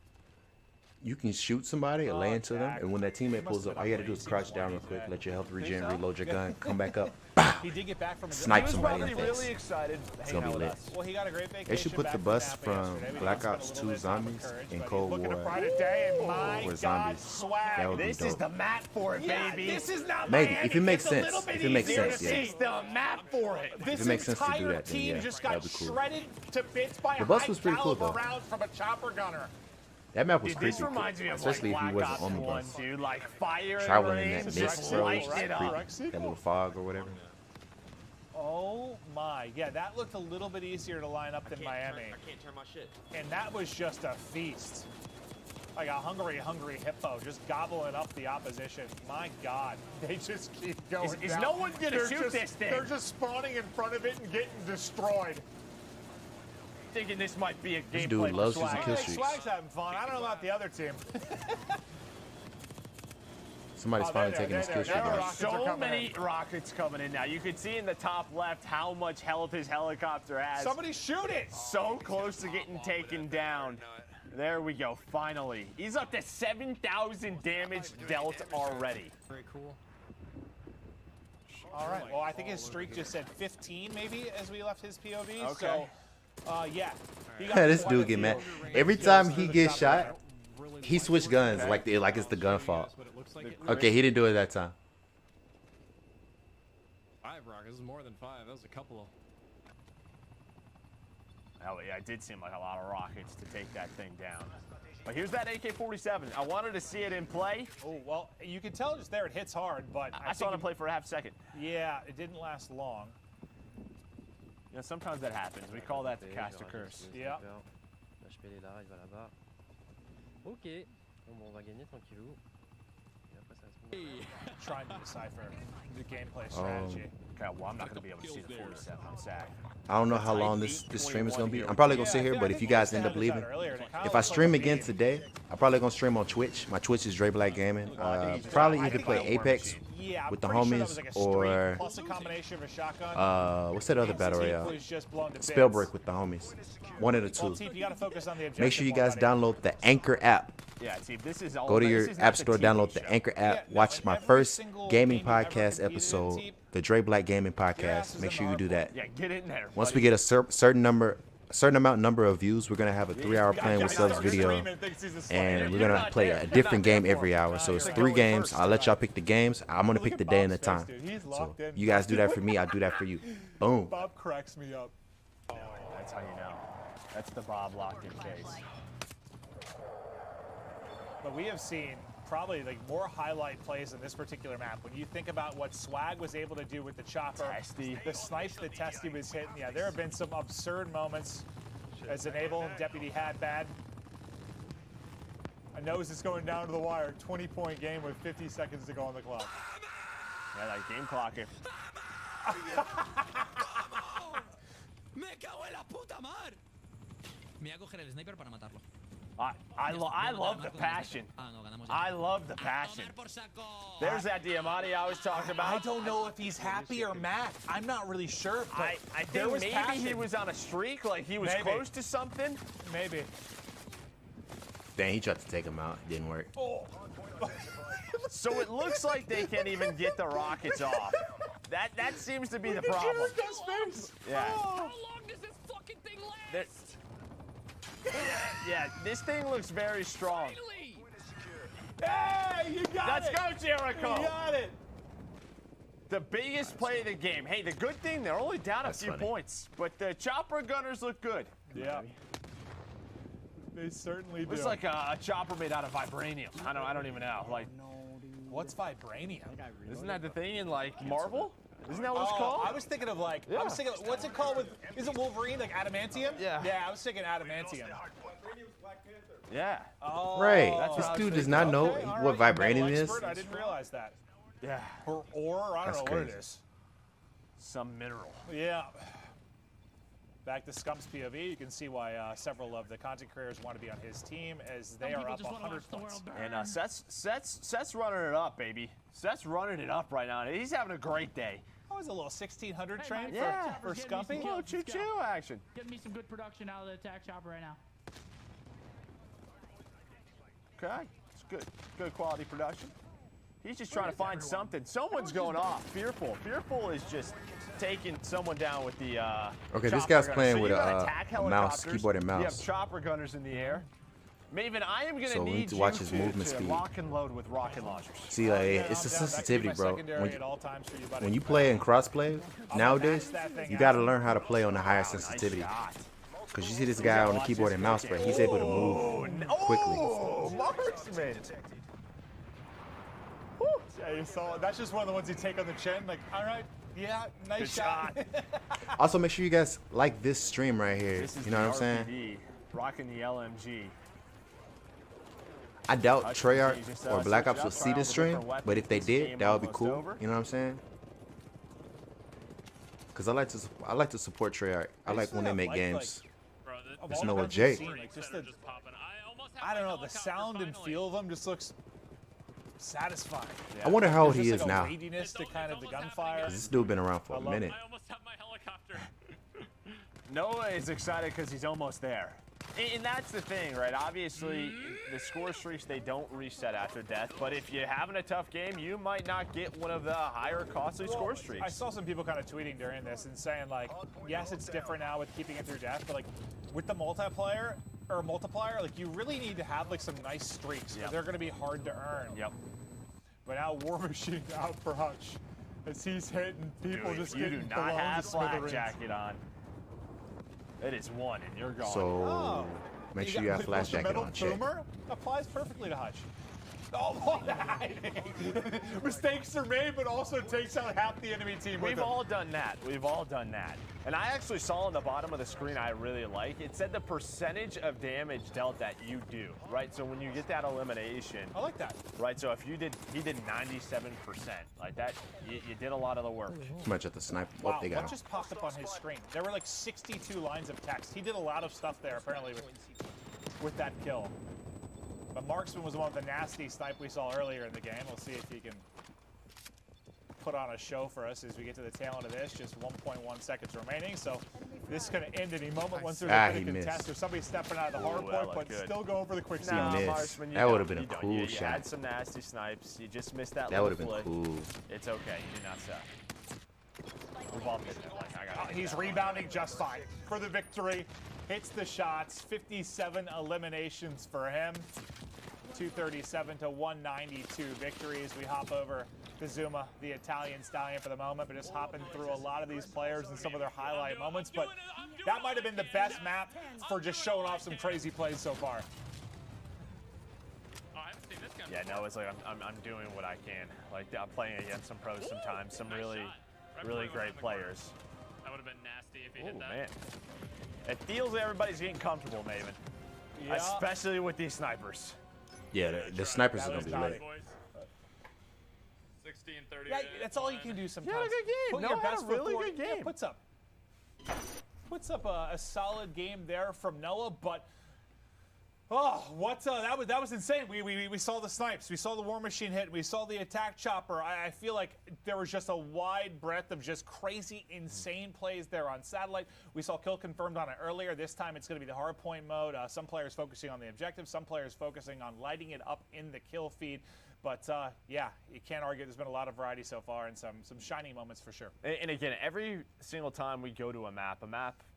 you can shoot somebody and lay into them, and when that teammate pulls up, all you gotta do is crouch down real quick, let your health regen, reload your gun, come back up, He did get back from snipe he was somebody in probably the face. really excited. It's gonna be lit. Well, he got a great vacation. They should put back the from bus Napa from yesterday. We Black spent a Ops little 2 bit of time Zombies with Courage, in but Cold he's looking to War pride today, and my or God, Zombies. swag. That would be This is dope. the map for it, Yeah, baby. this is not Maybe, Miami. if it makes It's a sense. little bit If it makes easier sense, to yeah. see. It's the map for it. This it makes sense to do entire that, then team yeah, just that'd got be cool. shredded to bits by The a bus high was pretty cool, caliber though. round from a chopper gunner. That map was Dude, creepy, this reminds me of especially like if he Black wasn't Ops on the 1, bus. dude. Like fire Traveling in that lanes, mist, just bro, light was it up. creepy. That little fog or whatever. Oh my, yeah, that looked a little bit easier to line up than Miami. I can't turn my shit. And that was just a feast. Like a hungry hippo just gobbling up the opposition. My God, they just keep going Is down. no one gonna They're shoot just- this thing? They're just spawning in front of it and getting destroyed. Thinking this might be a This gameplay dude loves for using Swag. kill Hey, streaks. Swag's having fun. I don't know about the other team. Somebody's Oh, finally there taking they his are, kill there streak they are. out. Rockets are So coming many in. rockets coming in now. You can see in the top left how much health his helicopter has. Somebody shoot it! So close to getting taken down. There we go, finally. He's up to 7,000 damage dealt already. Very cool. All right, well, I think his streak just said 15 maybe as we left his POV. Okay. So, yeah. He got This quite a dude get few. mad. Every time he gets shot, he switched guns like it's the gun fault. Okay, he didn't do it that time. 5 rockets. This is more than 5. That was a couple. Oh yeah, it did seem like a lot of rockets to take that thing down. But here's that AK-47. I wanted to see it in play. Oh, well, you can tell just there it hits hard, but I saw it in play for a half second. Yeah, it didn't last long. You know, sometimes that happens. We call that the caster curse. Yeah. Ok. Bon, on va gagner tranquillou. Trying to decipher the gameplay strategy. Okay, well, I'm not going to be able to see the 47. I'm sad. I don't know how long this stream is gonna be. I'm probably gonna sit here, but if you guys end up leaving, if I stream again today, I'm probably gonna stream on Twitch. My Twitch is DreBlackGaming. Probably either play Apex Yeah, with the I'm pretty sure that homies was like a or streak plus a combination of a shotgun. what's that other battle Teep royale? was just blown to bits. Spellbreak with the homies. One of the Well, two. Teep, you gotta focus on the objective Make sure you more, guys buddy. download the Anchor app. Yeah, see, this is all. Go to this your is not app the store, TV download show. the Anchor app, Yeah, no, watch in my every first single gaming game you ever podcast competed in, episode, Teep, the DreBlackGaming asses podcast. in Make the sure you do that. Yeah, get in there. Once we buddy. get a certain number of views, we're gonna have a 3-hour playing with subs video, and we're gonna play a different game every hour. So it's 3 games. I'll let y'all pick the games. I'm gonna pick the day and the time. So you guys do that for me, I'll do that for you. Boom. Bob cracks me up. That's how you know. That's the Bob locked-in case. But we have seen probably like more highlight plays in this particular map. When you think about what Swag was able to do with the chopper, the snipes that Testy was hitting, yeah, there have been some absurd moments as Enable, Deputy had bad. I know this is going down to the wire. 20-point game with 50 seconds to go on the clock. Yeah, that game clock. Me cago en la puta madre. Me voy a coger el sniper para matarlo. I love the passion. I love the passion. There's that Diamante I was talking about. I don't know if he's happy or mad. I'm not really sure. But I think maybe he was on a streak, like he was close to something. Maybe. Dang, he tried to take him out. It didn't work. Oh. So it looks like they can't even get the rockets off. That seems to be the problem. Yeah. How long does this fucking thing last? Yeah, this thing looks very strong. Hey, you got it! Let's go, Jericho! You got it! The biggest play of the game. Hey, the good thing, they're only down a few points, but the chopper gunners look good. Yeah. They certainly do. It's like a chopper made out of vibranium. I don't even know. Like, what's vibranium? Isn't that the thing in like Marvel? Isn't that what it's called? I was thinking of like, I was thinking, what's it called with, is it Wolverine, like adamantium? Yeah. Yeah, I was thinking adamantium. Yeah. Oh, Right. This dude does not know what vibranium is. I didn't realize that. Yeah. Or I don't know what it is. Some mineral. Yeah. Back to Scump's POV, you can see why several of the content creators want to be on his team as they are up 100 points. And Seth's running it up, baby. Seth's running it up right now. He's having a great day. Oh, it's a little 1600 train for A Scumpy. little choo-choo action. Getting me some good production out of the attack chopper right now. Okay, it's good. Good quality production. He's just trying to find something. Someone's going off. Fearful. Fearful is just taking someone down with the Okay, this chopper guy's gunner. playing So with you got a attack mouse, helicopters, keyboard and You have mouse. chopper gunners in the air. Maven, I am going So we need need to you watch his to movement speed. lock and load with rocket launchers. See, like, it's the sensitivity, bro. When you play in crossplay nowadays, you got to learn how to play on the higher sensitivity. Because you see this guy on the keyboard and mouse, bro, he's able to move quickly. Oh, marksman. Yeah, you saw it. That's just one of the ones you take on the chin. Like, all right, yeah, nice Good shot. Also, make sure you guys like this stream right here. This is You know what I'm the saying? RPD, rocking the LMG. I doubt Treyarch just, or Black switch Ops it will up, see try all this the stream, different but if they weapons. This did, game that would be almost cool. over. You know what I'm saying? Because I like to support Treyarch. I like when they make games. There's no Jay. I don't know, the sound and feel of them just looks satisfying. I wonder how old There's he just is like a now. weightiness to kind of the gunfire. 'Cause this dude been around for a minute. Noah is excited because he's almost there. And that's the thing, right? Obviously, the score streaks, they don't reset after death. But if you're having a tough game, you might not get one of the higher costly score streaks. I saw some people kind of tweeting during this and saying, like, yes, it's different now with keeping it through death, but, like, with the multiplier, like, you really need to have, like, some nice streaks. Yep. They're going to be hard to earn. Yep. But now War Machine out for Hutch as he's hitting people just you getting do not blown have to flak smithereens. jacket on. It is one, and you're gone. So make sure you have flash jacket on check. Boomer applies perfectly to Hutch. Oh, mistakes are made, but also takes out half the enemy team. We've all done that. We've all done that. And I actually saw on the bottom of the screen, I really like, it said the percentage of damage dealt that you do, right? So when you get that elimination. I like that. Right, so if he did 97%, like that, you did a lot of the work. Too much at the sniper. Wow, They got what him. just popped up on his screen? There were like 62 lines of text. He did a lot of stuff there, apparently, with that kill. But Marksman was one of the nasty snipe we saw earlier in the game. We'll see if he can put on a show for us as we get to the tail end of this. Just 1.1 seconds remaining, so this is going to end any moment once there's a bit of contest or somebody stepping out of the hard point, but still going for the quick He missed. That would have been a cool You shot. had some nasty snipes. You just missed that. That would have little been flick. cool. It's okay. You do not suck. We've all been there. Like, I got He's rebounding just fine for the victory. Hits the shots. 57 eliminations for him. 237 to 192 victories. We hop over to Zuma, the Italian stallion, for the moment, but just hopping through a lot of these players and some of their highlight moments. But that might have been the best map for just showing off some crazy plays so far. Yeah, no, it's like I'm doing what I can. Like I'm playing against some pros sometimes, some really great players. That would have been nasty if he hit that. Man. It feels like everybody's getting comfortable, Maven. Yeah. Especially with these snipers. Yeah, the snipers are That gonna be was lit. 60 and 30. Yeah, that's all you can do sometimes. Yeah, good game. Put No, your had a best foot really forward. good Yeah, game. puts up a solid game there from Noah, but oh, that was insane. We saw the snipes, we saw the War Machine hit, we saw the attack chopper. I feel like there was just a wide breadth of just crazy, insane plays there on satellite. We saw kill confirmed on it earlier. This time it's going to be the hardpoint mode. Some players focusing on the objective, some players focusing on lighting it up in the kill feed. But yeah, you can't argue. There's been a lot of variety so far and some shining moments for sure. And again, every single time we go to a map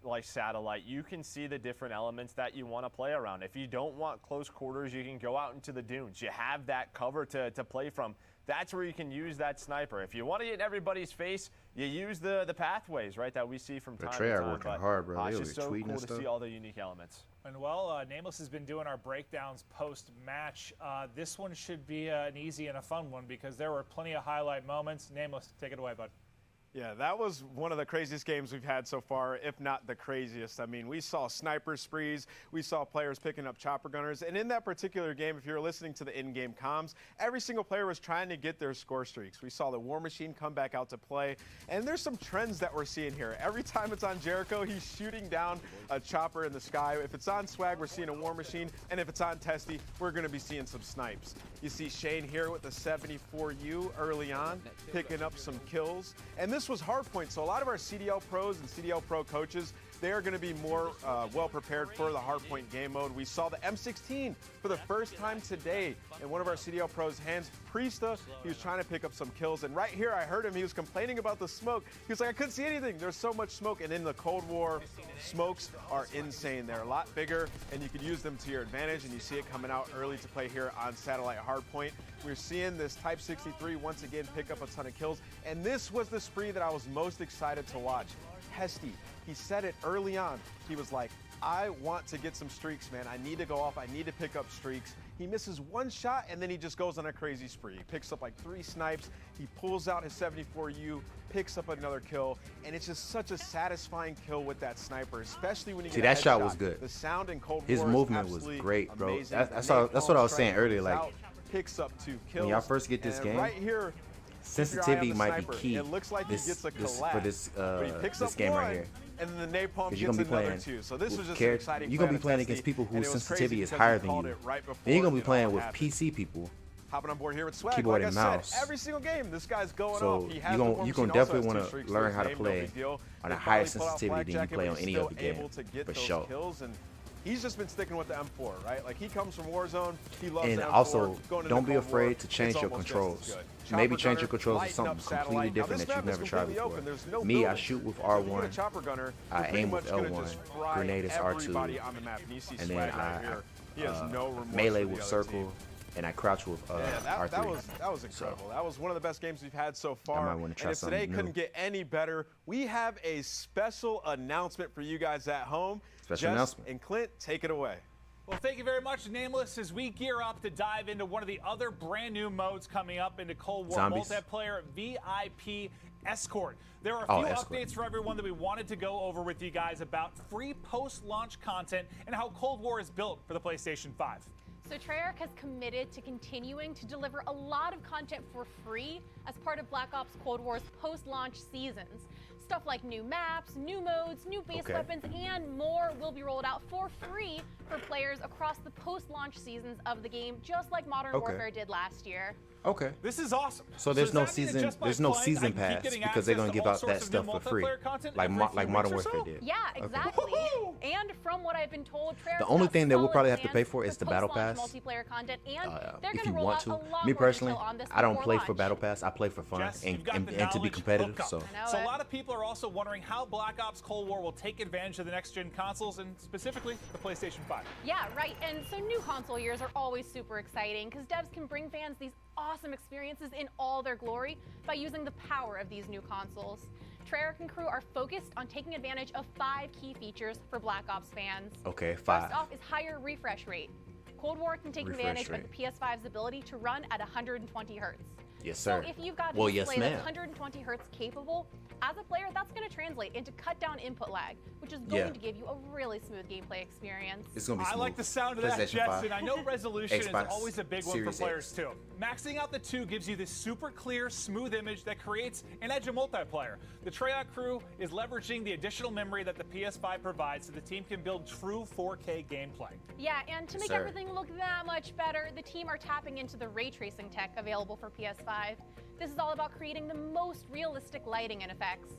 like satellite, you can see the different elements that you want to play around. If you don't want close quarters, you can go out into the dunes. You have that cover to play from. That's where you can use that sniper. If you want to get in everybody's face, you use the pathways, right, that we see from time to time. Trey are working hard, bro. It's They just were so tweeting cool and to stuff. see all the unique elements. And well, Nameless has been doing our breakdowns post-match. This one should be an easy and a fun one because there were plenty of highlight moments. Nameless, take it away, bud. Yeah, that was one of the craziest games we've had so far, if not the craziest. I mean, we saw sniper sprees, we saw players picking up chopper gunners, and in that particular game, if you're listening to the in-game comms, every single player was trying to get their score streaks. We saw the War Machine come back out to play, and there's some trends that we're seeing here. Every time it's on Jericho, he's shooting down a chopper in the sky. If it's on Swag, we're seeing a War Machine, and if it's on Testy, we're going to be seeing some snipes. You see Shane here with the 74U early on, picking up some kills, and this was hardpoint, so a lot of our CDL pros and CDL pro coaches, they are going to be more well prepared for the hardpoint game mode. We saw the M16 for the first time today in one of our CDL pros' hands. Priesta, he was trying to pick up some kills, and right here I heard him, he was complaining about the smoke. He was like, I couldn't see anything. There's so much smoke, and in the Cold War, smokes are insane. They're a lot bigger, and you can use them to your advantage, and you see it coming out early to play here on Satellite Hardpoint. We're seeing this Type 63 once again pick up a ton of kills, and this was the spree that I was most excited to watch. Hesty, he said it early on. He was like, I want to get some streaks, man. I need to go off. I need to pick up streaks. He misses one shot, and then he just goes on a crazy spree. He picks up like 3 snipes. He pulls out his 74U, picks up another kill, and it's just such a satisfying kill with that sniper, especially when you See, get a that shot headshot. was good. The sound in Cold His War movement is was absolutely great, bro. amazing. That's what I was saying earlier. Like, Picks up 2 kills. when y'all first get this and game, right here, sensitivity might be sniper. key. It looks like he gets a for this but he picks this up game one, right here. and then the napalm 'Cause gets you're gonna be another playing 2. So this with was just char- an exciting you're gonna play be playing on against Testy, people and whose it was sensitivity crazy is because higher he than called you. it right before Then you're gonna be it playing all with happened. PC people. Hopping on board here with Swag. Keyboard like and I mouse. said, every single game, this guy's going So off. He has you the gonna War you Machine, gonna also definitely has want 2 to streaks learn his how to name, no play big deal. on a He'll higher probably pull out sensitivity than you Blackjack, play but on he's any still other game, able to get for those sure. kills, and he's just been sticking with the M4, right? Like, he comes from Warzone. He loves And the M4. also, Going into don't be Cold War, afraid to change it's your almost just controls. as good. Maybe Chopper change your gunner, controls to lighting something up completely satellite. Now, different this that you've map is never tried completely before. open. There's no Me, I building. shoot with So if you get R1. a chopper gunner, I you're pretty aim with much gonna L1. just fry Grenade is R2. everybody on the map. And you see And then Swag right here. He has no remorse melee for the with other circle, team. and I crouch with Yeah, R3. that was incredible. That was one of the best games we've had so far. might wanna try and if today something new. couldn't get any better, we have a special announcement for you guys at home. Special Jess announcement. and Clint, take it away. Well, thank you very much, Nameless, as we gear up to dive into one of the other brand new modes coming up into Cold War Zombies. multiplayer, VIP Escort. There are a Oh, few Escort. updates for everyone that we wanted to go over with you guys about free post-launch content and how Cold War is built for the PlayStation 5. So Treyarch has committed to continuing to deliver a lot of content for free as part of Black Ops Cold War's post-launch seasons. Stuff like new maps, new modes, new base weapons, and more will be rolled out for free for players across the post-launch seasons of the game, just like Modern Warfare did last year. Okay. This is awesome. So there's does no that mean that season. just by There's no playing, I season can keep pass getting because they're access gonna to give all out sorts that of stuff new for free, multiplayer content like every few Modern weeks or Warfare so? did. Yeah, exactly. And from what I've been told, Treyarch The only has thing that we'll solid probably have to plans pay for is the Battle post-launch Pass. multiplayer content, and they're If going you to roll want out to. a lot Me more personally, detail on this I don't before play for launch. Battle Pass. I play for fun Jess, and, you've got and, the and to be knowledge. competitive. Hook up. So So a lot of people are also wondering how Black Ops Cold War will take advantage of the next-gen consoles and specifically the PlayStation 5. Yeah, right. And so new console years are always super exciting because devs can bring fans these awesome experiences in all their glory by using the power of these new consoles. Treyarch and crew are focused on taking advantage of 5 key features for Black Ops fans. Okay, First 5. off is higher refresh rate. Cold War can take Refresh advantage rate. of the PS5's ability to run at 120 hertz. Yes, sir. So if you've got a Well, yes, display that's ma'am. 120 hertz capable, as a player, that's going to translate into cut down input lag, which is going Yeah. to give you a really smooth gameplay experience. It's gonna be smooth. I like the sound of that, PlayStation 5. Jetson. I know resolution is Xbox always a big one Series for players X. too. Maxing out the 2 gives you this super clear, smooth image that creates an edge of multiplayer. The Treyarch crew is leveraging the additional memory that the PS5 provides so the team can build true 4K gameplay. Yeah, and to Yes, make sir. everything look that much better, the team are tapping into the ray tracing tech available for PS5. This is all about creating the most realistic lighting and effects.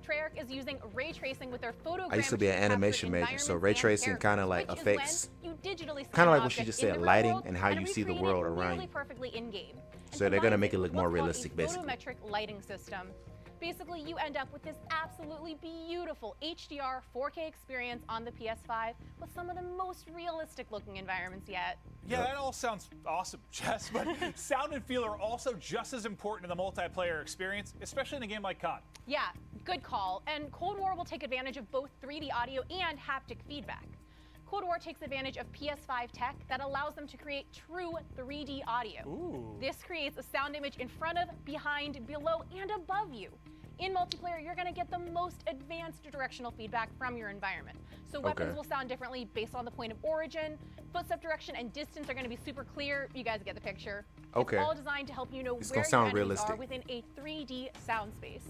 Treyarch is using ray tracing with their photogrammetry I used to be an to capture animation major, so environments ray and tracing characters, kind of like which is affects, when you digitally scan kind of an like what she object just in said, the real lighting world and how you see the recreate world it around really you. perfectly in-game. And So they're gonna combines make it look with more what's called a realistic, basically. photometric lighting system. Basically, you end up with this absolutely beautiful HDR 4K experience on the PS5 with some of the most realistic looking environments yet. Yeah, that all sounds awesome, Jess, but sound and feel are also just as important in the multiplayer experience, especially in a game like COD. Yeah, good call. And Cold War will take advantage of both 3D audio and haptic feedback. Cold War takes advantage of PS5 tech that allows them to create true 3D audio. Ooh. This creates a sound image in front of, behind, below, and above you. In multiplayer, you're going to get the most advanced directional feedback from your environment. So weapons will sound differently based on the point of origin. Footstep direction and distance are going to be super clear. You guys get the picture. Okay. It's all designed to help you know It's where gonna sound your enemies are realistic. within a 3D sound space.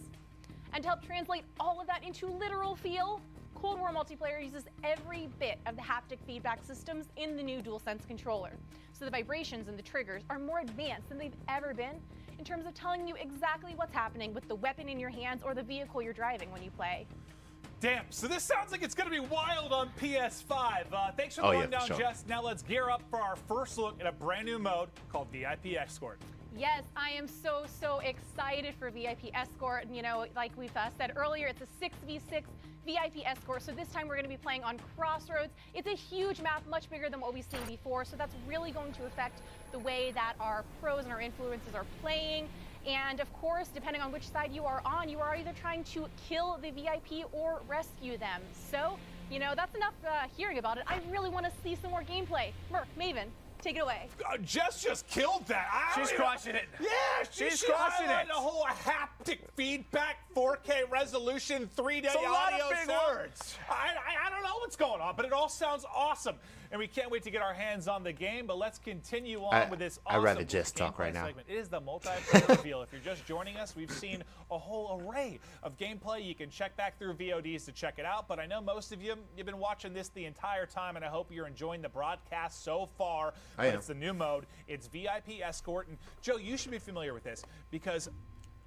And to help translate all of that into literal feel, Cold War multiplayer uses every bit of the haptic feedback systems in the new DualSense controller. So the vibrations and the triggers are more advanced than they've ever been in terms of telling you exactly what's happening with the weapon in your hands or the vehicle you're driving when you play. Damn, so this sounds like it's going to be wild on PS5. Thanks for the Oh, yeah, rundown, for sure. Jess. Now let's gear up for our first look at a brand new mode called VIP Escort. Yes, I am so excited for VIP Escort. And, you know, like we've said earlier, it's a 6v6 VIP Escort. So this time we're going to be playing on Crossroads. It's a huge map, much bigger than what we've seen before. So that's really going to affect the way that our pros and our influencers are playing. And of course, depending on which side you are on, you are either trying to kill the VIP or rescue them. So, you know, that's enough hearing about it. I really want to see some more gameplay. Merc, Maven, take it away. Jess just killed that. She's crushing it. Yeah, She's crushing it. The whole haptic feedback, 4K resolution, 3D It's a lot audio of big sound. words. I don't know what's going on, but it all sounds awesome. And we can't wait to get our hands on the game, but let's continue on with this awesome I'd rather just talk gameplay right now. segment. It is the multiplayer reveal. If you're just joining us, we've seen a whole array of gameplay. You can check back through VODs to check it out, but I know most of you've been watching this the entire time, and I hope you're enjoying the broadcast so far. I am. It's the new mode. It's VIP Escort, and Joe, you should be familiar with this because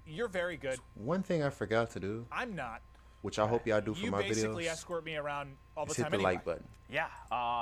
you're very good. One thing I forgot to do, I'm not. which I hope y'all do for You my basically videos, escort me around all the is time hit the anyway. like button. Yeah.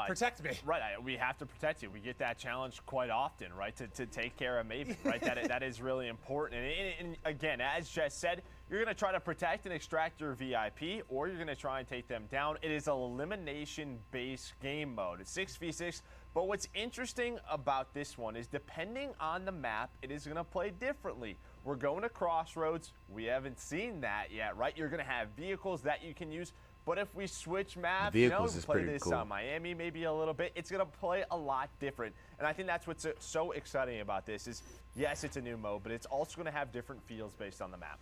Protect me. Right. We have to protect you. We get that challenge quite often, right? To take care of Maven, right? that is really important. And again, as Jess said, you're going to try to protect and extract your VIP, or you're going to try and take them down. It is an elimination-based game mode. It's 6v6. But what's interesting about this one is depending on the map, it is going to play differently. We're going to Crossroads. We haven't seen that yet, right? You're going to have vehicles that you can use. But if we switch maps, Vehicles we is play pretty this cool. on Miami maybe a little bit, it's going to play a lot different. And I think that's what's so exciting about this is, yes, it's a new mode, but it's also going to have different feels based on the map.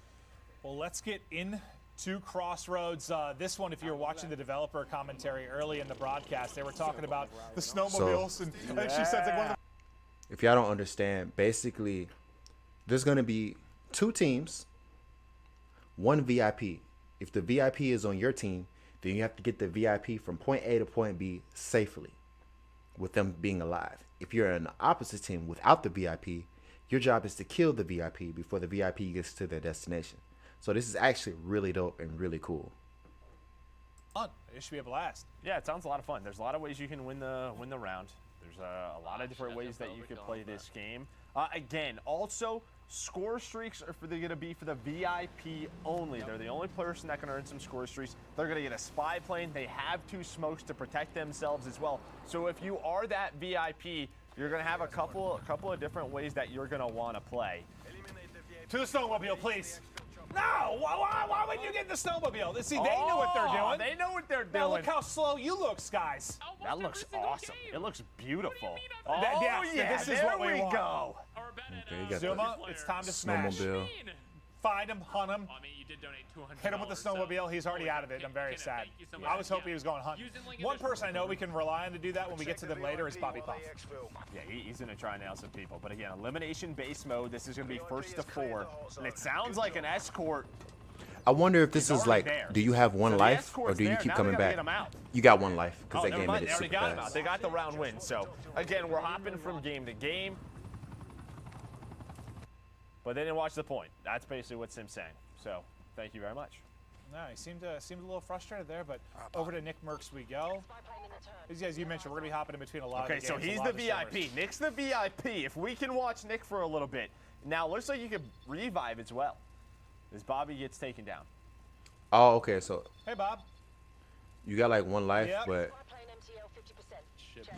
Well, let's get into Crossroads. This one, if you were watching the developer commentary early in the broadcast, they were talking about the snowmobiles, and I think she said it's like one of the If y'all don't understand, basically, there's going to be 2 teams, 1 VIP. If the VIP is on your team, then you have to get the VIP from point A to point B safely with them being alive. If you're in the opposite team without the VIP, your job is to kill the VIP before the VIP gets to their destination. So this is actually really dope and really cool. fun. It should be a blast. Yeah, it sounds a lot of fun. There's a lot of ways you can win the round. There's a lot of different ways that you could play this game. Again, also, score streaks are going to be for the VIP only. They're the only person that can earn some score streaks. They're going to get a spy plane. They have 2 smokes to protect themselves as well. So if you are that VIP, you're going to have a couple of different ways that you're going to want to play. To the snowmobile, please. No! Why would you get the snowmobile? See, they know what they're doing. They know what they're doing. Now look how slow you look, Skies. That looks awesome. It looks beautiful. Yeah, this is there what we want. go. Our Okay, you got Zuma, the it's time to smash. snowmobile. Find him, hunt him. I mean, you did donate $200. Hit him with the snowmobile. He's already out of it. I'm very sad. I was hoping he was going hunt. One person I know we can rely on to do that when we get to them later is Bobby Puff. Yeah, he's going to try and nail some people. But again, elimination-based mode. This is going to be first to 4. And it sounds like an escort. I wonder if this is like, there. do you have one So the life escort's or do you there. keep Now coming they gotta back? get 'em out. You got one life because that never game mind. made They it already super got him out. fast. They got the round win. So again, we're hopping from game to game. But they didn't watch the point. That's basically what Sim's saying. So thank you very much. No, he seemed a little frustrated there, but over to Nick Merckx we go. These guys you mentioned, we're going to be hopping in between a lot of the games. Okay, so he's the VIP. Nick's the VIP. If we can watch Nick for a little bit. Now, looks like you could revive as well. As Bobby gets taken down. Oh, okay. So Hey, Bob. you got like one life, Yep. but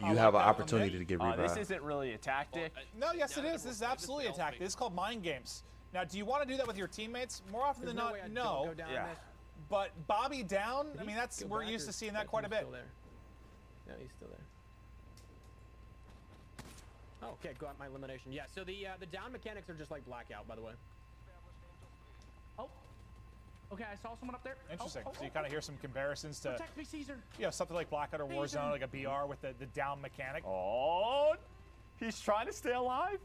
you have an opportunity to get revived. This isn't really a tactic. No, yes, it is. This is absolutely a tactic. This is called mind games. Now, do you want to do that with your teammates? More often than not, no. But Bobby down, I mean, we're used to seeing that quite a bit. No, he's still there. Oh, okay, got my elimination. Yeah, so the down mechanics are just like Blackout, by the way. Oh. Okay, I saw someone up there. Interesting. So you kind of hear some comparisons to, Protect me, Caesar. something like Blackout or Warzone, like a BR with the down mechanic. Oh, he's trying to stay alive.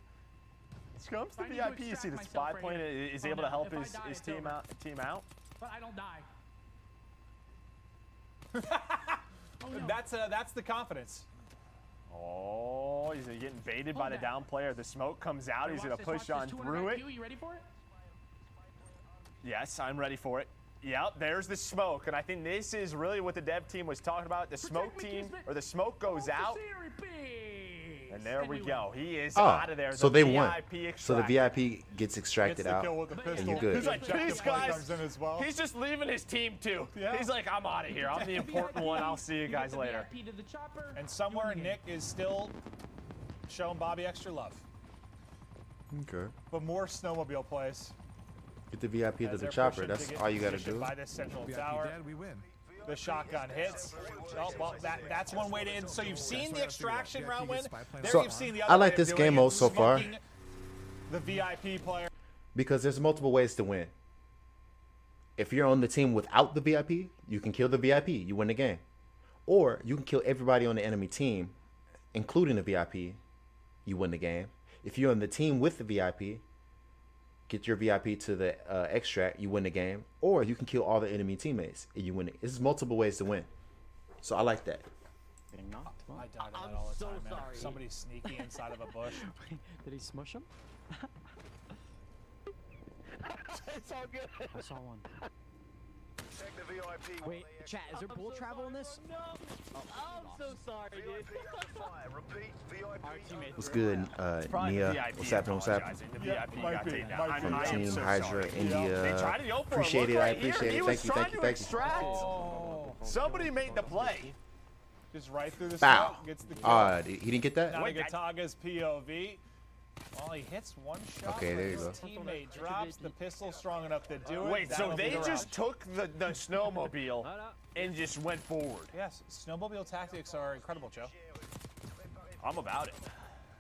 Scrum's the I need to VIP. You see the extract spy myself point right here. is Oh, able no. to help If I his die, it's team over. out. But I don't die. That's the confidence. Oh, he's getting baited by the down player. The smoke comes out. He's going to push on through it. You ready for it? Yes, I'm ready for it. Yep, there's the smoke. And I think this is really what the dev team was talking about. The smoke team, or the smoke goes out. And there we go. He is out of there. So The they won. VIP So the VIP gets extracted out, kill with the and pistol. you're good. He's like, peace, guys. In as well. He's just leaving his team, too. Yeah. He's like, I'm out of here. I'm the important one. I'll see you guys later. VIP to the chopper. And somewhere Nick is still showing Bobby extra love. Okay. But more snowmobile plays. Get the VIP to As the they're chopper. pushing That's to get all you got to positioned do. By this central tower. we win. The shotgun hits. Oh, well, that's one way to end. So you've seen the extraction round win. There So, you've seen the I other like way of this doing game it, mode so far. smoking The VIP player. Because there's multiple ways to win. If you're on the team without the VIP, you can kill the VIP. You win the game. Or you can kill everybody on the enemy team, including the VIP. You win the game. If you're on the team with the VIP, get your VIP to the extract, you win the game. Or you can kill all the enemy teammates and you win it. There's multiple ways to win. So I like that. I die to that all the time, man. Somebody's sneaky inside of a bush. Did he smush him? It's all good. I saw one. Wait, chat, is there bullet travel in this? No. I'm so sorry, dude. What's good, Nia? What's happening? What's happening? From Team Hydra, India. Appreciate it. I appreciate it. Thank you. Thank you. Thank you. Somebody made the play. Just right through the Bow. smoke. Gets the kill. He didn't get that? Nagataga's POV. Well, he hits one shot. Okay, there you his go. Teammate drops the pistol strong enough to do it. Wait, so That'll be they the just round. took the snowmobile and just went forward. Yes, snowmobile tactics are incredible, Joe. I'm about it.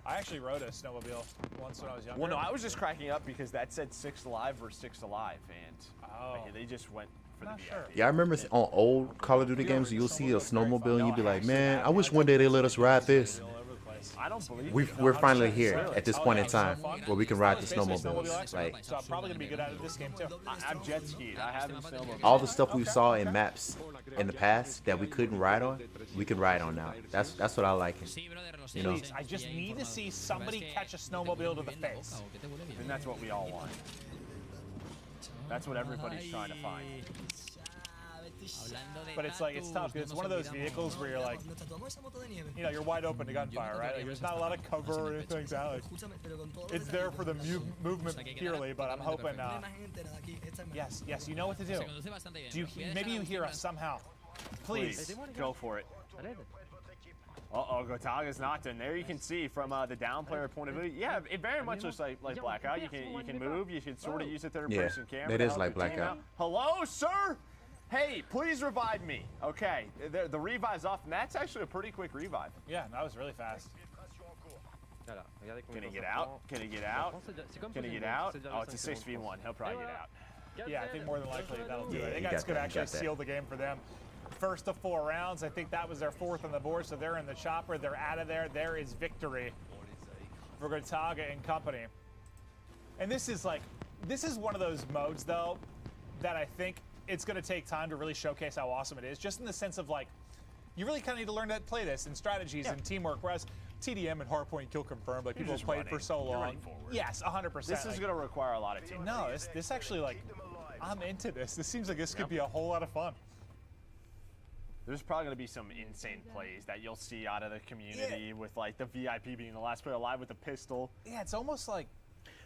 I actually rode a snowmobile once when I was younger. Well, no, I was just cracking up because that said 6 alive versus 6 alive, and they just went for the VIP. Yeah, I remember on old Call of Duty games, you'll see a snowmobile and you'll be like, man, I wish one day they let us ride this. I don't believe We're finally here at this point in time where we can ride the Basically snowmobiles. Like so I'm probably gonna be good at it this game too. I'm jet skied. I haven't snowmobiled. all the stuff we saw in maps in the past that we couldn't ride on, we can ride on now. That's what I like. You know, Please, I just need to see somebody catch a snowmobile to the face. And that's what we all want. That's what everybody's trying to find. But it's like, it's tough. It's one of those vehicles where you're like, you know, you're wide open to gunfire, right? Like, there's not a lot of cover or anything like that. Like, it's there for the movement purely, but I'm hoping, yes, you know what to do. Maybe you hear us somehow. Please. Go for it. Uh-oh, Gotaga's knocked in. There you can see from the down player point of view. Yeah, it very much looks like Blackout. You can move. You can sort of use a third-person camera. that to is help like your team Blackout. out. Hello, sir? Hey, please revive me. Okay, the revive's off, and that's actually a pretty quick revive. Yeah, that was really fast. Yeah, very much looks like Blackout. You can use a third-person camera to help your team out. Hello, sir? Hey, please revive me. Okay, the revive's off, and that's actually a pretty quick revive. Yeah, that was really fast. Can he get out? Can he get out? Can he get out? Oh, it's a 6v1. He'll probably get out. Yeah, I think more than likely that'll do it. I think you that's got going to that, you actually got that. seal the game for them. First of 4 rounds. I think that was their 4th on the board, so they're in the chopper. They're out of there. There is victory for Gotaga and company. And this is one of those modes, though, that I think it's going to take time to really showcase how awesome it is, just in the sense of, like, you really kind of need to learn to play this and strategies and teamwork, whereas TDM and Hardpoint Kill Confirmed, like, people have played for so long. Yes, 100%. This is going to require a lot of teamwork. No, this actually, like, I'm into this. This seems like this could be a whole lot of fun. There's probably going to be some insane plays that you'll see out of the community with, like, the VIP being the last player alive with a pistol. Yeah, it's almost like...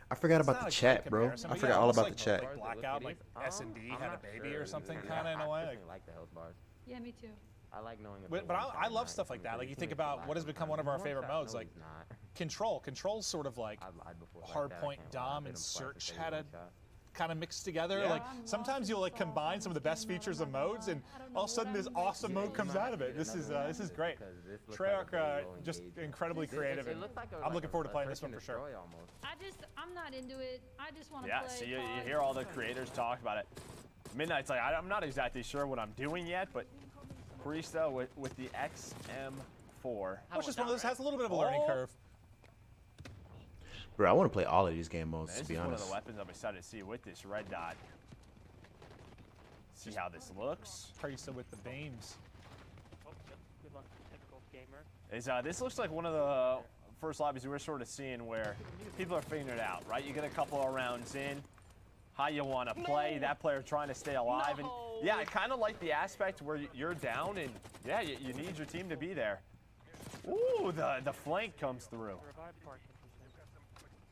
I forgot about the chat, bro. I forgot all about the chat. Like Blackout, like S&D had a baby or something, kind of, in a way. Like the health bars. Yeah, me too. I like knowing. But I love stuff like that. Like, you think about what has become one of our favorite modes, like Control. Control's sort of like Hardpoint, Dom, and Search had a kind of mixed together. Yeah. Like, sometimes you'll like combine some of the best features of modes, and all of a sudden this awesome mode comes out of it. This is great. Treyarch just incredibly creative, and I'm looking forward to playing this one for sure. I'm not into it. I just want to Yeah, play. so you hear all the creators talk about it. Midnight's like, I'm not exactly sure what I'm doing yet, but Priesta with the XM4. Which is one of those, has a little bit of a learning curve. Bro, I want to play all of these game modes, This to be is one of honest. the weapons I'm excited to see with this red dot. See how this looks. Priesta with the beams. Good luck, typical gamer. This looks like one of the first lobbies we're sort of seeing where people are figuring it out, right? You get a couple of rounds in, how you want to play, that player trying to stay alive. And yeah, I kind of like the aspect where you're down and yeah, you need your team to be there. Ooh, the flank comes through.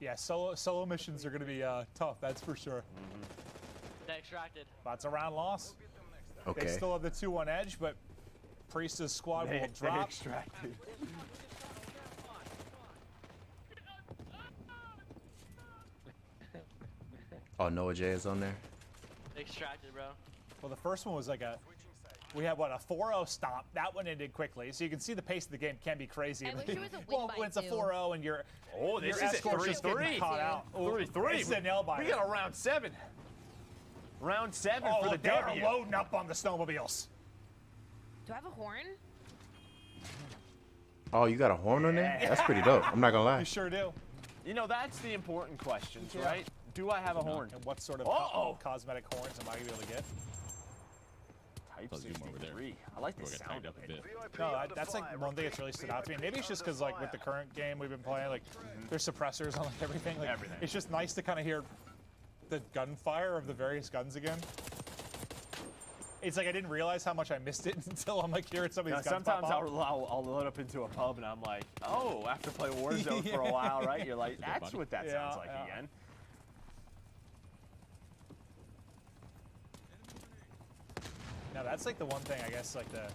Yeah, solo missions are going to be tough, that's for sure. They extracted. That's a round loss. Okay. They still have the 2-1 edge, but Priesta's squad will They drop. extracted. Oh, Noah J is on there. They extracted, bro. Well, the first one was like we had what, a 4-0 stop. That one ended quickly, so you can see the pace of the game can be crazy. I wish it was a win well, by when it's a 2. 4-0 and you're This your is a escort's just getting 3-3. caught out. 3-3. It's a nail biter. We got a round 7. Round 7 for the look, they are W. loading up on the snowmobiles. Do I have a horn? Oh, you got a horn on there? That's pretty dope. I'm not gonna lie. You sure do. You know, that's the important questions, right? Do I have a horn? And what sort of cosmetic horns am I going to be able to get? Type I'll zoom over there. 63. I like the We'll get sound tied of up a it. bit. No, that's like one thing that's really stood out to me. Maybe it's just because like with the current game we've been playing, like there's suppressors on like everything. Like, Everything. It's just nice to kind of hear the gunfire of the various guns again. It's like I didn't realize how much I missed it until I'm like hearing some of these guns Sometimes pop off. I'll load up into a pub and I'm like, oh, after playing Warzone for a while, right? You're like, that's what that sounds like again. Now that's like the one thing I guess like the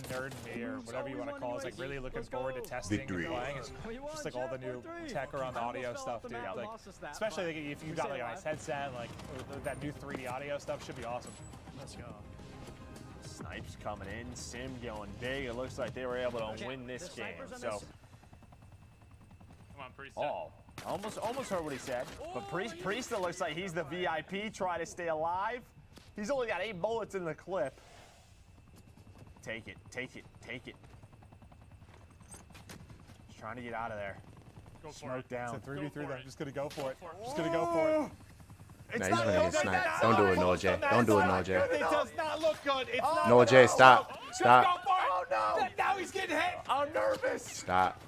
nerd in me or whatever you want to call it is like really looking forward to testing and playing. It's just like all the new tech around the audio stuff, dude. Like, especially like, if you got like a nice headset, like that new 3D audio stuff should be awesome. Let's go. Snipes coming in, Sim going big. It looks like they were able to win this game. So, Come on, Priesta. oh, almost heard what he said. But Priesta looks like he's the VIP. Try to stay alive. He's only got 8 bullets in the clip. Take it, take it, take it. He's trying to get out of there. Go for Smoke it. down. It's a 3v3 though. I'm just gonna go for it. Just gonna go for it. Nah, he's gonna get sniped. Don't do it, Noah J. Don't do it, Noah J. It does not look good. It's not. Noah J, stop. Stop. Just go for it. Oh no! Now he's getting hit. I'm nervous. Stop.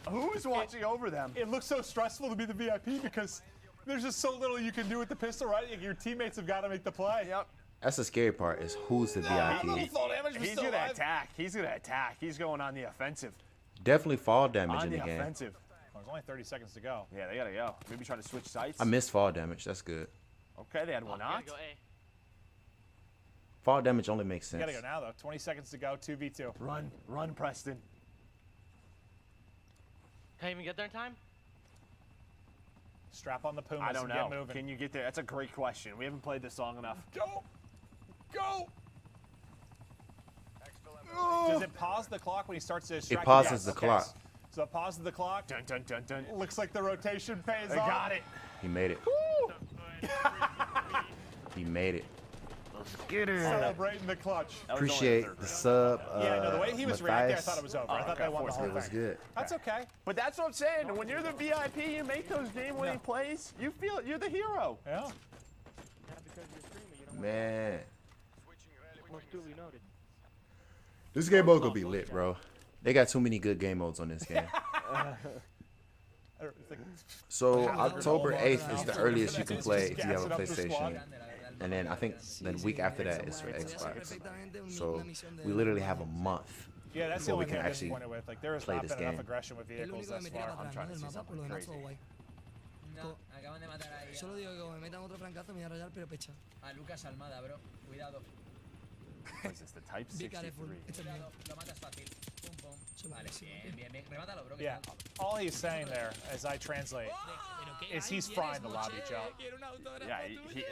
Who's watching over them? It looks so stressful to be the VIP because there's just so little you can do with the pistol, right? Your teammates have got to make the play. Yep. That's the scary part is who's the VIP. Fall damage was He's still gonna alive. attack. He's gonna attack. He's going on the offensive. Definitely fall damage On in the the game. offensive. Well, there's only 30 seconds to go. Yeah, they gotta go. Maybe try to switch sites. I missed fall damage. That's good. Okay, they had one out. Go A. Fall damage only makes You sense. gotta go now though. 20 seconds to go. 2v2. Run, Preston. Can you even get there in time? Strap on the Pumas I don't and get know. moving. Can you get there? That's a great question. We haven't played this long enough. Go! Go! Does it pause the clock when he starts to distract? It pauses Yes, the okay. clock. So it pauses the clock. Dun, dun, dun, dun. Looks like the rotation pays I off. got it. He made it. He made it. Celebrating the clutch. Appreciate the sub. Yeah, no, the way he was reacting, I Matthias. thought it was over. I thought they won the whole It was thing. good. That's okay. But that's what I'm saying. When you're the VIP, you make those game-winning plays. You feel you're the hero. Yeah. Man, Most duly noted. this game mode gonna be lit, bro. They got too many good game modes on this game. So October 8th is the earliest you can play if you have a PlayStation. And then I think the week after that is for Xbox. So we literally have a month Yeah, that's the before we only thing can I'm actually disappointed with. Like, there has play not this been enough game. aggression with vehicles thus far. I'm trying to see something crazy. No, acaban de matar ahí. Solo digo que como me metan otro francazo me voy a rayar, pero pecha. A Lucas Almada, bro. Cuidado. What is this, the Type Be careful. 63? It's a cuidado, lo matas fácil. Pum, pum. Vale, bien, bien, bien. Remátalo, bro. que Yeah, está- all he's saying there, as I translate, is he's frying the lobby, Joe. Yeah,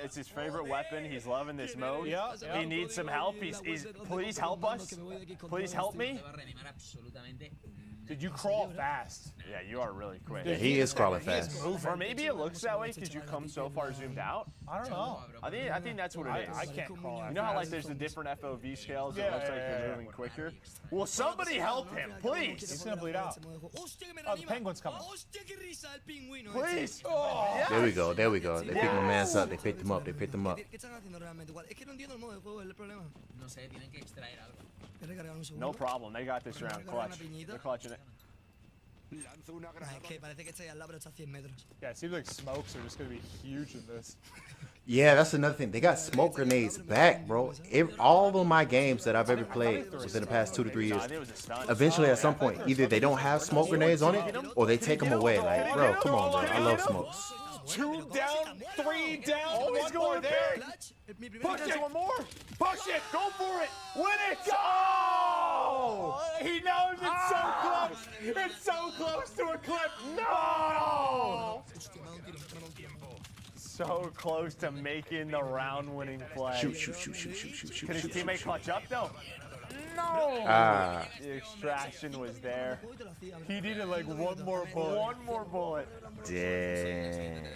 it's his favorite weapon. He's loving this mode. Yeah, He needs some help. He's please help us. Please help me. Me va a reanimar absolutamente. Did you crawl fast? Yeah, you are really quick. Yeah, he is crawling fast. Or maybe it looks that way because you come so far zoomed out. I don't know. I think that's what it is. I can't crawl. You know how like there's the different FOV scales? It looks like Yeah, you're yeah. moving quicker. Will somebody help him, please? He's gonna bleed out. Oh, the penguin's coming. Please. Oh. There we go. There we go. They picked my man's up. They picked him up. They picked him up. ¿Qué están haciendo realmente? Es que no entiendo el modo de juego, es el problema. No sé, tienen que extraer algo. Voy a recargar un segundo. No problem. They got this round. Clutch. They're clutching it. Ay, es que parece que está ahí al lado, pero está a 100 metros. Yeah, it seems like smokes are just gonna be huge in this. Yeah, that's another thing. They got smoke grenades back, bro. All of my games that I've ever played within the past 2 to 3 years, eventually at some point, either they don't have smoke grenades on it or they take them away. Like, bro, come on, bro. I love smokes. 2 down, 3 down, Always 1 going more there. Push it. One more. Push it. Go for it. Win it. Oh! He knows it's so close. It's so close to a clip. No! So close to making the round-winning play. Shoot, shoot, shoot, shoot, shoot, shoot, shoot, Could his shoot, teammate shoot. clutch up though? No! Ah. The extraction was there. He needed like 1 more bullet. 1 more bullet. Dang.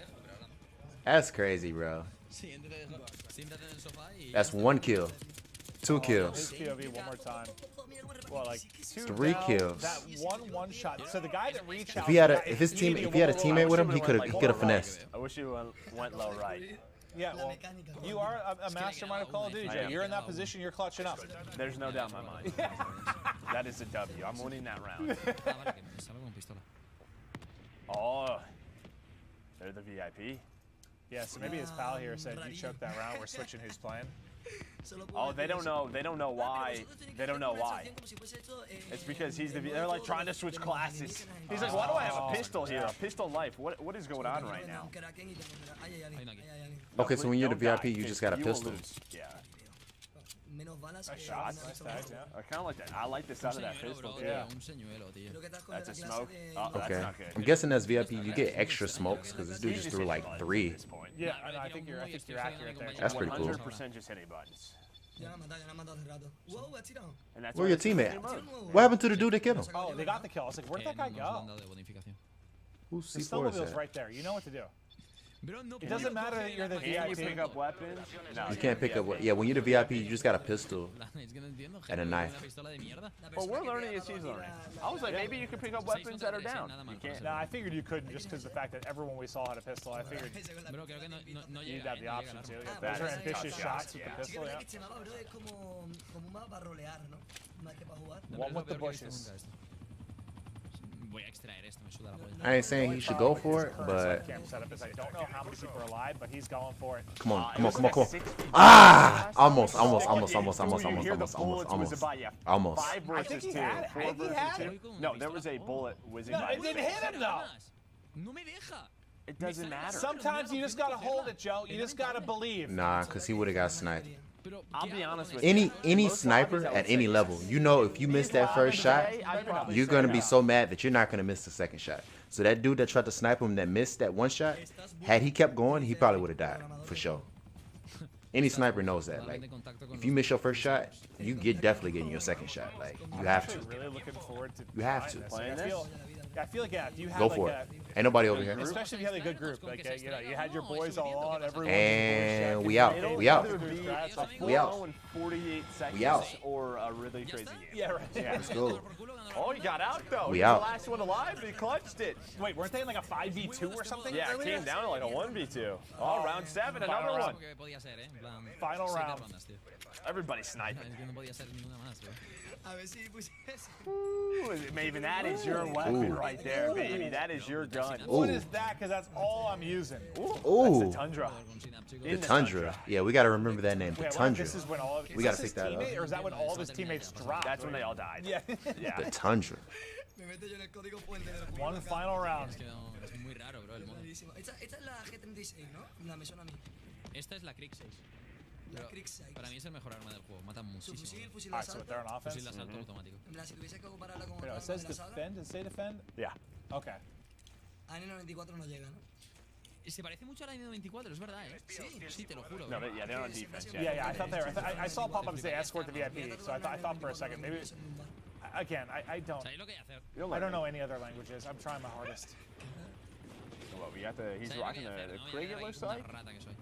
That's crazy, bro. Siéntate en el sofá y... That's 1 kill. 2 kills. His POV one more time. Well, like 2 3 down, kills. That one shot. So the guy that reached out. If he had a teammate with him, he could have finessed. I wish he went low right. Yeah, well, you are a mastermind of Call of Duty, Jay. You're in that position. You're clutching up. There's no doubt in my mind. That is a W. I'm winning that round. Oh, they're the VIP. Yeah, so maybe his pal here said you choked that round. We're switching who's playing. Oh, they don't know. They don't know why. They don't know why. It's because they're like trying to switch classes. He's like, why do I have a pistol here? A pistol life. What is going on right now? Okay, so when you're the VIP, you just got a You will pistol. lose. Yeah. Nice shots. Nice tags, yeah. I kind of like that. I like the sound of that pistol too. Yeah. That's a smoke. Oh, that's Okay. not good. I'm guessing as VIP, you get extra smokes because this dude just threw like 3. Yeah, I think you're accurate there. That's pretty cool. 100% just hitting buttons. And that's Where why your it's teammate? a mode. What happened to the dude that killed him? Oh, they got the kill. I was like, where'd that guy go? Who's The C4 is snowmobile's that? right there. You know what to do. It doesn't matter that you're the Can you VIP. pick up weapons? No, You can't pick up what? Yeah, when you're the VIP, you just got a pistol and a knife. Well, we're learning as he's learning. I was like, maybe you can pick up weapons that are down. You can't. No, I figured you couldn't just because the fact that everyone we saw had a pistol. I figured you'd have the option to. Those are ambitious shots with the pistol, yeah. One with the bushes. I ain't saying he should go for it, but Camp setup is I don't know how many people are alive, but he's going for it. come on, come on, come on, come on. Ah! Almost. I think he had it. 4 versus 2. No, there was a bullet whizzing by. It didn't hit him though. It doesn't matter. Sometimes you just gotta hold it, Joe. You just gotta believe. Nah, because he would have got sniped. I'll be honest with you. Any sniper at any level, you know if you miss that first shot, you're going to be so mad that you're not going to miss the second shot. So that dude that tried to snipe him that missed that one shot, had he kept going, he probably would have died, for sure. Any sniper knows that. Like, if you miss your first shot, you definitely getting your second shot. Like, you have to. Really looking forward to You have to. playing this. I feel like if you had Go like for a, it. Ain't nobody over here. especially if you had a good group, like you know, you had your boys all on, everyone. And we out. We out. We out. 48 seconds We out. or a really crazy game. Yeah, right. Yeah. Let's go. Oh, he got out though. We He's out. the last one alive. He clutched it. Wait, weren't they in like a 5v2 or something? Yeah, it earlier? came down to like a 1v2. Oh, round 7, Final another round. one. Final round. Everybody sniping. A ver si pusiese. Ooh, Maven, that is your weapon right there, baby. That is your gun. What is that? Because that's all I'm using. Ooh. That's the Tundra. The Tundra. Yeah, we got to remember that name. The Wait, Tundra. This is when all of, We got to pick that up. Or is that when all of his teammates dropped? That's when they all died. Yeah. Yeah. The Tundra. Me meto yo en el código fuente de los One final round. Es muy raro, bro, el modo. Buenísimo. Esta es la G36, ¿no? La me suena a mí. Esta es la Krieg 6. La Pero Krieg 6. para mí es el mejor arma del juego, mata Su muchísimo. fusil, fusil de Alright, so asalto. they're on offense. Fusil de asalto automático. En plan, si tuviese que compararla con Pero otra it says arma de la saga, defend. Does it say defend? Yeah. Okay. a N94 no llega, ¿no? Se parece mucho a la N94, es verdad, ¿eh? Sí, te lo juro. No, yeah, they're on defense. Yeah, I thought they were. I saw pop up say escort the VIP, so I thought for a second maybe. Again, I don't. I don't know any other languages. I'm trying my hardest. Well, we got he's rocking the Krieg, it looks like.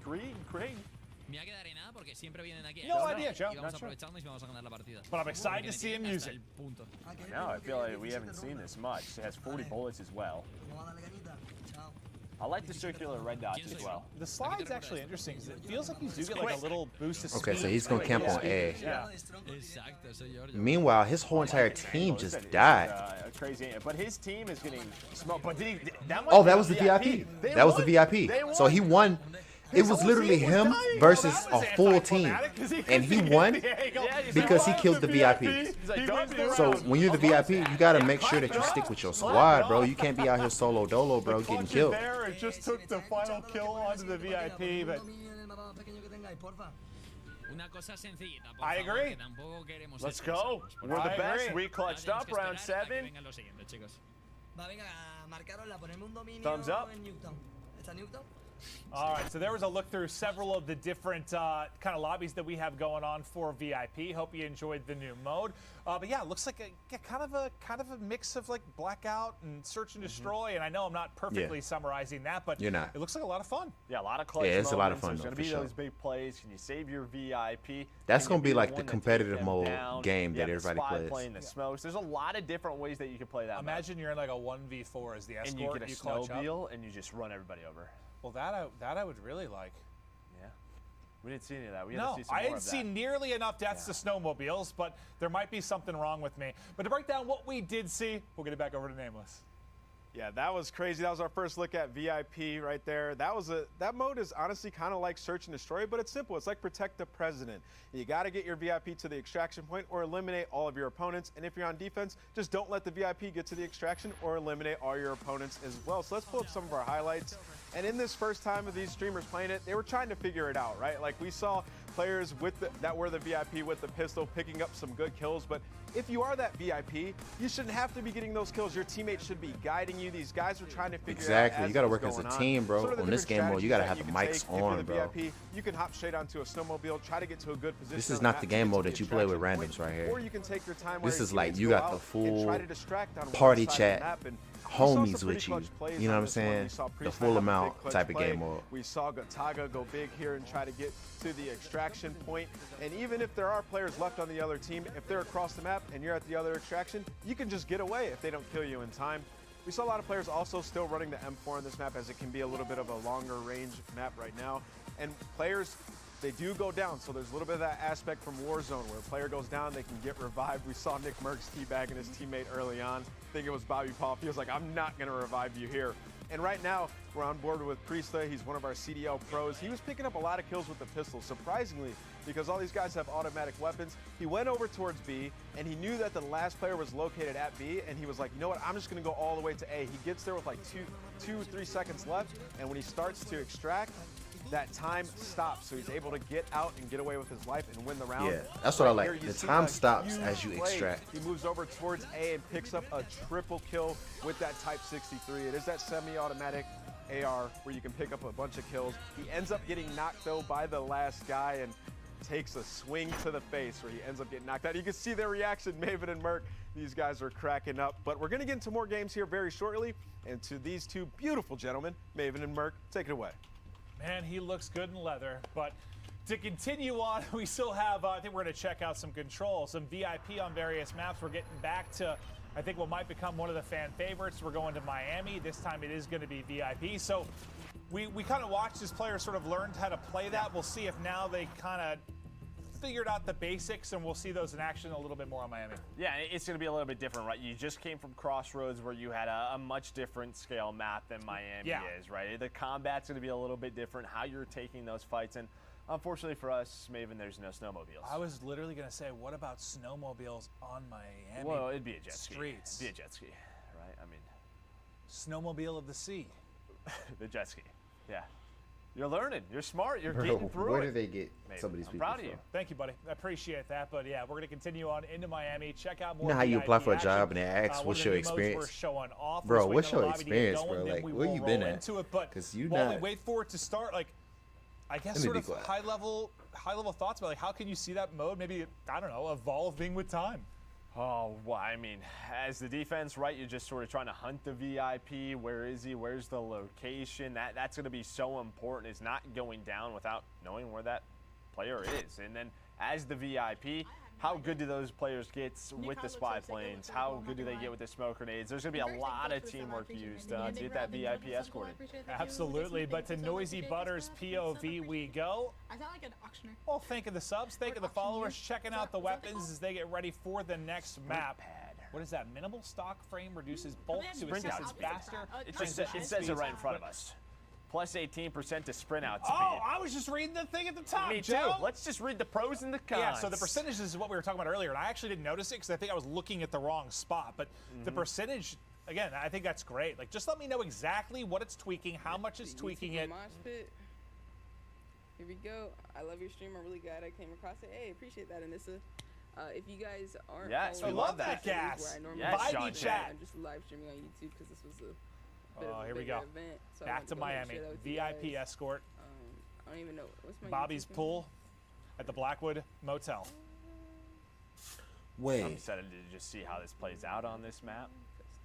Krieg. Me va a quedar en nada porque siempre vienen aquí. No idea, Joe. Y vamos Not sure. aprovechando y vamos a ganar la partida. But I'm excited to see him use it. No, I feel like we haven't seen this much. It has 40 bullets as well. I like the circular red dots as well. The slide's actually interesting. It feels like you do get like a little boost of speed. Okay, so he's going to camp on A. Yeah. Meanwhile, his whole entire team just died. Crazy, but his team is getting smoked. But did he? Oh, that was the VIP. That was the VIP. So he won. It was literally him versus a full team, and he won because he killed the VIP. So when you're the VIP, you gotta make sure that you stick with your squad, bro. You can't be out here solo dolo, bro, getting killed. There, it just took the final kill onto the VIP, but I agree. Let's go. We're the best. We clutched up round 7. Va, venga, marcarosla, ponerme un dominio Thumbs up. en Newton. ¿Está Newton? All right, so there was a look through several of the different kind of lobbies that we have going on for VIP. Hope you enjoyed the new mode. But yeah, it looks like a kind of a mix of like Blackout and Search and Destroy. And I know I'm not perfectly summarizing that, but You're not. It looks like a lot of fun. Yeah, a lot of clutch. Yeah, it's a lot of moments. fun, There's though, gonna for be sure. those big plays. Can you save your VIP? That's Can gonna you be like one the that competitive takes them mode down? game that Yeah, everybody the spy plays. playing the smokes. There's a lot of different ways that you can play that. Imagine you're in like a 1v4 as the escort. And you get a clutch up. snowmobile and you just run everybody over. Well, that I would really like. Yeah. We didn't see any of that. We had No, to see some I more didn't of see that. nearly enough deaths to snowmobiles, but there might be something wrong with me. But to break down what we did see, we'll get it back over to Nameless. Yeah, that was crazy. That was our first look at VIP right there. That mode is honestly kind of like Search and Destroy, but it's simple. It's like Protect the President. You got to get your VIP to the extraction point or eliminate all of your opponents. And if you're on defense, just don't let the VIP get to the extraction or eliminate all your opponents as well. So let's pull up some of our highlights. And in this first time of these streamers playing it, they were trying to figure it out, right? Like we saw players that were the VIP with the pistol picking up some good kills, but if you are that VIP, you shouldn't have to be getting those kills. Your teammates should be guiding you. These guys are trying to figure it out. Exactly. You got to work as a team, bro. On this game mode, you got to have the mics on, bro. VIP, you can hop straight onto a snowmobile, try to get to a good position. This is not the game mode that you play with randoms right here. Or you can take your time. This is like you got the full party party chat, homies with you. You know what I'm saying? The full amount type of game mode. We saw Gotaga go big here and try to get to the extraction point. And even if there are players left on the other team, if they're across the map and you're at the other extraction, you can just get away if they don't kill you in time. We saw a lot of players also still running the M4 on this map, as it can be a little bit of a longer range map right now. And players, they do go down, so there's a little bit of that aspect from Warzone where a player goes down, they can get revived. We saw Nick Merckx teabagging his teammate early on. I think it was Bobby Paul. He was like, I'm not going to revive you here. And right now, we're on board with Priestla. He's one of our CDL pros. He was picking up a lot of kills with the pistol, surprisingly, because all these guys have automatic weapons. He went over towards B, and he knew that the last player was located at B, and he was like, you know what, I'm just going to go all the way to A. He gets there with like 3 seconds left, and when he starts to extract, that time stops, so he's able to get out and get away with his life and win the round. Yeah, that's what I like. Here you The see time a stops huge as you play. extract. He moves over towards A and picks up a triple kill with that Type 63. It is that semi-automatic AR where you can pick up a bunch of kills. He ends up getting knocked though by the last guy and takes a swing to the face where he ends up getting knocked out. You can see their reaction, Maven and Merc. These guys are cracking up. But we're going to get into more games here very shortly. And to these two beautiful gentlemen, Maven and Merc, take it away. Man, he looks good in leather. But to continue on, we still have, I think we're going to check out some control, some VIP on various maps. We're getting back to, I think, what might become one of the fan favorites. We're going to Miami. This time it is going to be VIP. So we kind of watched this player sort of learned how to play that. We'll see if now they kind of figured out the basics, and we'll see those in action a little bit more on Miami. Yeah, it's going to be a little bit different, right? You just came from Crossroads where you had a much different scale map than Miami is, right? The combat's going to be a little bit different, how you're taking those fights, and unfortunately for us, Maven, there's no snowmobiles. I was literally going to say, what about snowmobiles on Miami Well, it'd be a jet ski. streets? It'd be a jet ski, right? I mean, snowmobile of the sea. the jet ski, yeah. You're learning. You're smart. You're Bro, getting through where it. do they get some of these I'm people proud of from? you. Thank you, buddy. I appreciate that. But yeah, we're going to continue on into Miami. Check out more. You know how you apply for a action. job and they ask, One what's of the your new modes experience? We're showing off. Bro, We're what's waiting your on the lobby to get experience, going, bro? then Like, we where will you been roll at? into it. But 'Cause you while we not- wait for it to start, like, I guess Let me sort be of quiet. high level thoughts about like how can you see that mode maybe, I don't know, evolving with time. Oh, well, I mean, as the defense, right, you're just sort of trying to hunt the VIP. Where is he? Where's the location? That's going to be so important. It's not going down without knowing where that player is. And then as the VIP, how good do those players get with the spy planes? How good do they get with the smoke grenades? There's going to be a lot of teamwork used to get that VIP escorted. Absolutely, but to Noisy Butters POV we go. I sound like an auctioneer. Well, thank you the subs, thank you the followers, checking out the weapons as they get ready for the next map. What is that? Minimal stock frame reduces bulk to Sprint assist out. faster. It says it right in front of us. Plus 18% to sprint out speed. Oh, I was just reading the thing at the top, Me Joe. too. Let's just read the pros and the cons. Yeah, so the percentages is what we were talking about earlier, and I actually didn't notice it because I think I was looking at the wrong spot. But the percentage, again, I think that's great. Like, just let me know exactly what it's tweaking, how much it's tweaking it. Here we go. I love your stream. I'm really glad I came across it. Hey, appreciate that, Anissa. If you guys aren't following I love that gas. where I normally Vibey stream, chat. I'm just live streaming on YouTube because this was a bit of a Here we bigger go. event. So I Back wanted to go ahead and Miami. share that with you VIP guys. escort. I don't even know. What's my Bobby's YouTube channel? pool at the Blackwood Motel. Wait. I'm excited to just see how this plays out on this map. It's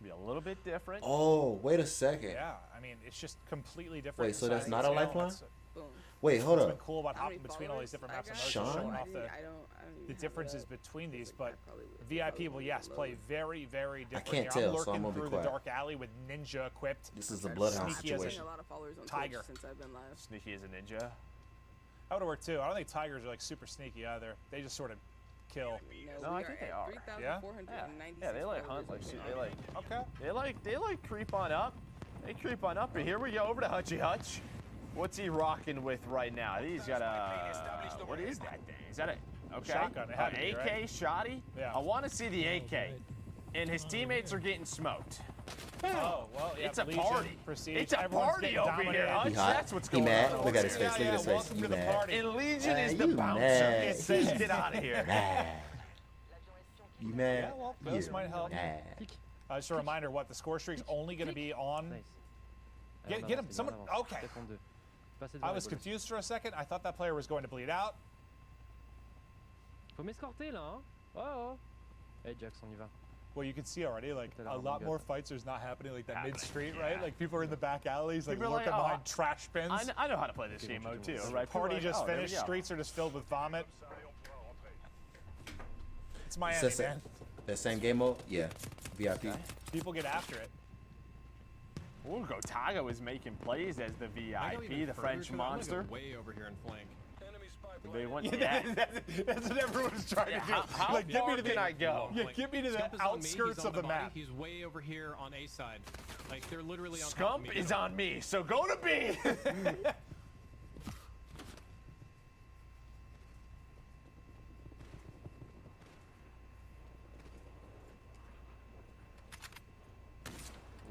going to be a little bit different. Oh, wait a second. Yeah, I mean, it's just completely different. Wait, so that's inside not the a scale. lifeline? That's- Wait, hold What's up. been cool about hopping between all these different maps and modes, Sean? showing off the I don't even differences have that. between these, but VIP will, yes, play very, very different. can't here. tell, I'm so I'm lurking gonna be through the quiet. dark alley with Ninja equipped. This is the Bloodhound Sneaky as a situation. A lot of followers on Tiger. Twitch since I've been live. Sneaky as a ninja. That would work too. I don't think tigers are like super sneaky either. They just sort of kill. No, I think they are. Yeah? Yeah, they like hunt like shit. They like okay. They like creep on up. They creep on up. But here we go over to Hutchy Hutch. What's he rocking with right now? He's got a what is that thing? Is that a Shotgun, it had an to be, AK right? shotty? Yeah. I want to see the AK. And his teammates are getting smoked. Oh, well, yeah, It's a Legion, party. Prestige, It's a everyone's party getting over dominated. here, Hutch. He hot? That's what's He going mad? on. Look at his face. Look at his face. Welcome He to the mad. party. And Legion is you the bouncer. mad. It says get out of here. Mad. You mad? Yeah, well, those might help. Mad. Just a reminder, what the score streak's only going to be on. Get him. Someone. Okay. I was confused for a second. I thought that player was going to bleed out. Faut m'escorter là, hein? Oh. Hey Jax, on y va. Well, you can see already, like, a on, lot good. more fights is not happening, like that mid-street, right? Like, people are in the back alleys, like, People are lurking like, oh, behind trash bins. I know how to play this game mode too, right? People Party are like, just oh, there we finished. go. Streets are just filled with vomit. It's It's Miami, the man. that same game mode? Yeah. VIP. People get after it. Ooh, Gotaga was making plays as the VIP, the French monster. Way over here and flank. They went, Yeah, that's what everyone's trying to do. How Like, get me far to the, can I go? Yeah, get me to the Scump is on me, outskirts he's on of the body, map. He's way over here on A side. Like, they're literally on top of Scump me. is on me, so go to B.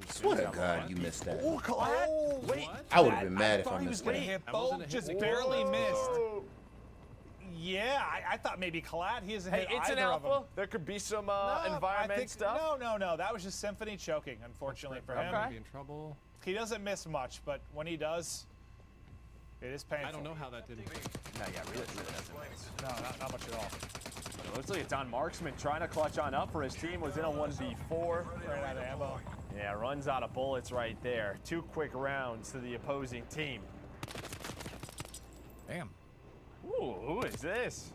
Swear to God, you missed that. Ooh, Colette. Wait. I would have been mad if I thought he was missed going to that. hit That wasn't both, a just hit. barely missed. Yeah, I thought maybe Collat. He hasn't Hey, hit it's an either of them. alpha. There could be some No, environment I think, stuff. No. That was just Symphony choking, unfortunately for him. Gonna be in trouble. He doesn't miss much, but when he does, it is painful. I don't know how that didn't. No, yeah, really doesn't miss. No, not much at all. But it looks like it's on Marksman trying to clutch on up for his team. Was in a 1v4. Right out of ammo. Yeah, runs out of bullets right there. 2 quick rounds to the opposing team. Damn. Ooh, who is this?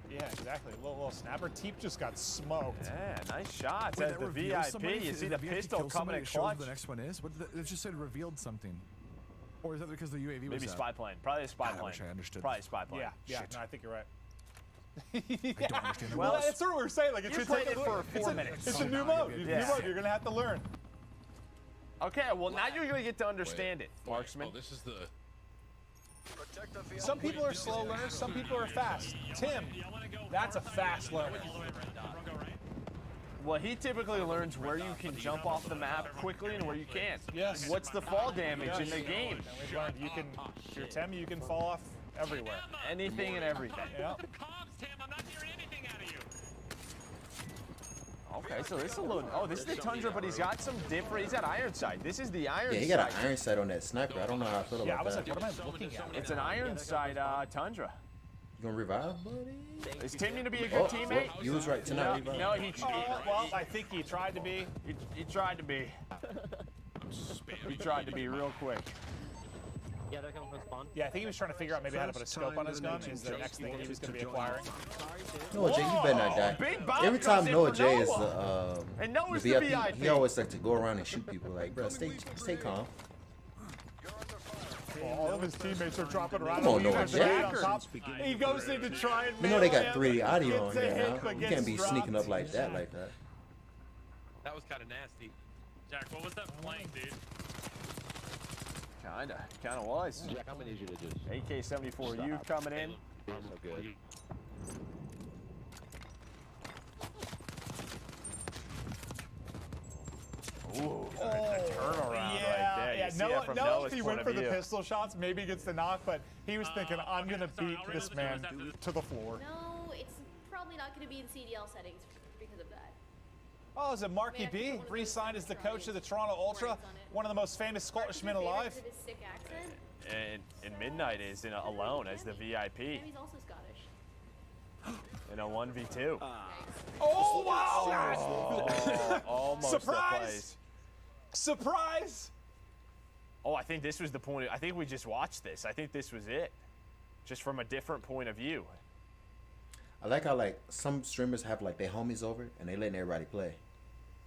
Yeah, exactly. Little snapper. Teep just got smoked. Yeah, nice shots as the VIP. You see the pistol coming in clutch. The next one is? What it just said revealed something. Or is that because the UAV was Maybe up? spy plane. Probably a spy God, I plane. wish I understood. Probably a spy plane. Yeah. No, I think you're right. I don't understand the Well, rules. that's what we're saying. Like, You played it for 4 minutes. It's a new mode. New mode. You're gonna have to learn. Okay, well now you're gonna get to understand it, Marksman. Oh, this is the. Some people are slow learners. Some people are fast. Tim, that's a fast learner. Well, he typically learns where you can jump off the map quickly and where you can't. Yes. What's the fall damage in the game? And we've learned you can, if you're Tim, you can fall off everywhere. Anything and everything. Yeah. Okay, so this is a little. Oh, this is the Tundra, but he's got some different. He's got iron sight. This is the iron sight. Yeah, he got an iron sight on that sniper. I don't know how I feel Yeah, I about was that. like, what am I looking at? It's an iron sight Tundra. You gonna revive, buddy? Is Tim gonna be a good teammate? You was right tonight. No, he. Well, I think he tried to be. He tried to be. He tried to be real quick. Yeah, they're coming from spawn. Yeah, I think he was trying to figure out maybe how to put a scope on his gun. Is the next thing he was going to be acquiring. Noah J, you better not die. Big bomb Every time comes in Noah for J is Noah. the And Noah's the the VIP, VIP. he always like to go around and shoot people. Like, bro, stay calm. Well, all of his teammates are dropping around. Come on, He Noah goes J. right on top. He goes in to try and You know they nail got him. 3D audio on Gets a here hit, now. but You gets can't be dropped. sneaking up like that. That was kind of nasty. Jack, what was that playing, dude? Kinda was. Jack, I'm gonna need you to just. AK-74U coming in. So good. Ooh, the turnaround right there. You Yeah, see that from Noah, Noah's if he point went of for the view. pistol shots, maybe he gets the knock, but he was thinking, I'm going to beat this man to the floor. No, it's probably not going to be in CDL settings because of that. Oh, is it Marky B? Re-signed as the coach of the Toronto Ultra, one of the most famous Scottishmen alive. His sick accent. And Midnight is alone as the VIP He's also Scottish. in a 1v2. Oh, wow! Almost Surprise! the place. Surprise! Oh, I think this was the point. I think we just watched this. I think this was it. Just from a different point of view. I like how like some streamers have like their homies over and they letting everybody play.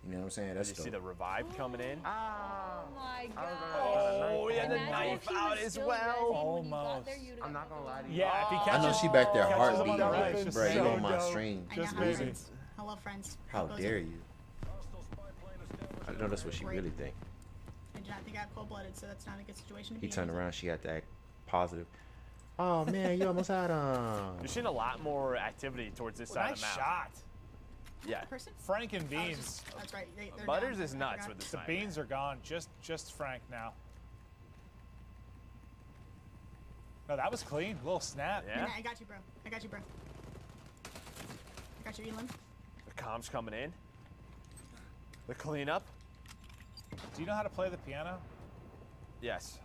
You know what I'm saying? That's You see dope. the revive coming in? Oh my god. Oh, he had the knife out as well. Almost. I'm not gonna lie to you. Yeah, if he I catches, know she back there catches him heartbeating, on the right, like, just bro, you so on my dope. stream. Just I know. maybe. Hello, friends. How Goes dare in. you? I know that's what she really think. I do not think I got cold-blooded, so that's not a good situation to be He turned in. around, she got to act positive. Oh man, you almost had You're seeing a lot more activity towards this side Nice of the map. shot. Yeah. Person? Frank and Beans. That's right. They're Butters down. is I nuts forgot. with the The sniper. Beans are gone. Just Frank now. No, that was clean. Little snap. Yeah. I got you, bro. I got you, bro. I got you, Elon. The comms coming in. The cleanup. Do you know how to play the piano? Yes.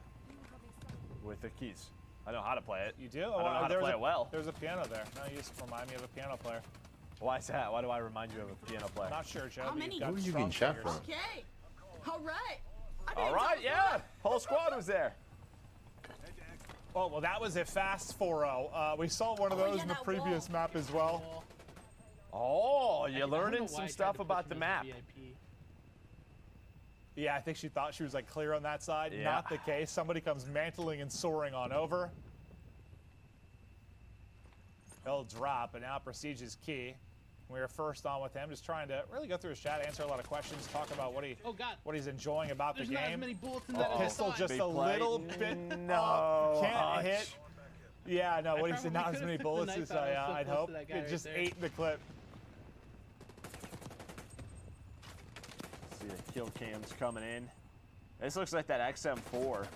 With the keys. I know how to play it. You do? I don't know how to There's play a- it well. There's a piano there. No, you just remind me of a piano player. Why is that? Why do I remind you of a piano player? Not sure, Joe. How but many? you've got Who are you strong getting shot fingers. from? Okay. All right. All right, yeah. Whole squad was there. Oh, well, that was a fast 4-0. We saw one of those in the previous map as well. Oh, you're learning some stuff about the map. Yeah, I think she thought she was like clear on that side. Yeah. Not the case. Somebody comes mantling and soaring on over. He'll drop, and now Prestige is key. We were first on with him, just trying to really go through his chat, answer a lot of questions, talk about what he's enjoying about There's the not as game. many bullets in The that pistol other just Big a play. little bit. No. Can't Hutch. hit. Yeah, no, what he said, probably not as could've many took the bullets knife as out. I was so I'd close hope. to that guy It right just there. ate the clip. See the kill cams coming in. This looks like that XM4.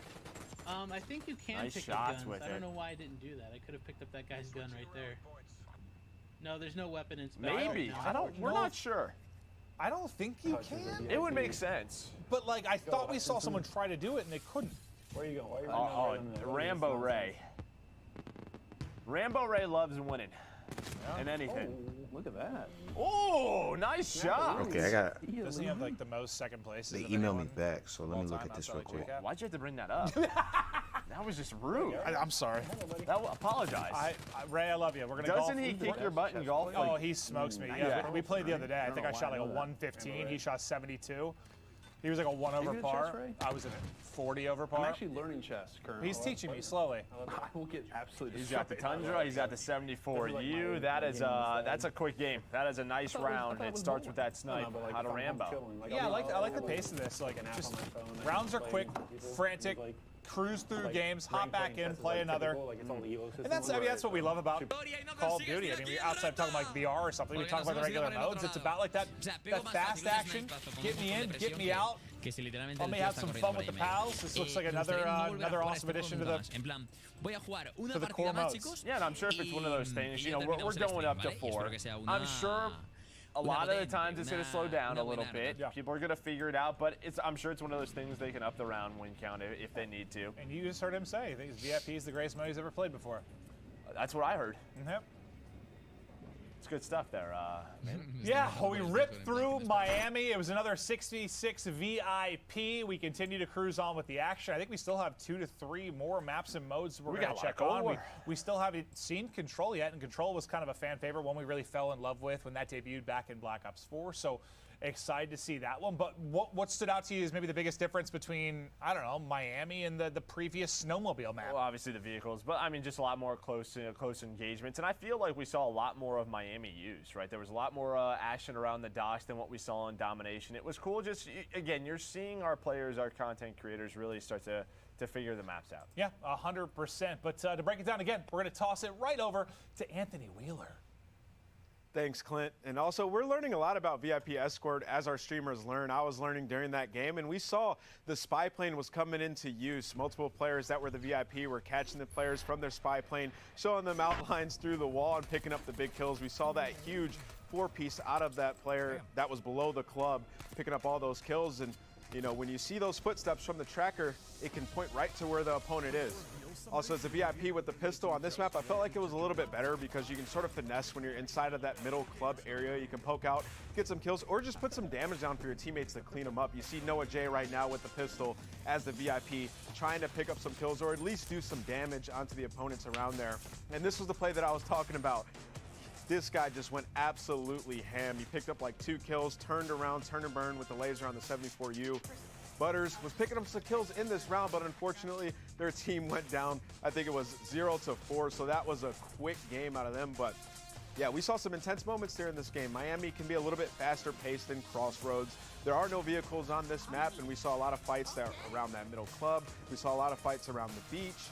I think you can Nice pick shots up guns. with I don't it. know why I didn't do that. I could have picked up that guy's gun right there. No, there's no weapon inspection. Maybe. No. I don't. We're not sure. I don't think you can. It would make sense. But like, I thought we saw someone try to do it and they couldn't. Where are you going? Why are you Rambo Ray. Rambo Ray loves winning. And anything. Oh, look at that. Oh, nice shot. Okay, I got. Doesn't he have like the most second places? They of emailed me anyone back, so let me all look time at this outside real of quick. Why'd you have to bring that up? That was just rude. I'm sorry. Apologize. Ray, I love you. We're gonna Doesn't golf. he kick your butt in golf? Oh, Like, he smokes me. Yeah. Yeah, we played the other day. I think I shot like a I know that. 115. He shot 72. He was like a 1 Are you over good at par. chess, Ray? I was in 40 over par. I'm actually learning chess currently. He's teaching me slowly. I will get absolutely. He's got the destroyed. Tundra. He's got the 74 Like U. my That is game that's a quick game. That is a nice round. It starts with that snipe. How to Rambo. Yeah, I like the pace of this. Like, just rounds are quick, frantic, cruise through games, hop back in, play another. And that's that's what we love about Call of Duty. I mean, outside of talking like VR or something, we talk about the regular modes. It's about like that fast action. Get me in, get me out. Let me have some fun with the pals. This looks like another awesome addition to the core modes. Yeah, and I'm sure if it's one of those things, you know, we're going up to 4. I'm sure a lot of the times it's going to slow down a little bit. Yeah. People are going to figure it out, but I'm sure it's one of those things they can up the round win count if they need to. And you just heard him say, he thinks VIP is the greatest mode he's ever played before. That's what I heard. Yep. It's good stuff there. Yeah, well, we ripped through Miami. It was another 66 VIP. We continue to cruise on with the action. I think we still have 2 to 3 more maps and modes we're going to check on. We still haven't seen Control yet, and Control was kind of a fan favorite, one we really fell in love with when that debuted back in Black Ops 4. So excited to see that one. But what stood out to you is maybe the biggest difference between, I don't know, Miami and the previous snowmobile map? Well, obviously the vehicles, but I mean just a lot more close engagements. And I feel like we saw a lot more of Miami used, right? There was a lot more action around the docks than what we saw in Domination. It was cool. Just, again, you're seeing our players, our content creators really start to figure the maps out. Yeah, 100%. But to break it down again, we're going to toss it right over to Anthony Wheeler. Thanks, Clint. And also, we're learning a lot about VIP Escort as our streamers learn. I was learning during that game, and we saw the spy plane was coming into use. Multiple players that were the VIP were catching the players from their spy plane, showing them outlines through the wall and picking up the big kills. We saw that huge 4-piece out of that player that was below the club, picking up all those kills. And, you know, when you see those footsteps from the tracker, it can point right to where the opponent is. Also, as a VIP with the pistol on this map, I felt like it was a little bit better because you can sort of finesse when you're inside of that middle club area. You can poke out, get some kills, or just put some damage down for your teammates to clean them up. You see Noah J right now with the pistol as the VIP, trying to pick up some kills or at least do some damage onto the opponents around there. And this was the play that I was talking about. This guy just went absolutely ham. He picked up like 2 kills, turned around, turn and burn with the laser on the 74U. Butters was picking up some kills in this round, but unfortunately their team went down. I think it was 0-4, so that was a quick game out of them. But yeah, we saw some intense moments there in this game. Miami can be a little bit faster paced than Crossroads. There are no vehicles on this map, and we saw a lot of fights there around that middle club. We saw a lot of fights around the beach.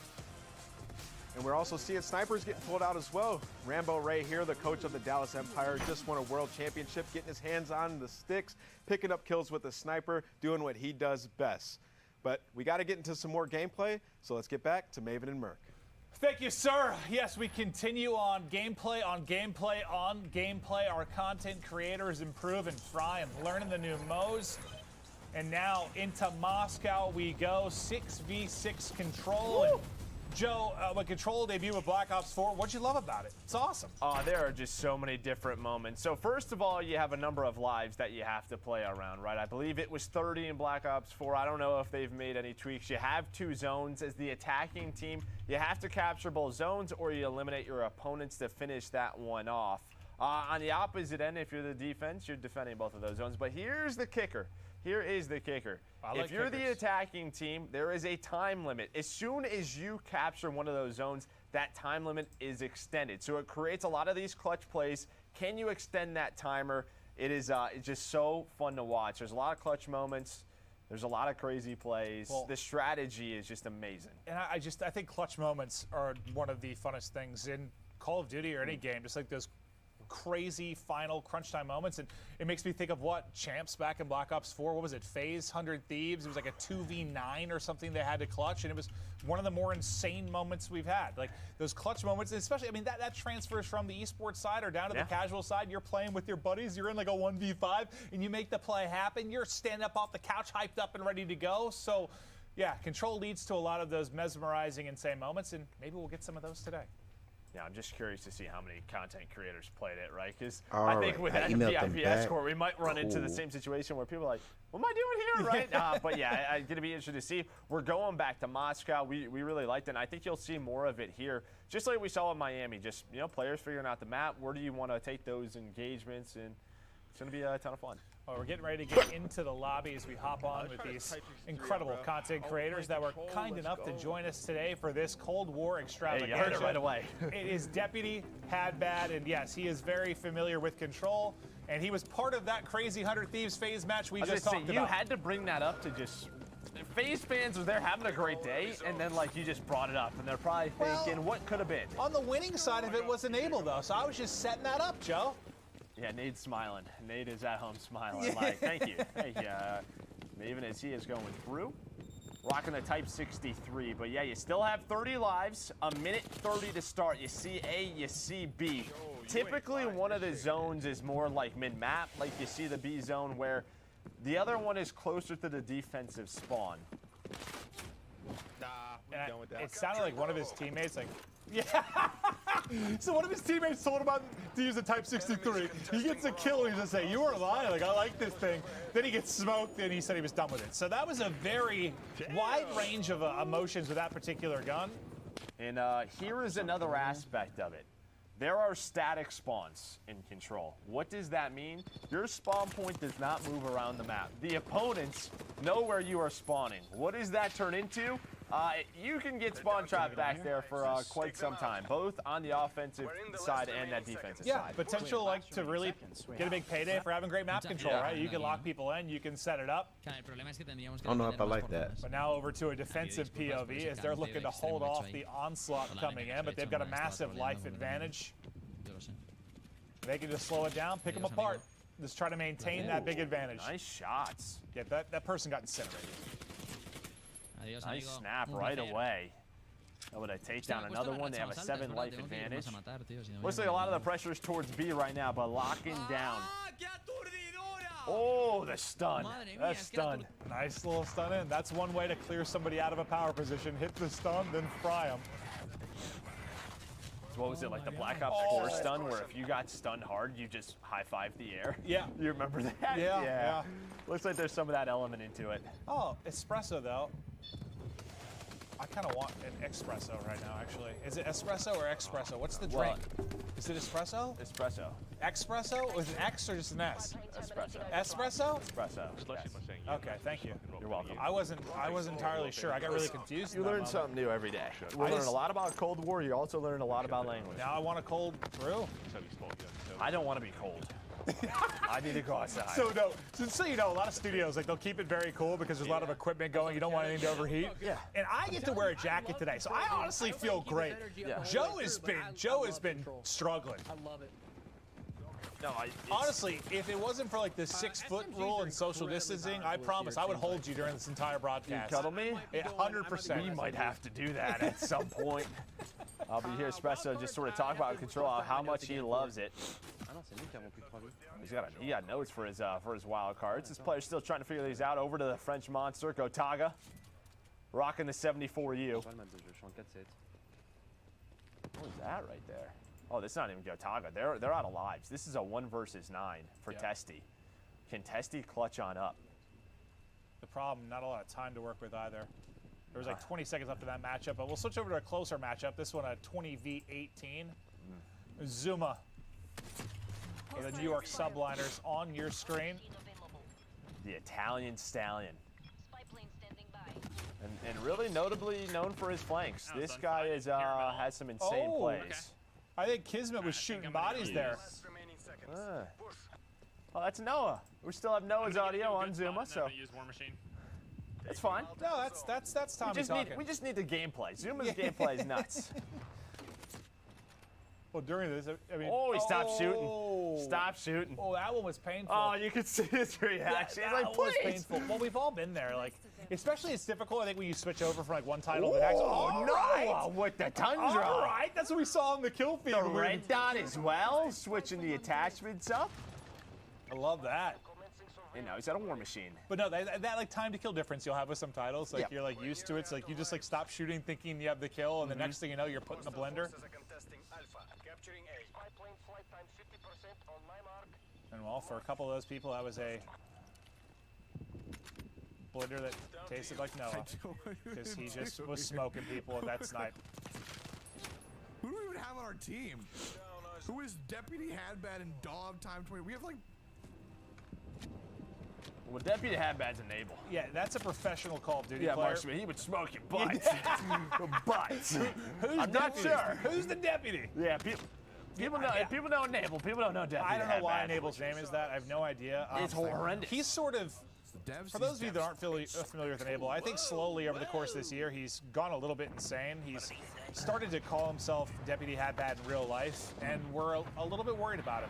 And we're also seeing snipers getting pulled out as well. Rambo Ray here, the coach of the Dallas Empire, just won a world championship, getting his hands on the sticks, picking up kills with the sniper, doing what he does best. But we got to get into some more gameplay, so let's get back to Maven and Merc. Thank you, sir. Yes, we continue on gameplay, on gameplay, on gameplay. Our content creators improve and fry and learning the new modes. And now into Moscow we go, 6v6 Control. And Joe, when Control debuted with Black Ops 4, what'd you love about it? It's awesome. There are just so many different moments. So first of all, you have a number of lives that you have to play around, right? I believe it was 30 in Black Ops 4. I don't know if they've made any tweaks. You have 2 zones. As the attacking team, you have to capture both zones or you eliminate your opponents to finish that one off. On the opposite end, if you're the defense, you're defending both of those zones. But here's the kicker. Here is the kicker. If you're the attacking team, there is a time limit. As soon as you capture one of those zones, that time limit is extended. So it creates a lot of these clutch plays. Can you extend that timer? It is it's just so fun to watch. There's a lot of clutch moments. There's a lot of crazy plays. The strategy is just amazing. And I think clutch moments are one of the funnest things in Call of Duty or any game, just like those crazy final crunch time moments, and it makes me think of what Champs back in Black Ops 4. What was it? FaZe 100 Thieves. It was like a 2v9 or something they had to clutch, and it was one of the more insane moments we've had. Like those clutch moments, especially. I mean, that transfers from the esports side or down to the casual side. You're playing with your buddies. You're in like a 1v5, and you make the play happen. You're standing up off the couch, hyped up and ready to go. So. Yeah, Control leads to a lot of those mesmerizing, insane moments, and maybe we'll get some of those today. Yeah, I'm just curious to see how many content creators played it, right? Because All I think right. with I that emailed them VIP back. escort, we might run into the Cool. same situation where people are like, what am I doing here, right? But yeah, I'm going to be interested to see. We're going back to Moscow. We really liked it, and I think you'll see more of it here, just like we saw in Miami. Just, you know, players figuring out the map. Where do you want to take those engagements? And it's going to be a ton of fun. Well, we're getting ready to get into the lobby as we hop on with these incredible content creators that were kind enough to join us today for this Cold War extravaganza. Hey, you heard it right away. It is Deputy Hadbad, and yes, he is very familiar with Control, and he was part of that crazy 100 Thieves FaZe match we just talked about. You had to bring that up to just... FaZe fans, they're having a great day, and then, like, you just brought it up, and they're probably thinking, what could have been? On the winning side of it was Enable, though, so I was just setting that up, Joe. Yeah, Nate's smiling. Nate is at home smiling. Like, thank you. Hey, even as he is going through, rocking the Type 63. But yeah, you still have 30 lives, a minute 30 to start. You see A, you see B. Typically, one of the zones is more like mid-map, like you see the B zone, where the other one is closer to the defensive spawn. Nah, we're done with that. It sounded like one of his teammates, like, yeah. So one of his teammates told him to use the Type 63. He gets a kill and he's just saying, you were lying, like, I like this thing. Then he gets smoked and he said he was done with it. So that was a very wide range of emotions with that particular gun. And here is another aspect of it. There are static spawns in Control. What does that mean? Your spawn point does not move around the map. The opponents know where you are spawning. What does that turn into? You can get spawn trapped back there for quite some time, both on the offensive side and that defensive Yeah, side. potential like to really get a big payday for having great map control, right? You can lock people in, you can set it up. I don't know if I like that. But now over to a defensive POV as they're looking to hold off the onslaught coming in, but they've got a massive life advantage. They can just slow it down, pick them apart. Just try to maintain that big advantage. Nice shots. Yeah, that person got incinerated. Nice snap right away. Able to take down another one. They have a 7 life advantage. Looks like a lot of the pressure is towards B right now, but locking down. Oh, the stun. That's stun. Nice little stun in. That's one way to clear somebody out of a power position. Hit the stun, then fry them. What was it, like the Black Ops 4 stun, where if you got stunned hard, you just high-five the air? Yeah. You remember that? Yeah. Looks like there's some of that element into it. Oh, espresso, though. I kind of want an espresso right now, actually. Is it espresso or espresso? What's the drink? Is it espresso? Espresso. Espresso? Was it X or just an S? Espresso. Espresso? Espresso. Yes. Okay, thank you. You're welcome. I wasn't entirely sure. I got really confused. You learn something new every day. You learn a lot about Cold War. You also learn a lot about language. Now I want a cold brew. I don't want to be cold. I need to go outside. So you know, a lot of studios, like, they'll keep it very cool because there's a lot of equipment going. You don't want anything to overheat. Yeah. And I get to wear a jacket today, so I honestly feel great. Yeah. Joe has been struggling. I love it. No, honestly, if it wasn't for like the 6-foot rule and social distancing, I promise I would hold you during this entire broadcast. You cuddle me? 100%. We might have to do that at some point. I'll be here, Espresso, just sort of talk about Control, how much he loves it. He got notes for his wild cards. This player's still trying to figure these out. Over to the French monster, Gotaga, rocking the 74U. What was that right there? Oh, this is not even Gotaga. They're out of lives. This is a 1 versus 9 for Testy. Can Testy clutch on up? The problem, not a lot of time to work with either. There was like 20 seconds left in that matchup, but we'll switch over to a closer matchup. This one, a 20v18. Zuma, the New York Subliners on your screen. The Italian Stallion. And really notably known for his flanks. This guy has some insane plays. I think Kismet was shooting bodies there. Oh, that's Noah. We still have Noah's audio on Zuma, so that's fine. No, that's Tommy talking. We just need the gameplay. Zuma's gameplay is nuts. Well, during this, I mean. Oh, he stopped shooting. Stop shooting. Oh, that one was painful. Oh, you could see his reaction. That He's like, was please. painful. Well, we've all been there. Like, especially it's difficult, I think, when you switch over from like one title to the next. Oh, no! With the Tundra. All right, that's what we saw in the kill feed. The red dot as well, switching the attachments up. I love that. You know, he's got a war machine. But no, that like time to kill difference you'll have with some titles, like Yep. you're like used to it. So like you just like stop shooting, thinking you have the kill, and the next thing you know, you're put in the blender. And well, for a couple of those people, that was a blender that tasted like Noah, because he just was smoking people with that snipe. Who do we even have on our team? Who is Deputy Hadbad and Dog Time 20? We have like. Well, Deputy Hadbad's a Nable. Yeah, that's a professional Call of Duty Yeah, player. Marksman, he would smoke your butts. Butts. Who's I'm not sure. Who's the deputy? Yeah, people know. People know Nable. People don't know Deputy. I don't know why Hadbad. Enable's name is that. I have no idea. It's horrendous. He's sort of. For those of you that aren't familiar with Enable, I think slowly over the course of this year, he's gone a little bit insane. He's started to call himself Deputy Hadbad in real life, and we're a little bit worried about him.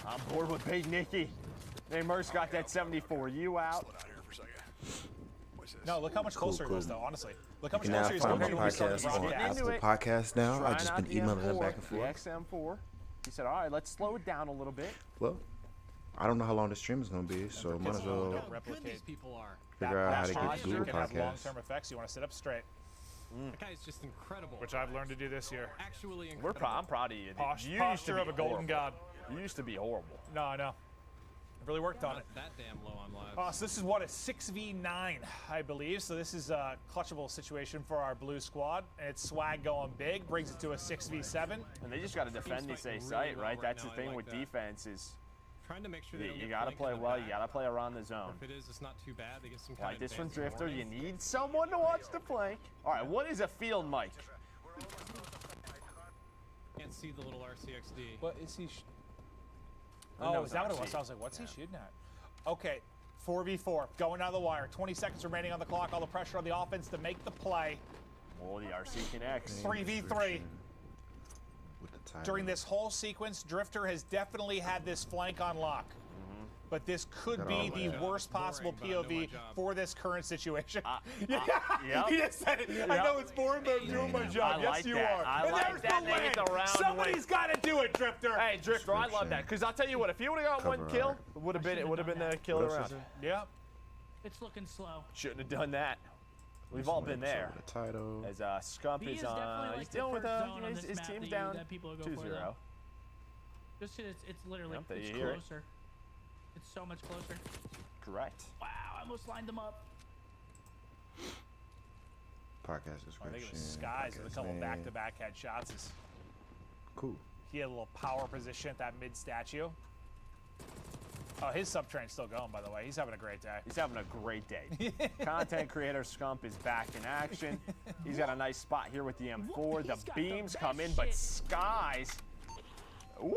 I'm bored with Big Nicky. Hey, Merce got that 74. You out? No, look how much closer he was, though, honestly. Look how much You can now closer he's find my compared to when we started podcast on broadcast. Apple Podcasts now. I've Trying just out been the emailing them M4, back and forth. The XM4. He said, all right, let's slow it down a little bit. Well, I don't know how long the stream is going to be, so might as well How good these people are. figure out how to get Posture the Google can have Podcast. long-term effects. You want to sit up straight. That guy's just incredible. Which I've learned to do this year. Actually incredible. I'm proud of you. You used to Posture be of a golden horrible. god. You used to be horrible. No, I know. I've really worked on it. That damn low on lives. So this is what, a 6v9, I believe. So this is a clutchable situation for our blue squad. And it's swag going big, brings it to a 6v7. And they just got to defend this A site, right? That's the thing with defense is Trying to make sure they don't you get got to flanked play in the well. back. You got to play around the zone. If it is, it's not too bad. They get some kind Like of this from advanced Drifter, you warning. need someone to watch the flank. All right, what is a field mic? Can't see the little RCXD. What is he? I know Oh, is that what it it's was? RC. I was like, what's he shooting at? Okay, 4v4, going down the wire. 20 seconds remaining on the clock. All the pressure on the offense to make the play. Oh, the RC connects. 3v3. With the title. During this whole sequence, Drifter has definitely had this flank on lock. But this could Got be all the that. worst possible Boring, but I know my POV job. for this current situation. Yep. He just said it. I know it's boring, but I'm doing my job. I Yes, like you that. are. I And like there's that. the They get win. the round Somebody's got to do it, Drifter. Hey, Drifter, I love that because I'll tell you what. If he would have got one Cover kill, art. it would have been the kill What of the else is round. it? Yeah. It's looking slow. Shouldn't have done that. We've all been there. The title. As Scump B is is definitely on. like He's the dealing with first zone on his this map team's that down that people go for, 2-0. though. Just it's literally Yep, there it's you hear it. closer. It's so much closer. Correct. Wow, I almost lined them up. Podcast I think description. it was Skies with a podcast couple name. back-to-back headshots. Cool. He had a little power position at that mid-statue. Oh, his sub-train's still going, by the way. He's having a great day. He's having a great day. Content creator Scump is back in action. He's got a nice spot here with the M4. He's The got beams the come in, best but shit. Skies. Woo!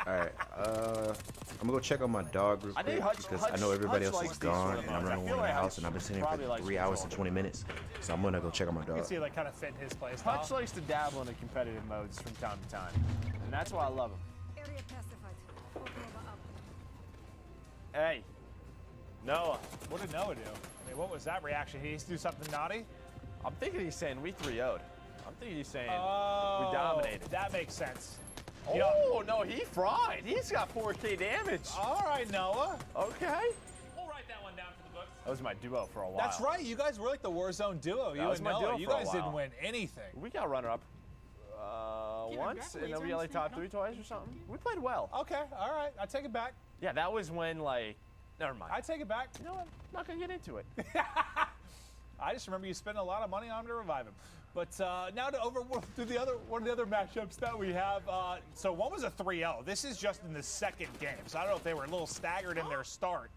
All right. I'm gonna go check on my dog real I think quick Hutch- because I know everybody Hutch else likes is these gone sort of and I'm modes. I running feel one in the like house and I've been sitting here probably for likes 3 these hours all and the 20 minutes. So I'm gonna go check on my You dog. can see it like kind of fit in his play Hutch style. likes to dabble in the competitive modes from time to time, and that's why I love him. Area pacified. Oklahoma up. Hey, Noah. What did Noah do? I mean, what was that reaction? He used to do something naughty? I'm thinking he's saying we 3-0'd. I'm thinking he's saying Oh, we dominated. That makes sense. Oh, no, he fried. He's got 4K damage. All right, Noah. Okay. We'll write that one down for the books. That was my duo for a while. That's right. You guys were like the Warzone duo. You was and my Noah. duo You for a guys didn't while. win anything. We got runner-up Yeah, once, and then we congratulations, got like top man. 3 twice or something. We played well. Okay, all right. I take it back. Yeah, that was when, like, never mind. I take it back. You know what? I'm not going to get into it. I just remember you spending a lot of money on him to revive him. But now to through the other one of the other matchups that we have. So one was a 3-0. This is just in the second game. So I don't know if they were a little staggered in their start.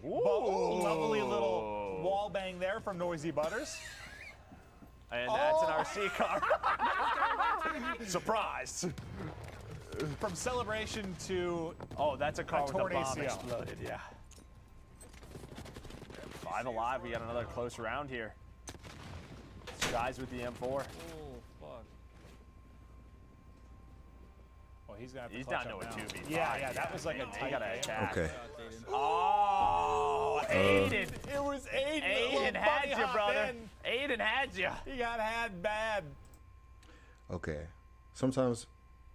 But, lovely little wall bang there from Noisy Butters. And that's an RC car. Surprise. From celebration to Oh, that's a car with a bomb Tornado. exploded, yeah. 5 alive, we got another close round here. Skies with the M4. Oh, fuck. Well, he's gonna have to He's clutch down up to a now. 2v5. Yeah, that was like a He tight gotta game. attack. Okay. Oh, Aiden. It was Aiden. Aiden had you, brother. Aiden had you. He got had bad. Okay. Sometimes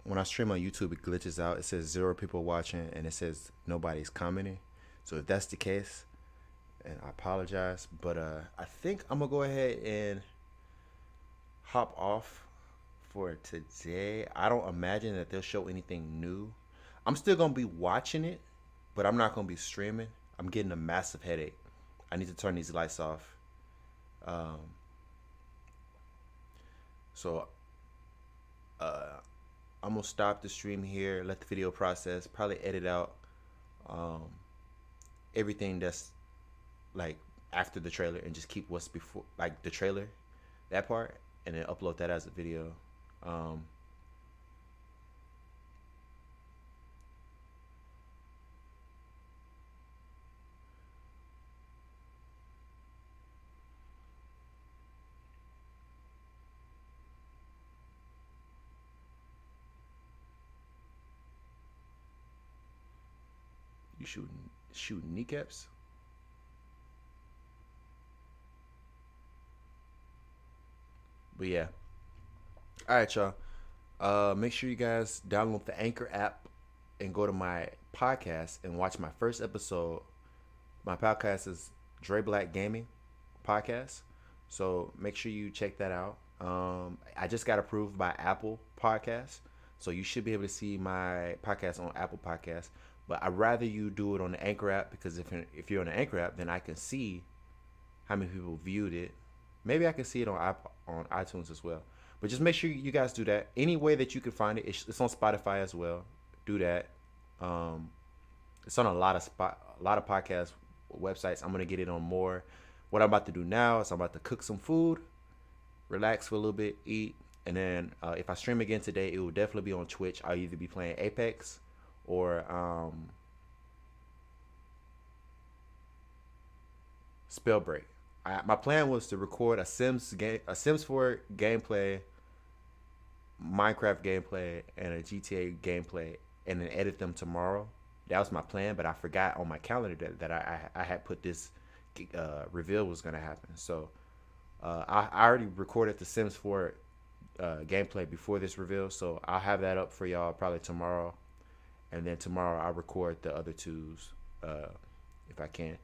when I stream on YouTube, it glitches out. It says 0 people watching, and it says nobody's commenting. So if that's the case, and I apologize, but I think I'm gonna go ahead and hop off for today. I don't imagine that they'll show anything new. I'm still gonna be watching it, but I'm not gonna be streaming. I'm getting a massive headache. I need to turn these lights off. So I'm gonna stop the stream here, let the video process, probably edit out everything that's like after the trailer and just keep what's before, like the trailer, that part, and then upload that as a video. You shooting kneecaps? But yeah. All right, y'all. Make sure you guys download the Anchor app and go to my podcast and watch my first episode. My podcast is DreBlackGaming podcast. So make sure you check that out. I just got approved by Apple Podcasts. So you should be able to see my podcast on Apple Podcasts. But I'd rather you do it on the Anchor app, because if you're on the Anchor app, then I can see how many people viewed it. Maybe I can see it on iTunes as well. But just make sure you guys do that. Any way that you can find it, it's on Spotify as well. Do that. It's on a lot of podcast websites. I'm gonna get it on more. What I'm about to do now is I'm about to cook some food, relax for a little bit, eat, and then if I stream again today, it will definitely be on Twitch. I'll either be playing Apex or Spellbreak. My plan was to record a Sims 4 gameplay, Minecraft gameplay, and a GTA gameplay, and then edit them tomorrow. That was my plan, but I forgot on my calendar that I had put this reveal was gonna happen. So I already recorded the Sims 4 gameplay before this reveal, so I'll have that up for y'all probably tomorrow. And then tomorrow I'll record the other twos if I can.